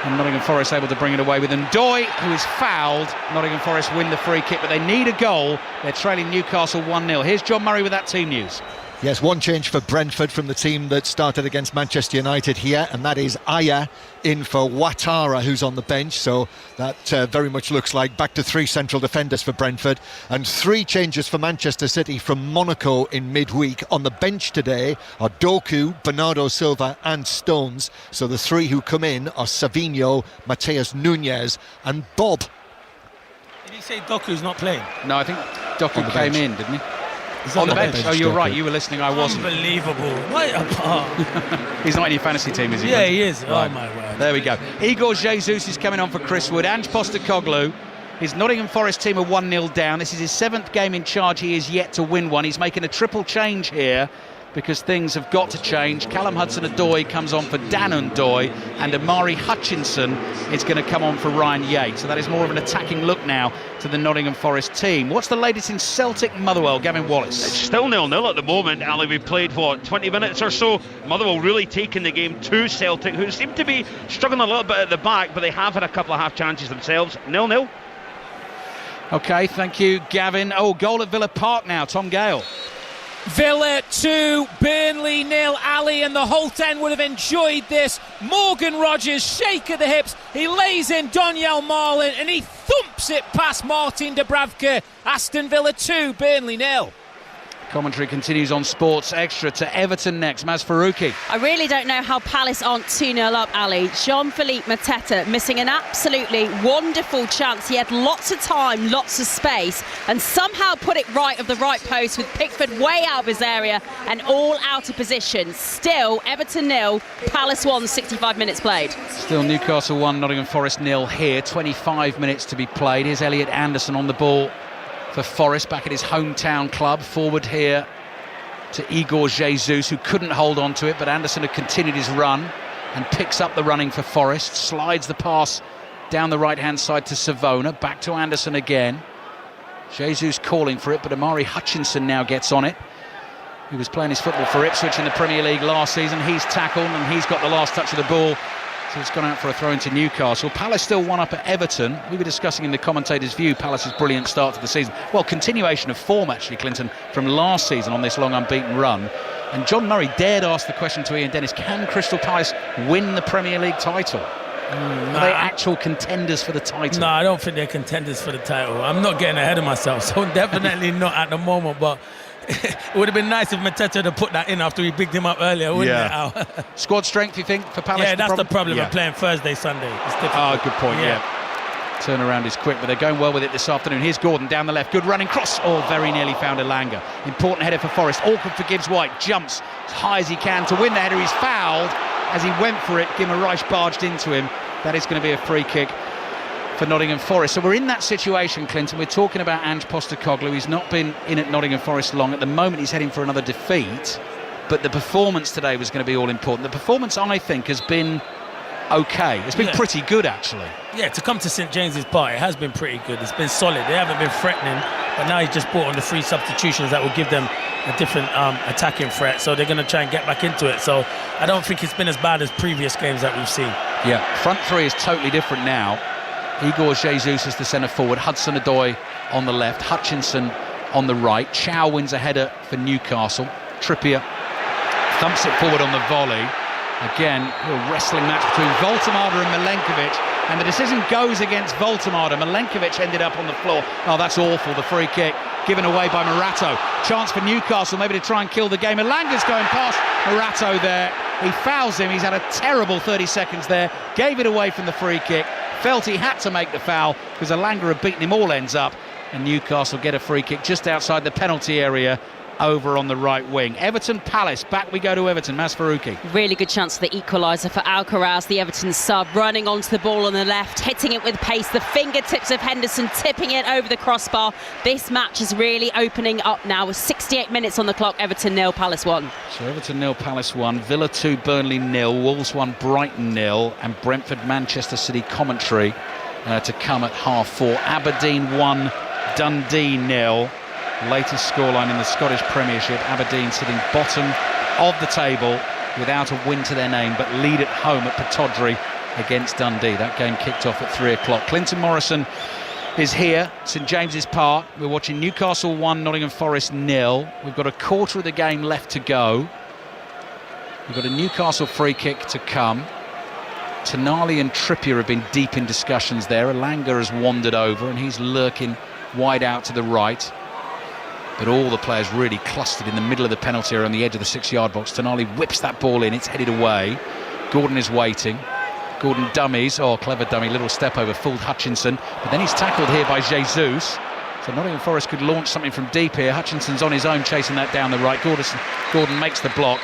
And Nottingham Forest able to bring it away with Ndoye, who is fouled. Nottingham Forest win the free kick, but they need a goal. They're trailing Newcastle 1-0. Here's John Murray with that team news. Yes, one change for Brentford from the team that started against Manchester United here, and that is Aya in for Ouattara, who's on the bench. So that very much looks like back to 3 central defenders for Brentford. And 3 changes for Manchester City from Monaco in midweek. On the bench today are Doku, Bernardo Silva and Stones. So the 3 who come in are Savinho, Mateus Nunes and Bob. Did he say Doku's not playing? No, I think Doku came in, didn't he? He's on the bench. Oh, you're right. You were listening. I wasn't. Unbelievable. He's not in your fantasy team, is he? Yeah, he is. Right. Oh, my word. There we go. Igor Jesus is coming on for Chris Wood. Ange Postecoglou. His Nottingham Forest team are 1-0 down. This is his 7th game in charge. He is yet to win one. He's making a triple change here because things have got to change. Callum Hudson-Odoi comes on for Dan Ndoye, and Amari Hutchinson is going to come on for Ryan Yates. So that is more of an attacking look now to the Nottingham Forest team. What's the latest in Celtic Motherwell, Gavin Wallace? It's still 0-0 at the moment, Ali. We played, 20 minutes or so. Motherwell really taking the game to Celtic, who seem to be struggling a little bit at the back, but they have had a couple of half chances themselves. 0-0. OK, thank you, Gavin. Oh, goal at Villa Park now, Tom Gale. Villa 2, Burnley 0. Ali and the Holt End would have enjoyed this. Morgan Rogers, shake of the hips. He lays in Donyell Marlin and he thumps it past Martin Dubravka. Aston Villa 2, Burnley 0. Commentary continues on Sports Extra to Everton next. Maz Faruqi. I really don't know how Palace aren't 2-0 up, Ali. Jean-Philippe Mateta missing an absolutely wonderful chance. He had lots of time, lots of space, and somehow put it right of the right post with Pickford way out of his area and all out of position. Still, Everton 0, Palace 1, 65 minutes played. Still Newcastle 1, Nottingham Forest 0 here. 25 minutes to be played. Here's Elliot Anderson on the ball for Forest, back at his hometown club. Forward here to Igor Jesus, who couldn't hold on to it, but Anderson had continued his run and picks up the running for Forest, slides the pass down the right-hand side to Savona, back to Anderson again. Jesus calling for it, but Amari Hutchinson now gets on it. He was playing his football for Ipswich in the Premier League last season. He's tackled and he's got the last touch of the ball. So it's gone out for a throw into Newcastle. Palace still 1 up at Everton. We were discussing in the commentator's view Palace's brilliant start to the season. Well, continuation of form, actually, Clinton, from last season on this long unbeaten run. And John Murray dared ask the question to Ian Dennis, can Crystal Palace win the Premier League title? Are they actual contenders for the title? No, I don't think they're contenders for the title. I'm not getting ahead of myself, so definitely not at the moment. But it would have been nice if Mateta had put that in after we picked him up earlier, wouldn't it? Squad strength, you think, for Palace? Yeah, that's the problem of playing Thursday, Sunday. It's difficult. Good point, yeah. Turnaround is quick, but they're going well with it this afternoon. Here's Gordon down the left. Good running cross. Very nearly found Elanga. Important header for Forest. Awkward for Gibbs White. Jumps as high as he can to win the header. He's fouled as he went for it. Guimaraes barged into him. That is going to be a free kick for Nottingham Forest. So we're in that situation, Clinton. We're talking about Ange Postecoglou. He's not been in at Nottingham Forest long. At the moment, he's heading for another defeat. But the performance today was going to be all important. The performance, I think, has been okay. It's been pretty good, actually. Yeah, to come to St James's Park, it has been pretty good. It's been solid. They haven't been threatening, but now he's just brought on the 3 substitutions that will give them a different attacking threat. So they're going to try and get back into it. So I don't think it's been as bad as previous games that we've seen. Yeah, front three is totally different now. Igor Jesus is the centre forward. Hudson-Odoi on the left. Hutchinson on the right. Chow wins a header for Newcastle. Trippier thumps it forward on the volley. Again, a wrestling match between Voltemada and Milenkovic, and the decision goes against Voltemada. Milenkovic ended up on the floor. Oh, that's awful. The free kick given away by Morato. Chance for Newcastle maybe to try and kill the game. Elanga's going past Morato there. He fouls him. He's had a terrible 30 seconds there. Gave it away from the free kick. Felt he had to make the foul because Elanga had beaten him all ends up, and Newcastle get a free kick just outside the penalty area over on the right wing. Everton Palace, back we go to Everton. Mas Faruqi. Really good chance for the equaliser for Alcaraz, the Everton sub, running onto the ball on the left, hitting it with pace, the fingertips of Henderson tipping it over the crossbar. This match is really opening up now with 68 minutes on the clock. Everton 0, Palace 1. So Everton 0, Palace 1, Villa 2, Burnley 0, Wolves 1, Brighton 0, and Brentford Manchester City commentary to come at 4:30. Aberdeen 1, Dundee 0. Latest scoreline in the Scottish Premiership. Aberdeen sitting bottom of the table without a win to their name, but lead at home at Pittodrie against Dundee. That game kicked off at 3 o'clock. Clinton Morrison is here, St James's Park. We're watching Newcastle 1, Nottingham Forest 0. We've got a quarter of the game left to go. We've got a Newcastle free kick to come. Tonali and Trippier have been deep in discussions there. Elanga has wandered over and he's lurking wide out to the right. But all the players really clustered in the middle of the penalty area on the edge of the 6-yard box. Tonali whips that ball in, it's headed away. Gordon is waiting. Gordon dummies, clever dummy, little step over, fooled Hutchinson. But then he's tackled here by Jesus. So Nottingham Forest could launch something from deep here. Hutchinson's on his own chasing that down the right. Gordon makes the block.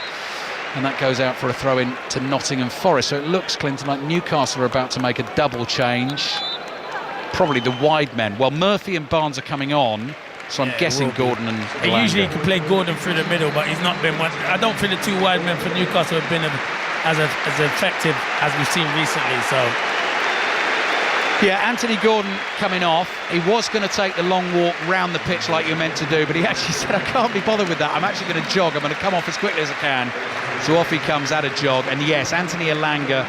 And that goes out for a throw-in to Nottingham Forest. So it looks, Clinton, like Newcastle are about to make a double change. Probably the wide men. Well, Murphy and Barnes are coming on. So I'm guessing Gordon and Elanga. Usually you can play Gordon through the middle, but he's not been one. I don't think the 2 wide men for Newcastle have been as effective as we've seen recently. So yeah, Anthony Gordon coming off. He was going to take the long walk round the pitch like you're meant to do, but he actually said, I can't be bothered with that. I'm actually going to jog. I'm going to come off as quickly as I can. So off he comes at a jog. And yes, Anthony Elanga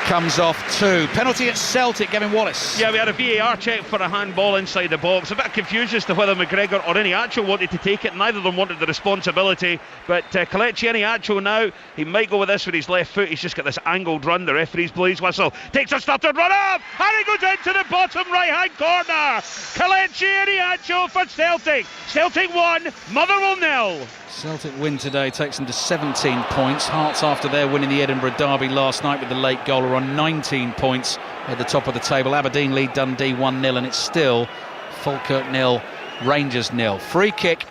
comes off too. Penalty at Celtic, Gavin Wallace. Yeah, we had a VAR check for a handball inside the box. A bit of confusion as to whether McGregor or Iheanacho wanted to take it. Neither of them wanted the responsibility. But Kelechi Iheanacho now, he might go with this with his left foot. He's just got this angled run. The referee's blew his whistle. Takes a started run up, and he goes into the bottom right-hand corner. Kelechi Iheanacho for Celtic. Celtic 1, Motherwell 0. Celtic win today takes them to 17 points. Hearts, after their win in the Edinburgh Derby last night with the late goal, are on 19 points at the top of the table. Aberdeen lead Dundee 1-0, and it's still Falkirk 0, Rangers 0. Free kick,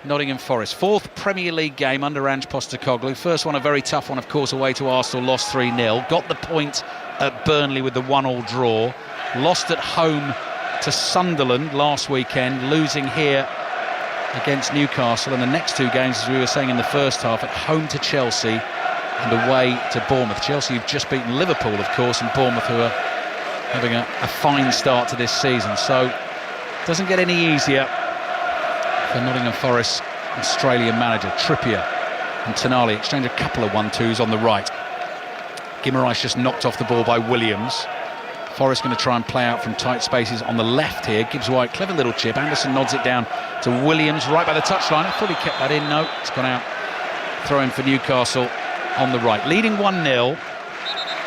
Nottingham Forest. 4th Premier League game under Ange Postecoglou. First one a very tough one, of course, away to Arsenal, lost 3-0. Got the point at Burnley with the 1-1 draw. Lost at home to Sunderland last weekend, losing here against Newcastle, and the next 2 games, as we were saying in the first half, at home to Chelsea and away to Bournemouth. Chelsea have just beaten Liverpool, of course, and Bournemouth, who are having a fine start to this season. So it doesn't get any easier for Nottingham Forest Australian manager. Trippier and Tonali exchange a couple of 1-2s on the right. Guimaraes just knocked off the ball by Williams. Forest going to try and play out from tight spaces on the left here. Gibbs White, clever little chip. Anderson nods it down to Williams right by the touchline. I thought he kept that in. No, it's gone out. Throw in for Newcastle on the right. Leading 1-0.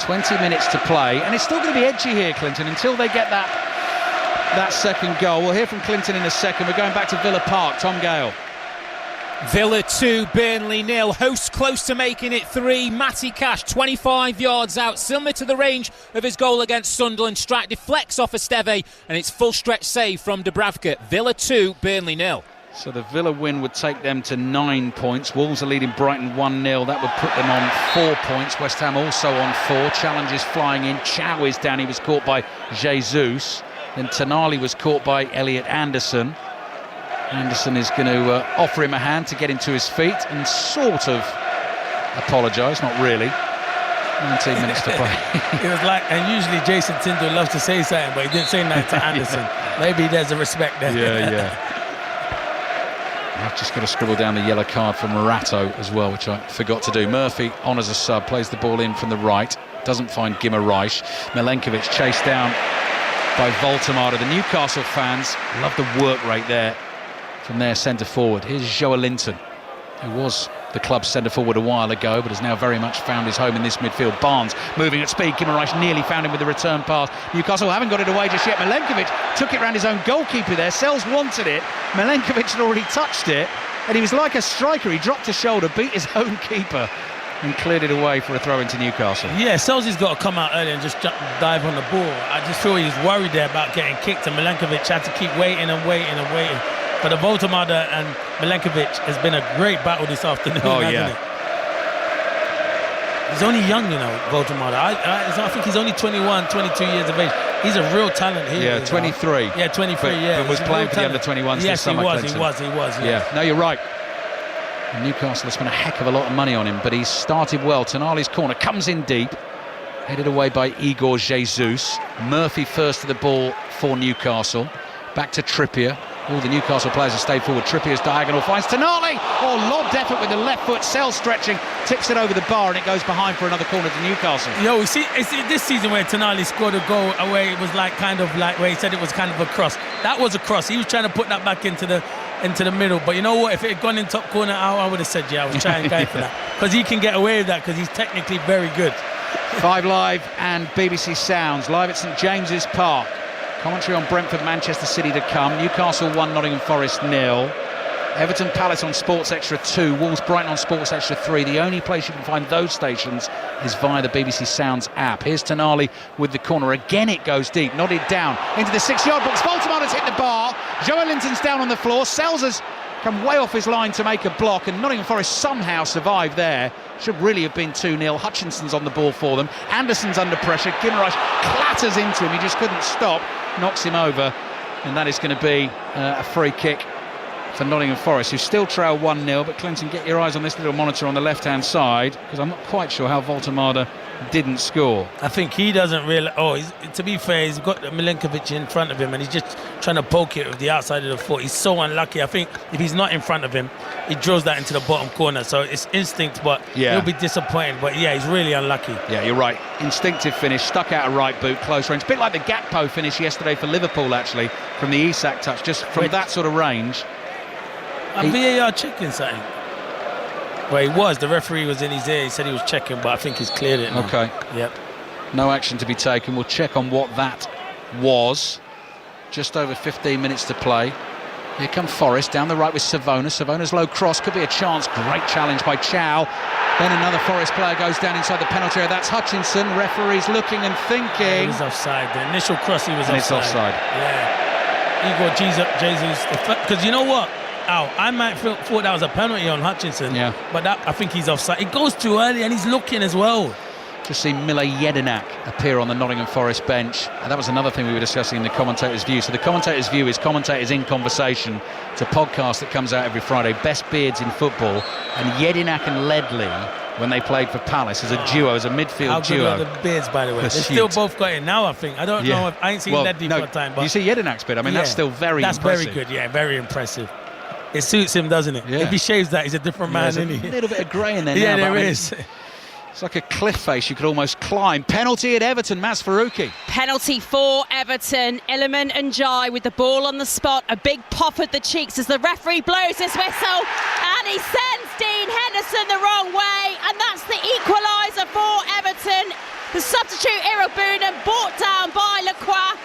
20 minutes to play, and it's still going to be edgy here, Clinton, until they get that second goal. We'll hear from Clinton in a second. We're going back to Villa Park. Tom Gale. Villa 2, Burnley 0. Hosts close to making it 3. Matty Cash 25 yards out, similar to the range of his goal against Sunderland. Strike deflects off Esteve, and it's full stretch save from Dubravka. Villa 2, Burnley 0. So the Villa win would take them to 9 points. Wolves are leading Brighton 1-0. That would put them on 4 points. West Ham also on 4. Challenges flying in. Chow is down. He was caught by Jesus. Then Tonali was caught by Elliot Anderson. Anderson is going to offer him a hand to get him to his feet and sort of apologise, not really. 19 minutes to play. It was like, and usually Jason Tindall loves to say something, but he didn't say that to Anderson. Yeah. Maybe there's a respect there. Yeah. I've just got to scribble down the yellow card for Morato as well, which I forgot to do. Murphy on as a sub, plays the ball in from the right, doesn't find Guimaraes. Milenkovic chased down by Voltemada. The Newcastle fans love the work rate there from their centre forward. Here's Joelinton, who was the club's centre forward a while ago, but has now very much found his home in this midfield. Barnes moving at speed. Guimaraes nearly found him with the return pass. Newcastle haven't got it away just yet. Milenkovic took it round his own goalkeeper there. Sells wanted it. Milenkovic had already touched it, and he was like a striker. He dropped a shoulder, beat his own keeper, and cleared it away for a throw into Newcastle. Yeah, Selzy's got to come out early and just dive on the ball. I just feel he was worried there about getting kicked, and Milenkovic had to keep waiting. But the Voltemada and Milenkovic has been a great battle this afternoon, hasn't it? He's only young, Voltemada. I think he's only 21, 22 years of age. He's a real talent here. Yeah, 23. Yeah, 23, but was playing for the under-21s this summer. Yes, he was. Yeah, no, you're right. Newcastle has spent a heck of a lot of money on him, but he's started well. Tonali's corner comes in deep, headed away by Igor Jesus. Murphy first to the ball for Newcastle. Back to Trippier. All the Newcastle players have stayed forward. Trippier's diagonal finds Tonali. Lobbed effort with the left foot. Sell stretching, tips it over the bar, and it goes behind for another corner to Newcastle. You see this season where Tonali scored a goal away. It was like kind of like where he said it was kind of a cross. That was a cross. He was trying to put that back into the middle. But you know what? If it had gone in top corner, I would have said, I was trying to go for that. Because he can get away with that because he's technically very good. 5 Live and BBC Sounds live at St James's Park. Commentary on Brentford, Manchester City to come. Newcastle 1, Nottingham Forest 0. Everton Palace on Sports Extra 2. Wolves Brighton on Sports Extra 3. The only place you can find those stations is via the BBC Sounds app. Here's Tonali with the corner. Again it goes deep. Nodded down into the 6-yard box. Voltemada's hit the bar. Joelinton's down on the floor. Sells has come way off his line to make a block, and Nottingham Forest somehow survived there. Should really have been 2-0. Hutchinson's on the ball for them. Anderson's under pressure. Guimaraes clatters into him. He just couldn't stop. Knocks him over, and that is going to be a free kick for Nottingham Forest, who still trail 1-0. But Clinton, get your eyes on this little monitor on the left-hand side, because I'm not quite sure how Voltemada didn't score. I think he doesn't realise. To be fair, he's got Milenkovic in front of him, and he's just trying to poke it with the outside of the foot. He's so unlucky. I think if he's not in front of him, he drills that into the bottom corner. So it's instinct, but he'll be disappointed. But yeah, he's really unlucky. Yeah, you're right. Instinctive finish, stuck out a right boot, close range. A bit like the Gakpo finish yesterday for Liverpool, actually, from the Isak touch, just from that sort of range. VAR checking something. Well, he was. The referee was in his ear. He said he was checking, but I think he's cleared it now. Okay. Yep. No action to be taken. We'll check on what that was. Just over 15 minutes to play. Here come Forest down the right with Savona. Savona's low cross could be a chance. Great challenge by Chow. Then another Forest player goes down inside the penalty area. That's Hutchinson. Referee's looking and thinking. He was offside. The initial cross, he was offside. It's offside. Yeah. Igor Jesus. Because you know what? I might thought that was a penalty on Hutchinson. Yeah. But I think he's offside. It goes too early, and he's looking as well. Just seen Mile Jedinak appear on the Nottingham Forest bench, and that was another thing we were discussing in the Commentator's View. So the Commentator's View is Commentators in Conversation. It's a podcast that comes out every Friday, best beards in football, and Jedinak and Ledley, when they played for Palace as a duo, as a midfield duo. How good are the beards, by the way? They still both got it now, I think. I don't know. I ain't seen Ledley for a time. But you see Jedinak's beard? I mean, that's still very impressive. That's very good, very impressive. It suits him, doesn't it? Yeah. If he shaves that, he's a different man, isn't he? A little bit of grey in there now. There is. It's like a cliff face you could almost climb. Penalty at Everton, Maz Faruqi. Penalty for Everton. Illiman and Jai with the ball on the spot. A big pop at the cheeks as the referee blows his whistle. And he sends Dean Henderson the wrong way. And that's the equaliser for Everton. The substitute Irabuna brought down by Lacroix.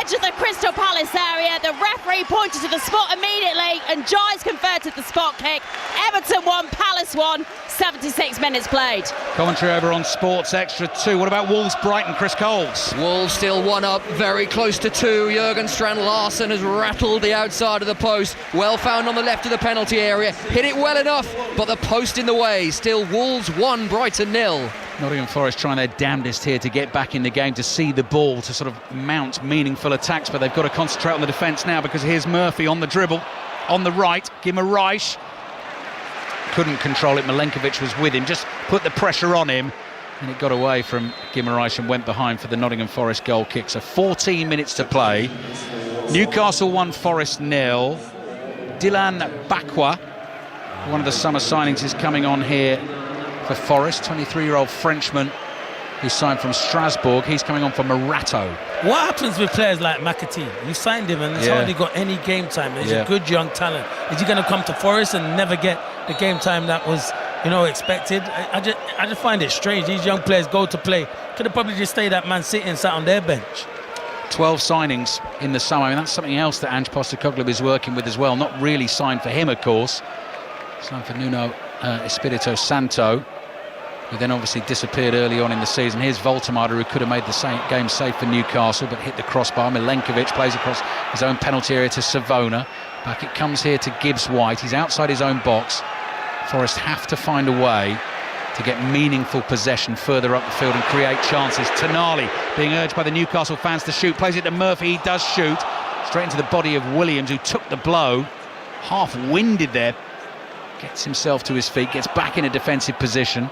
Edge of the Crystal Palace area. The referee pointed to the spot immediately and Giles converted the spot kick. Everton 1, Palace 1, 76 minutes played. Commentary over on Sports Extra 2. What about Wolves Brighton, Chris Coles? Wolves still 1 up, very close to 2. Jurgen Strand Larsen has rattled the outside of the post. Well found on the left of the penalty area. Hit it well enough, but the post in the way. Still Wolves 1, Brighton 0. Nottingham Forest trying their damnedest here to get back in the game, to see the ball, to sort of mount meaningful attacks, but they've got to concentrate on the defence now, because here's Murphy on the dribble, on the right, Guimaraes couldn't control it, Milenkovic was with him, just put the pressure on him, and it got away from Guimaraes and went behind for the Nottingham Forest goal kick. So 14 minutes to play. Newcastle 1, Forest 0. Dylan Bakwa, one of the summer signings, is coming on here for Forest, 23-year-old Frenchman who signed from Strasbourg. He's coming on for Morato. What happens with players like McAtee? You signed him and he's hardly got any game time. He's a good young talent. Is he going to come to Forest and never get the game time that was, expected? I just find it strange. These young players go to play. Could have probably just stayed at Man City and sat on their bench. 12 signings in the summer. I mean, that's something else that Ange Postecoglou is working with as well. Not really signed for him, of course. Signed for Nuno Espirito Santo, who then obviously disappeared early on in the season. Here's Voltemada, who could have made the game safe for Newcastle, but hit the crossbar. Milenkovic plays across his own penalty area to Savona. Back it comes here to Gibbs-White. He's outside his own box. Forest have to find a way to get meaningful possession further up the field and create chances. Tonali being urged by the Newcastle fans to shoot. Plays it to Murphy. He does shoot. Straight into the body of Williams, who took the blow. Half-winded there. Gets himself to his feet, gets back in a defensive position.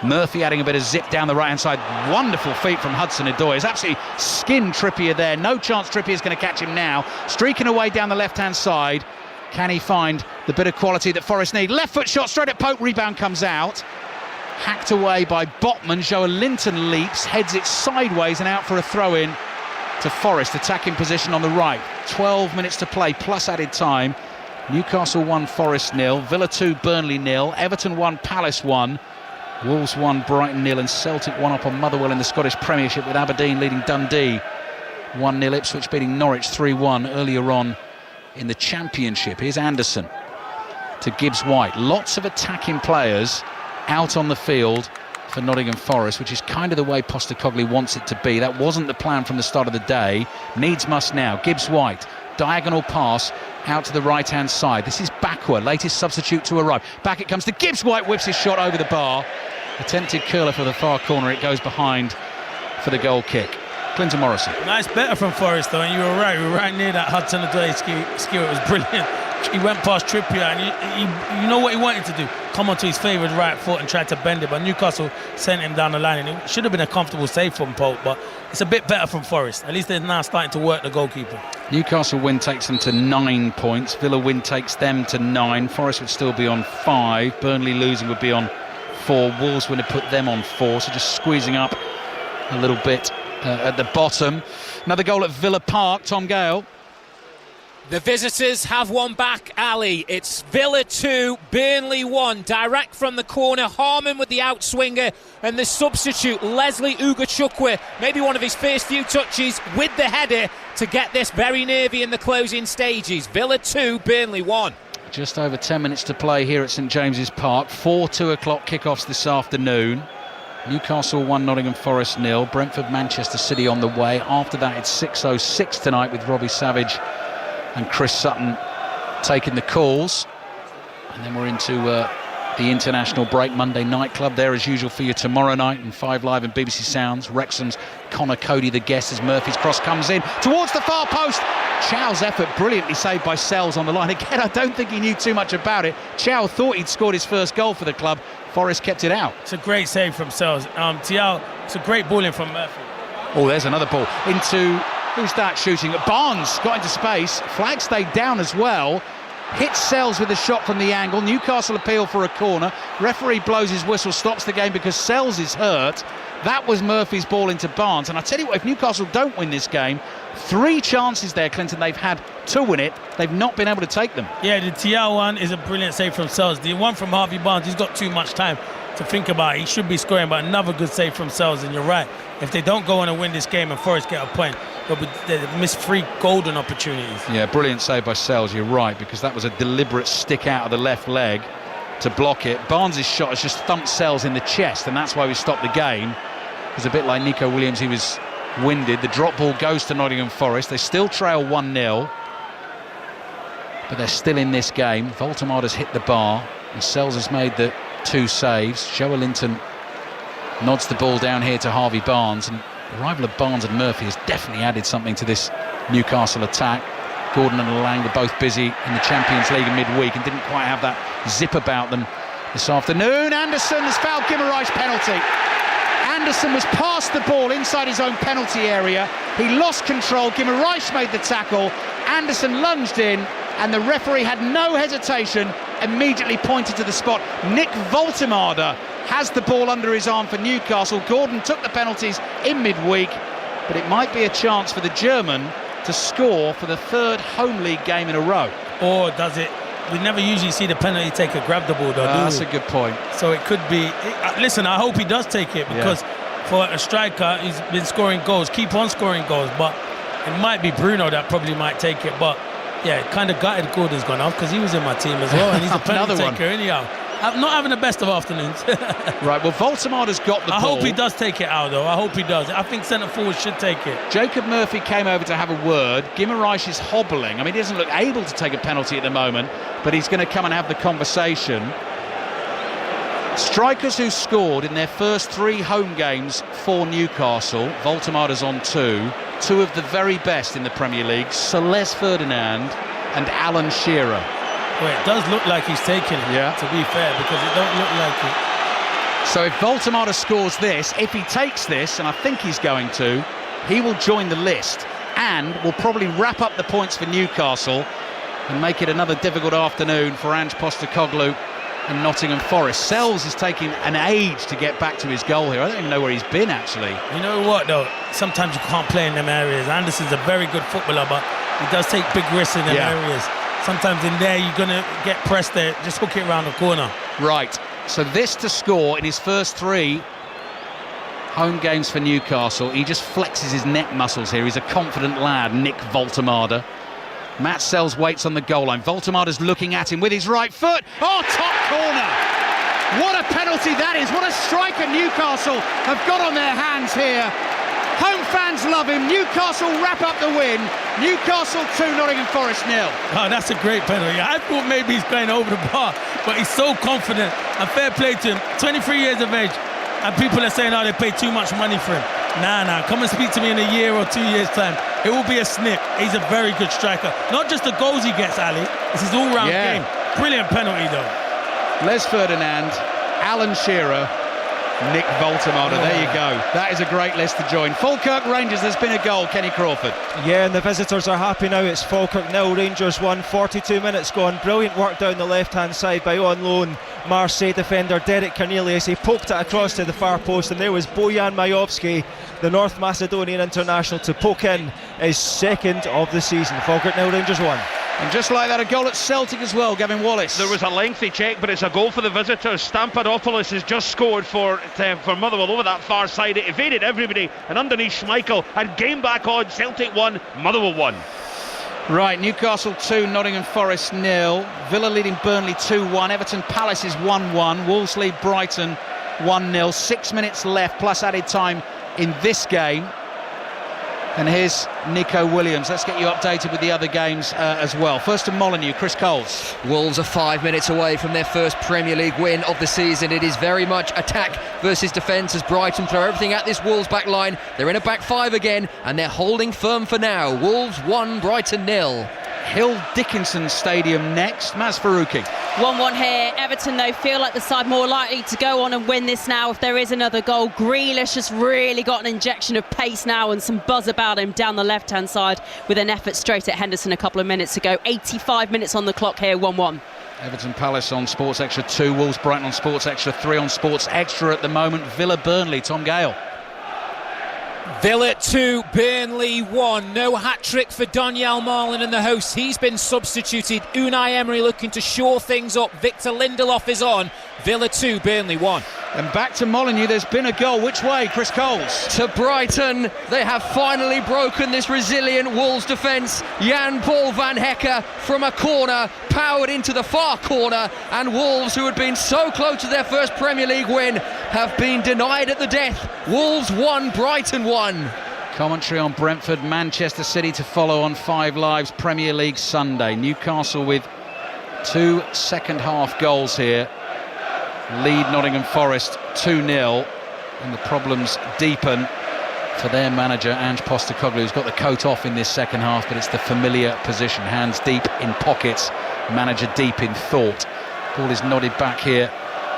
Murphy adding a bit of zip down the right-hand side. Wonderful feet from Hudson-Odoi. It's absolutely skinned Trippier there. No chance Trippier's going to catch him now. Streaking away down the left-hand side. Can he find the bit of quality that Forest need? Left foot shot straight at Pope. Rebound comes out. Hacked away by Botman. Joe Linton leaps, heads it sideways and out for a throw-in to Forest. Attacking position on the right. 12 minutes to play, plus added time. Newcastle 1, Forest 0. Villa 2, Burnley 0. Everton 1, Palace 1. Wolves 1, Brighton 0. And Celtic 1 up on Motherwell in the Scottish Premiership, with Aberdeen leading Dundee 1-0. Ipswich beating Norwich 3-1 earlier on in the Championship. Here's Anderson to Gibbs-White. Lots of attacking players out on the field for Nottingham Forest, which is kind of the way Postecoglou wants it to be. That wasn't the plan from the start of the day. Needs must now. Gibbs-White, diagonal pass out to the right-hand side. This is Bakwa, latest substitute to arrive. Back it comes to Gibbs-White, whips his shot over the bar. Attempted curler for the far corner. It goes behind for the goal kick. Clinton Morrison. Nice better from Forest, though, and you were right. We were right near that Hudson-Odoi skew. It was brilliant. He went past Trippier, and you know what he wanted to do? Come onto his favoured right foot and tried to bend it, but Newcastle sent him down the line, and it should have been a comfortable save from Pope, but it's a bit better from Forest. At least they're now starting to work the goalkeeper. Newcastle win takes them to 9 points. Villa win takes them to 9. Forest would still be on 5. Burnley losing would be on 4. Wolves would have put them on 4, so just squeezing up a little bit at the bottom. Another goal at Villa Park. Tom Gale. The visitors have one back, Ali. It's Villa 2, Burnley 1. Direct from the corner, Harmon with the outswinger, and the substitute, Leslie Ugachukwu, maybe one of his first few touches with the header to get this very nervy in the closing stages. Villa 2, Burnley 1. Just over 10 minutes to play here at St James's Park. 4 2:00 kickoffs this afternoon. Newcastle 1, Nottingham Forest 0. Brentford, Manchester City on the way. After that, it's 6:06 tonight with Robbie Savage and Chris Sutton taking the calls. And then we're into the international break. Monday Night Club there as usual for you tomorrow night, and 5 Live and BBC Sounds. Wrexham's Connor Cody the guest as Murphy's cross comes in towards the far post. Chow's effort brilliantly saved by Sells on the line. Again, I don't think he knew too much about it. Chow thought he'd scored his first goal for the club. Forest kept it out. It's a great save from Sells. Tiao, it's a great ball in from Murphy. Oh, there's another ball into... Who's that shooting? Barnes got into space. Flag stayed down as well. Hits Sells with a shot from the angle. Newcastle appeal for a corner. Referee blows his whistle, stops the game because Sells is hurt. That was Murphy's ball into Barnes. And I tell you what, if Newcastle don't win this game, 3 chances there, Clinton, they've had to win it. They've not been able to take them. Yeah, the Tiao one is a brilliant save from Sells. The one from Harvey Barnes, he's got too much time to think about it. He should be scoring, but another good save from Sells, and you're right. if they don't go on and win this game and Forest get a point, they'll miss 3 golden opportunities. Yeah, brilliant save by Sells, you're right, because that was a deliberate stick out of the left leg to block it. Barnes' shot has just thumped Sells in the chest, and that's why we stopped the game. It was a bit like Nico Williams, he was winded. The drop ball goes to Nottingham Forest. They still trail 1-0, but they're still in this game. Voltemada's hit the bar, and Sells has made the 2 saves. Joe Linton nods the ball down here to Harvey Barnes, and the arrival of Barnes and Murphy has definitely added something to this Newcastle attack. Gordon and Lang were both busy in the Champions League in midweek and didn't quite have that zip about them this afternoon. Anderson has fouled Guimaraes' penalty. Anderson was past the ball inside his own penalty area. He lost control. Guimaraes made the tackle. Anderson lunged in, and the referee had no hesitation, immediately pointed to the spot. Nick Voltemada has the ball under his arm for Newcastle. Gordon took the penalties in midweek, but it might be a chance for the German to score for the 3rd home league game in a row. Or does it? We never usually see the penalty taker grab the ball, though. That's a good point. So it could be. Listen, I hope he does take it, because for a striker, he's been scoring goals. Keep on scoring goals, but it might be Bruno that probably might take it. But yeah, kind of gutted Gordon's gone off, because he was in my team as well, and he's a penalty taker anyhow. I'm not having the best of afternoons. Right, well, Voltemada's got the ball. I hope he does take it out, though. I hope he does. I think centre forward should take it. Jacob Murphy came over to have a word. Guimaraes is hobbling. I mean, he doesn't look able to take a penalty at the moment, but he's going to come and have the conversation. Strikers who scored in their first 3 home games for Newcastle. Voltemada's on 2 of the very best in the Premier League, Celeste Ferdinand and Alan Shearer. Well, it does look like he's taking it, to be fair, because it don't look like it. So if Voltemada scores this, if he takes this, and I think he's going to, he will join the list and will probably wrap up the points for Newcastle and make it another difficult afternoon for Ange Postecoglou and Nottingham Forest. Sells is taking an age to get back to his goal here. I don't even know where he's been, actually. You know what, though? Sometimes you can't play in them areas. Anderson's a very good footballer, but he does take big risks in them areas. Sometimes in there you're going to get pressed there. Just hook it around the corner. Right, so this to score in his first 3 home games for Newcastle. He just flexes his neck muscles here. He's a confident lad, Nick Voltemada. Matt Sells waits on the goal line. Voltemada's looking at him with his right foot. Oh, top corner! What a penalty that is. What a striker Newcastle have got on their hands here. Home fans love him. Newcastle wrap up the win. Newcastle 2, Nottingham Forest 0. Oh, that's a great penalty. I thought maybe he's going over the bar, but he's so confident. And fair play to him. 23 years of age. And people are saying, oh, they pay too much money for him. Nah. Come and speak to me in a year or 2 years' time. It will be a snip. He's a very good striker. Not just the goals he gets, Ali. This is all-round game. Brilliant penalty, though. Les Ferdinand, Alan Shearer, Nick Voltemada. There you go. That is a great list to join. Falkirk Rangers, there's been a goal. Kenny Crawford. Yeah, and the visitors are happy now. It's Falkirk 0, Rangers 1. 42 minutes gone. Brilliant work down the left-hand side by on loan Marseille defender Derek Cornelius. He poked it across to the far post, and there was Bojan Majovski, the North Macedonian international, to poke in his 2nd of the season. Falkirk 0, Rangers 1. And just like that, a goal at Celtic as well, Gavin Wallace. There was a lengthy check, but it's a goal for the visitors. Stamperopoulos has just scored for Motherwell over that far side. It evaded everybody, and underneath Schmeichel had game back on. Celtic 1, Motherwell 1. Right, Newcastle 2, Nottingham Forest 0. Villa leading Burnley 2-1. Everton Palace is 1-1. Wolves lead Brighton 1-0. 6 minutes left plus added time in this game. And here's Nico Williams. Let's get you updated with the other games as well. First to Molineux, Chris Coles. Wolves are 5 minutes away from their first Premier League win of the season. It is very much attack versus defence as Brighton throw everything at this Wolves back line. They're in a back 5 again, and they're holding firm for now. Wolves 1, Brighton 0. Hill Dickinson Stadium next. Maz Faruqi. 1-1 here. Everton, though, feel like the side more likely to go on and win this now if there is another goal. Grealish has really got an injection of pace now and some buzz about him down the left-hand side with an effort straight at Henderson a couple of minutes ago. 85 minutes on the clock here, 1-1. Everton Palace on Sports Extra 2. Wolves Brighton on Sports Extra 3 on Sports Extra at the moment. Villa Burnley, Tom Gale. Villa 2, Burnley 1. No hat-trick for Donyell Marlin and the hosts. He's been substituted. Unai Emery looking to shore things up. Victor Lindelof is on. Villa 2, Burnley 1. And back to Molineux, there's been a goal. Which way, Chris Coles? To Brighton. They have finally broken this resilient Wolves defence. Jan-Paul van Hekke from a corner, powered into the far corner, and Wolves, who had been so close to their first Premier League win, have been denied at the death. Wolves 1, Brighton 1. Commentary on Brentford, Manchester City to follow on 5 Live's Premier League Sunday. Newcastle with 2 second-half goals here. Lead Nottingham Forest 2-0, and the problems deepen for their manager Ange Postecoglou, who's got the coat off in this second half, but it's the familiar position, hands deep in pockets, manager deep in thought. Ball is nodded back here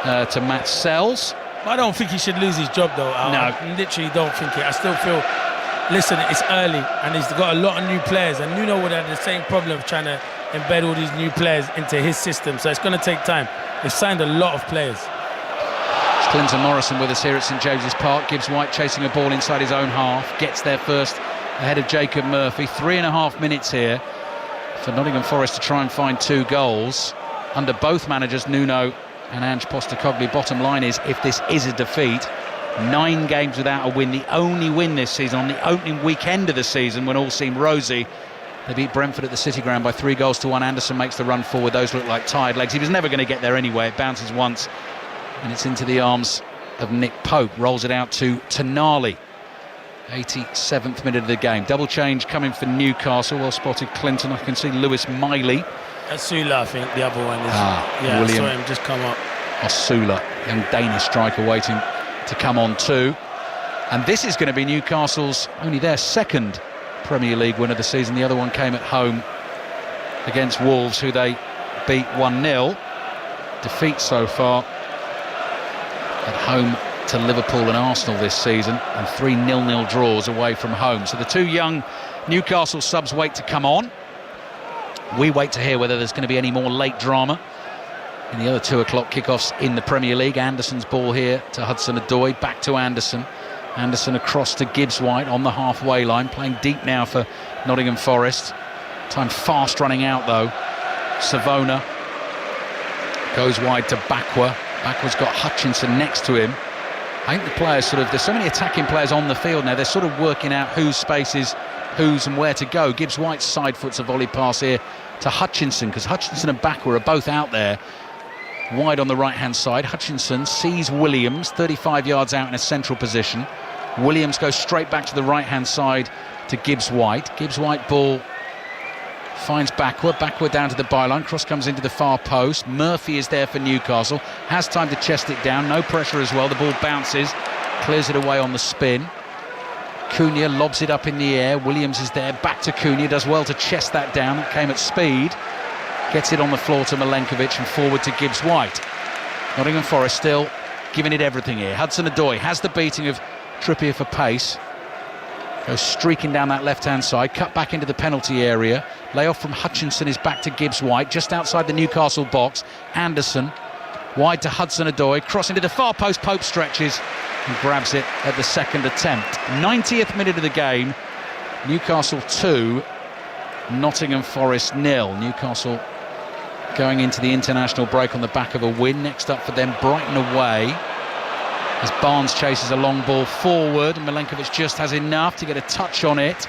to Matt Sells. I don't think he should lose his job though. I literally don't think it. I still feel, listen, it's early and he's got a lot of new players, and Nuno would have the same problem of trying to embed all these new players into his system, so it's going to take time. They've signed a lot of players. It's Clinton Morrison with us here at St James's Park. Gibbs White chasing a ball inside his own half, gets there first ahead of Jacob Murphy. 3.5 minutes here for Nottingham Forest to try and find 2 goals under both managers, Nuno and Ange Postecoglou. Bottom line is, if this is a defeat, 9 games without a win, the only win this season on the opening weekend of the season when all seemed rosy. They beat Brentford at the City Ground by 3-1. Anderson makes the run forward. Those look like tired legs. He was never going to get there anyway. It bounces once and it's into the arms of Nick Pope. Rolls it out to Tonali. 87th minute of the game. Double change coming for Newcastle. Well spotted Clinton. I can see Lewis Miley. Osula, I think the other one is. William I saw him just come up. Osula, young Danish striker, waiting to come on too. And this is going to be Newcastle's only their second Premier League win of the season. The other one came at home against Wolves, who they beat 1-0. Defeat so far at home to Liverpool and Arsenal this season, and 3 0-0 draws away from home. So the 2 young Newcastle subs wait to come on. We wait to hear whether there's going to be any more late drama in the other 2 o'clock kickoffs in the Premier League. Anderson's ball here to Hudson-Odoi, back to Anderson. Anderson across to Gibbs White on the halfway line, playing deep now for Nottingham Forest. Time fast running out though. Savona goes wide to Bakwa. Bakwa's got Hutchinson next to him. I think the players there's so many attacking players on the field now, they're sort of working out whose space is whose and where to go. Gibbs White's side foots a volley pass here to Hutchinson, because Hutchinson and Bakwa are both out there wide on the right hand side. Hutchinson sees Williams 35 yards out in a central position. Williams goes straight back to the right hand side to Gibbs White. Gibbs White ball finds Bakwa down to the byline. Cross comes into the far post. Murphy is there for Newcastle, has time to chest it down, no pressure as well. The ball bounces, clears it away on the spin. Cunha lobs it up in the air. Williams is there, back to Cunha, does well to chest that down. That came at speed. Gets it on the floor to Milenkovic and forward to Gibbs White. Nottingham Forest still giving it everything here. Hudson-Odoi has the beating of Trippier for pace. Goes streaking down that left-hand side, cut back into the penalty area. Layoff from Hutchinson is back to Gibbs White, just outside the Newcastle box. Anderson, wide to Hudson-Odoi, cross into the far post. Pope stretches and grabs it at the second attempt. 90th minute of the game. Newcastle 2, Nottingham Forest 0. Newcastle going into the international break on the back of a win. Next up for them, Brighton away, as Barnes chases a long ball forward, and Milenkovic just has enough to get a touch on it.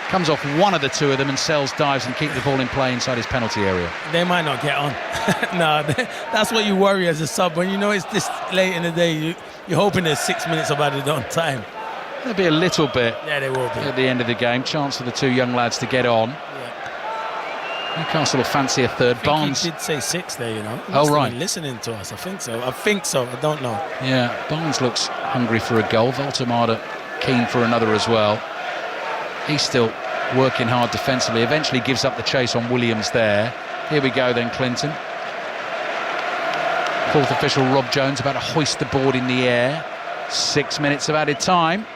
Comes off one of the 2 of them, and Sells dives and keeps the ball in play inside his penalty area. They might not get on. No, that's what you worry as a sub. When you know it's this late in the day, you're hoping there's 6 minutes of added on time. There'll be a little bit. Yeah, they will be. At the end of the game. Chance for the 2 young lads to get on. Newcastle will fancy a third. Barnes did say 6 there, you know. Oh, right. Listening to us, I think so. I don't know. Yeah, Barnes looks hungry for a goal. Voltemada keen for another as well. He's still working hard defensively. Eventually gives up the chase on Williams there. Here we go then, Clinton. 4th official Rob Jones about to hoist the board in the air. 6 minutes of added time.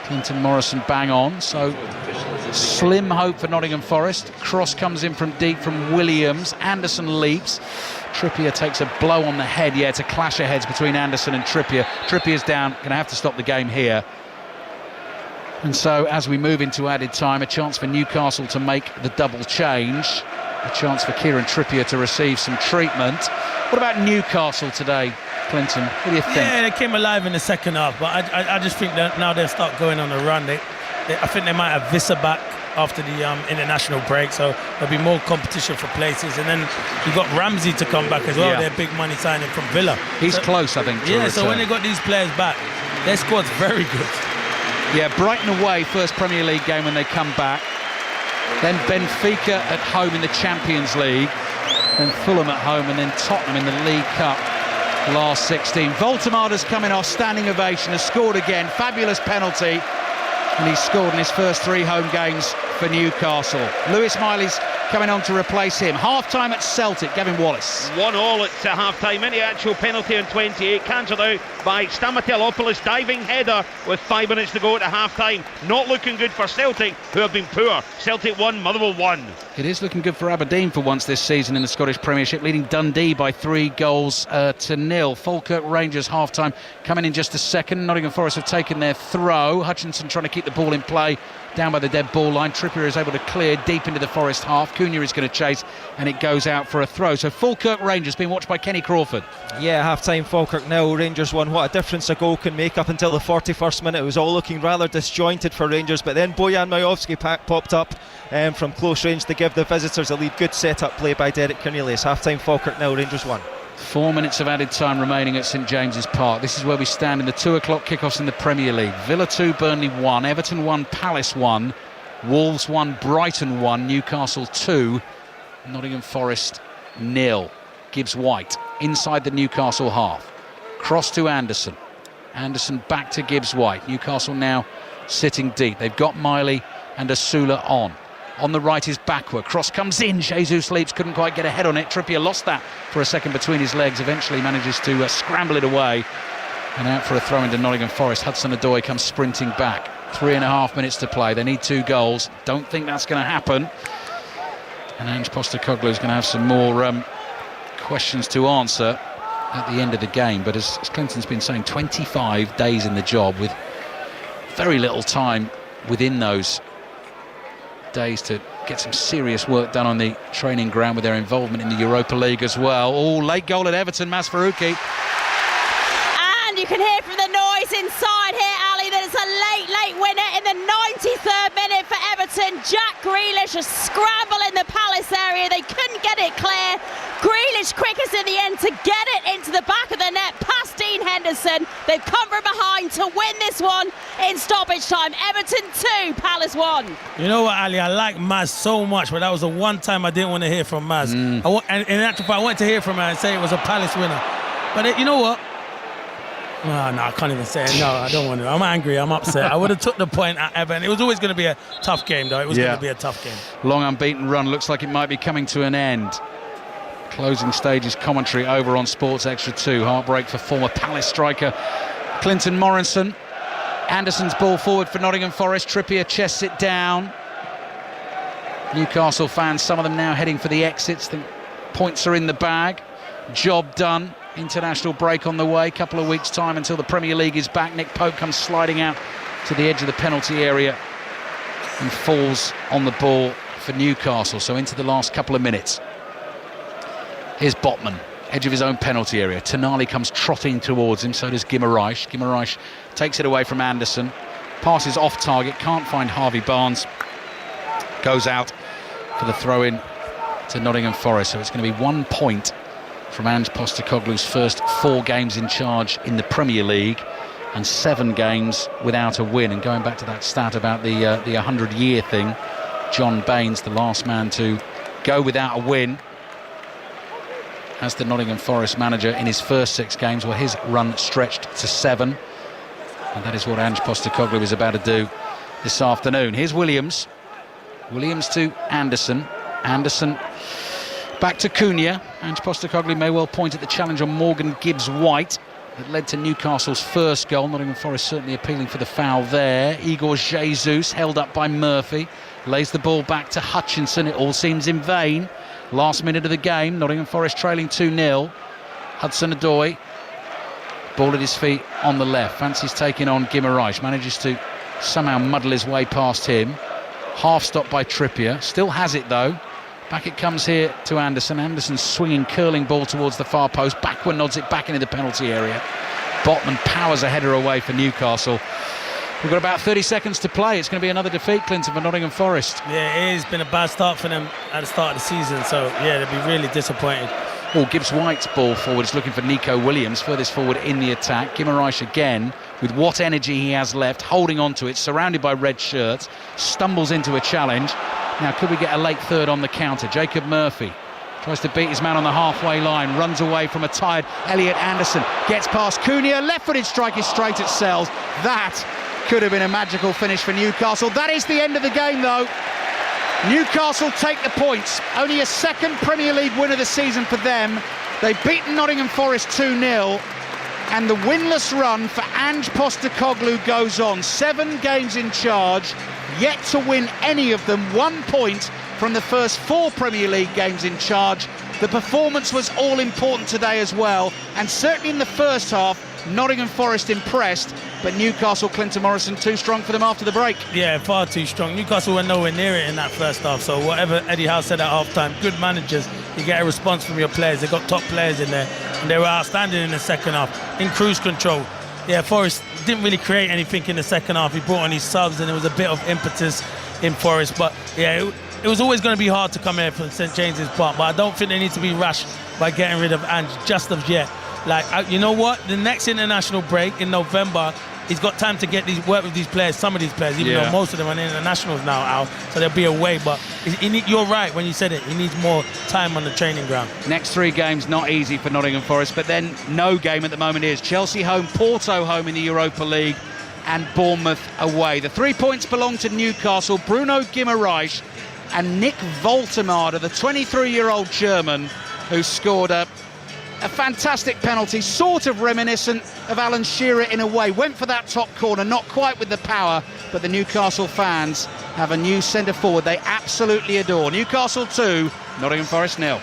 Clinton Morrison bang on, so slim hope for Nottingham Forest. Cross comes in from deep from Williams. Anderson leaps. Trippier takes a blow on the head. Yeah, it's a clash of heads between Anderson and Trippier. Trippier's down, going to have to stop the game here. And so as we move into added time, a chance for Newcastle to make the double change. A chance for Kieran Trippier to receive some treatment. What about Newcastle today, Clinton? What do you think? Yeah, they came alive in the second half, but I just think that now they'll start going on a run. I think they might have Visser back after the international break, so there'll be more competition for places. And then you've got Ramsey to come back as well. Yeah. Their big money signing from Villa. He's close, I think. Yeah, so when they got these players back, their squad's very good. Yeah, Brighton away, first Premier League game when they come back. Then Benfica at home in the Champions League. Then Fulham at home, and then Tottenham in the League Cup last 16. Voltemada's coming off, standing ovation, has scored again. Fabulous penalty. And he's scored in his first 3 home games for Newcastle. Lewis Miley's coming on to replace him. Half-time at Celtic, Gavin Wallace. 1-1 at half-time. Any actual penalty on 28, cancelled out by Stamatelopoulos' diving header with 5 minutes to go at half-time. Not looking good for Celtic, who have been poor. Celtic 1, Motherwell 1. It is looking good for Aberdeen for once this season in the Scottish Premiership, leading Dundee by 3 goals to 0. Falkirk Rangers half-time coming in just a second. Nottingham Forest have taken their throw. Hutchinson trying to keep the ball in play down by the dead ball line. Trippier is able to clear deep into the Forest half. Cunha is going to chase, and it goes out for a throw. So Falkirk Rangers being watched by Kenny Crawford. Yeah, half-time Falkirk 0, Rangers 1. What a difference a goal can make. Up until the 41st minute, it was all looking rather disjointed for Rangers, but then Bojan Majowski popped up from close range to give the visitors a lead. Good set-up play by Derek Cornelius. Half-time Falkirk 0, Rangers 1. 4 minutes of added time remaining at St James's Park. This is where we stand in the 2 o'clock kickoffs in the Premier League. Villa 2, Burnley 1, Everton 1, Palace 1, Wolves 1, Brighton 1, Newcastle 2, Nottingham Forest 0. Gibbs White inside the Newcastle half. Cross to Anderson. Anderson back to Gibbs White. Newcastle now sitting deep. They've got Miley and Asula on. On the right is backward. Cross comes in. Jesus leaps, couldn't quite get ahead on it. Trippier lost that for a second between his legs. Eventually manages to scramble it away. And out for a throw into Nottingham Forest. Hudson-Odoi comes sprinting back. 3.5 minutes to play. They need 2 goals. Don't think that's going to happen. And Ange Postecoglou is going to have some more questions to answer at the end of the game. But as Clinton's been saying, 25 days in the job with very little time within those days to get some serious work done on the training ground with their involvement in the Europa League as well. Oh, late goal at Everton, Masfaruki. And you can hear from the noise inside here, Ali, that it's a late winner in the 93rd minute for Everton. Jack Grealish, a scramble in the Palace area. They couldn't get it clear. Grealish quickest in the end to get it into the back of the net past Dean Henderson. They've come from behind to win this one in stoppage time. Everton 2, Palace 1. You know what, Ali? I like Maz so much, but that was the one time I didn't want to hear from Maz. And in actual fact, I wanted to hear from her and say it was a Palace winner. But you know what? Oh, no, I can't even say it. No, I don't want to. I'm angry. I'm upset. I would have took the point at Everton. It was always going to be a tough game, though. It was going to be a tough game. Long unbeaten run. Looks like it might be coming to an end. Closing stages commentary over on Sports Extra 2. Heartbreak for former Palace striker Clinton Morrison. Anderson's ball forward for Nottingham Forest. Trippier chests it down. Newcastle fans, some of them now heading for the exits. The points are in the bag. Job done. International break on the way. Couple of weeks' time until the Premier League is back. Nick Pope comes sliding out to the edge of the penalty area and falls on the ball for Newcastle. So into the last couple of minutes. Here's Botman, edge of his own penalty area. Tonali comes trotting towards him, so does Guimaraes. Guimaraes takes it away from Anderson. Passes off target, can't find Harvey Barnes. Goes out for the throw-in to Nottingham Forest. So it's going to be 1 point from Ange Postecoglou's first 4 games in charge in the Premier League and 7 games without a win. And going back to that stat about the 100-year thing, John Baines, the last man to go without a win as the Nottingham Forest manager in his first 6 games, where his run stretched to 7. And that is what Ange Postecoglou is about to do this afternoon. Here's Williams. Williams to Anderson. Anderson back to Cunha. Ange Postecoglou may well point at the challenge on Morgan Gibbs-White that led to Newcastle's first goal. Nottingham Forest certainly appealing for the foul there. Igor Jesus held up by Murphy. Lays the ball back to Hutchinson. It all seems in vain. Last minute of the game, Nottingham Forest trailing 2-0. Hudson-Odoi, ball at his feet on the left. Fancies taking on Guimaraes. Manages to somehow muddle his way past him. Half stop by Trippier. Still has it though. Back it comes here to Anderson. Anderson swinging, curling ball towards the far post. Backward nods it back into the penalty area. Botman powers a header away for Newcastle. We've got about 30 seconds to play. It's going to be another defeat, Clinton, for Nottingham Forest. Yeah, it has been a bad start for them at the start of the season. So, yeah, they'll be really disappointed. Oh, Gibbs White's ball forward is looking for Nico Williams, furthest forward in the attack. Guimaraes again, with what energy he has left, holding on to it, surrounded by red shirts, stumbles into a challenge. Now, could we get a late third on the counter? Jacob Murphy tries to beat his man on the halfway line, runs away from a tired Elliot Anderson, gets past Cunha, left-footed strike is straight at Sells. That could have been a magical finish for Newcastle. That is the end of the game, though. Newcastle take the points. Only a second Premier League win of the season for them. They've beaten Nottingham Forest 2-0. And the winless run for Ange Postecoglou goes on. 7 games in charge, yet to win any of them. 1 point from the first 4 Premier League games in charge. The performance was all important today as well. And certainly in the first half, Nottingham Forest impressed, but Newcastle, Clinton Morrison, too strong for them after the break. Yeah, far too strong. Newcastle were nowhere near it in that first half. So whatever Eddie Howe said at half-time, good managers, you get a response from your players. They've got top players in there, and they were outstanding in the second half, in cruise control. Yeah, Forest didn't really create anything in the second half. He brought on his subs, and there was a bit of impetus in Forest. But yeah, it was always going to be hard to come here from St James's Park, but I don't think they need to be rushed by getting rid of Ange just of yet. Like, you know what? The next international break in November, he's got time to work with these players, some of these players, even though most of them are internationals now, Al, so they'll be away. But you're right when you said it. He needs more time on the training ground. Next 3 games not easy for Nottingham Forest, but then no game at the moment is. Chelsea home, Porto home in the Europa League, and Bournemouth away. The 3 points belong to Newcastle. Bruno Guimaraes and Nick Woltemade, the 23-year-old German who scored a fantastic penalty, sort of reminiscent of Alan Shearer in a way. Went for that top corner, not quite with the power, but the Newcastle fans have a new centre forward they absolutely adore. Newcastle 2, Nottingham Forest 0.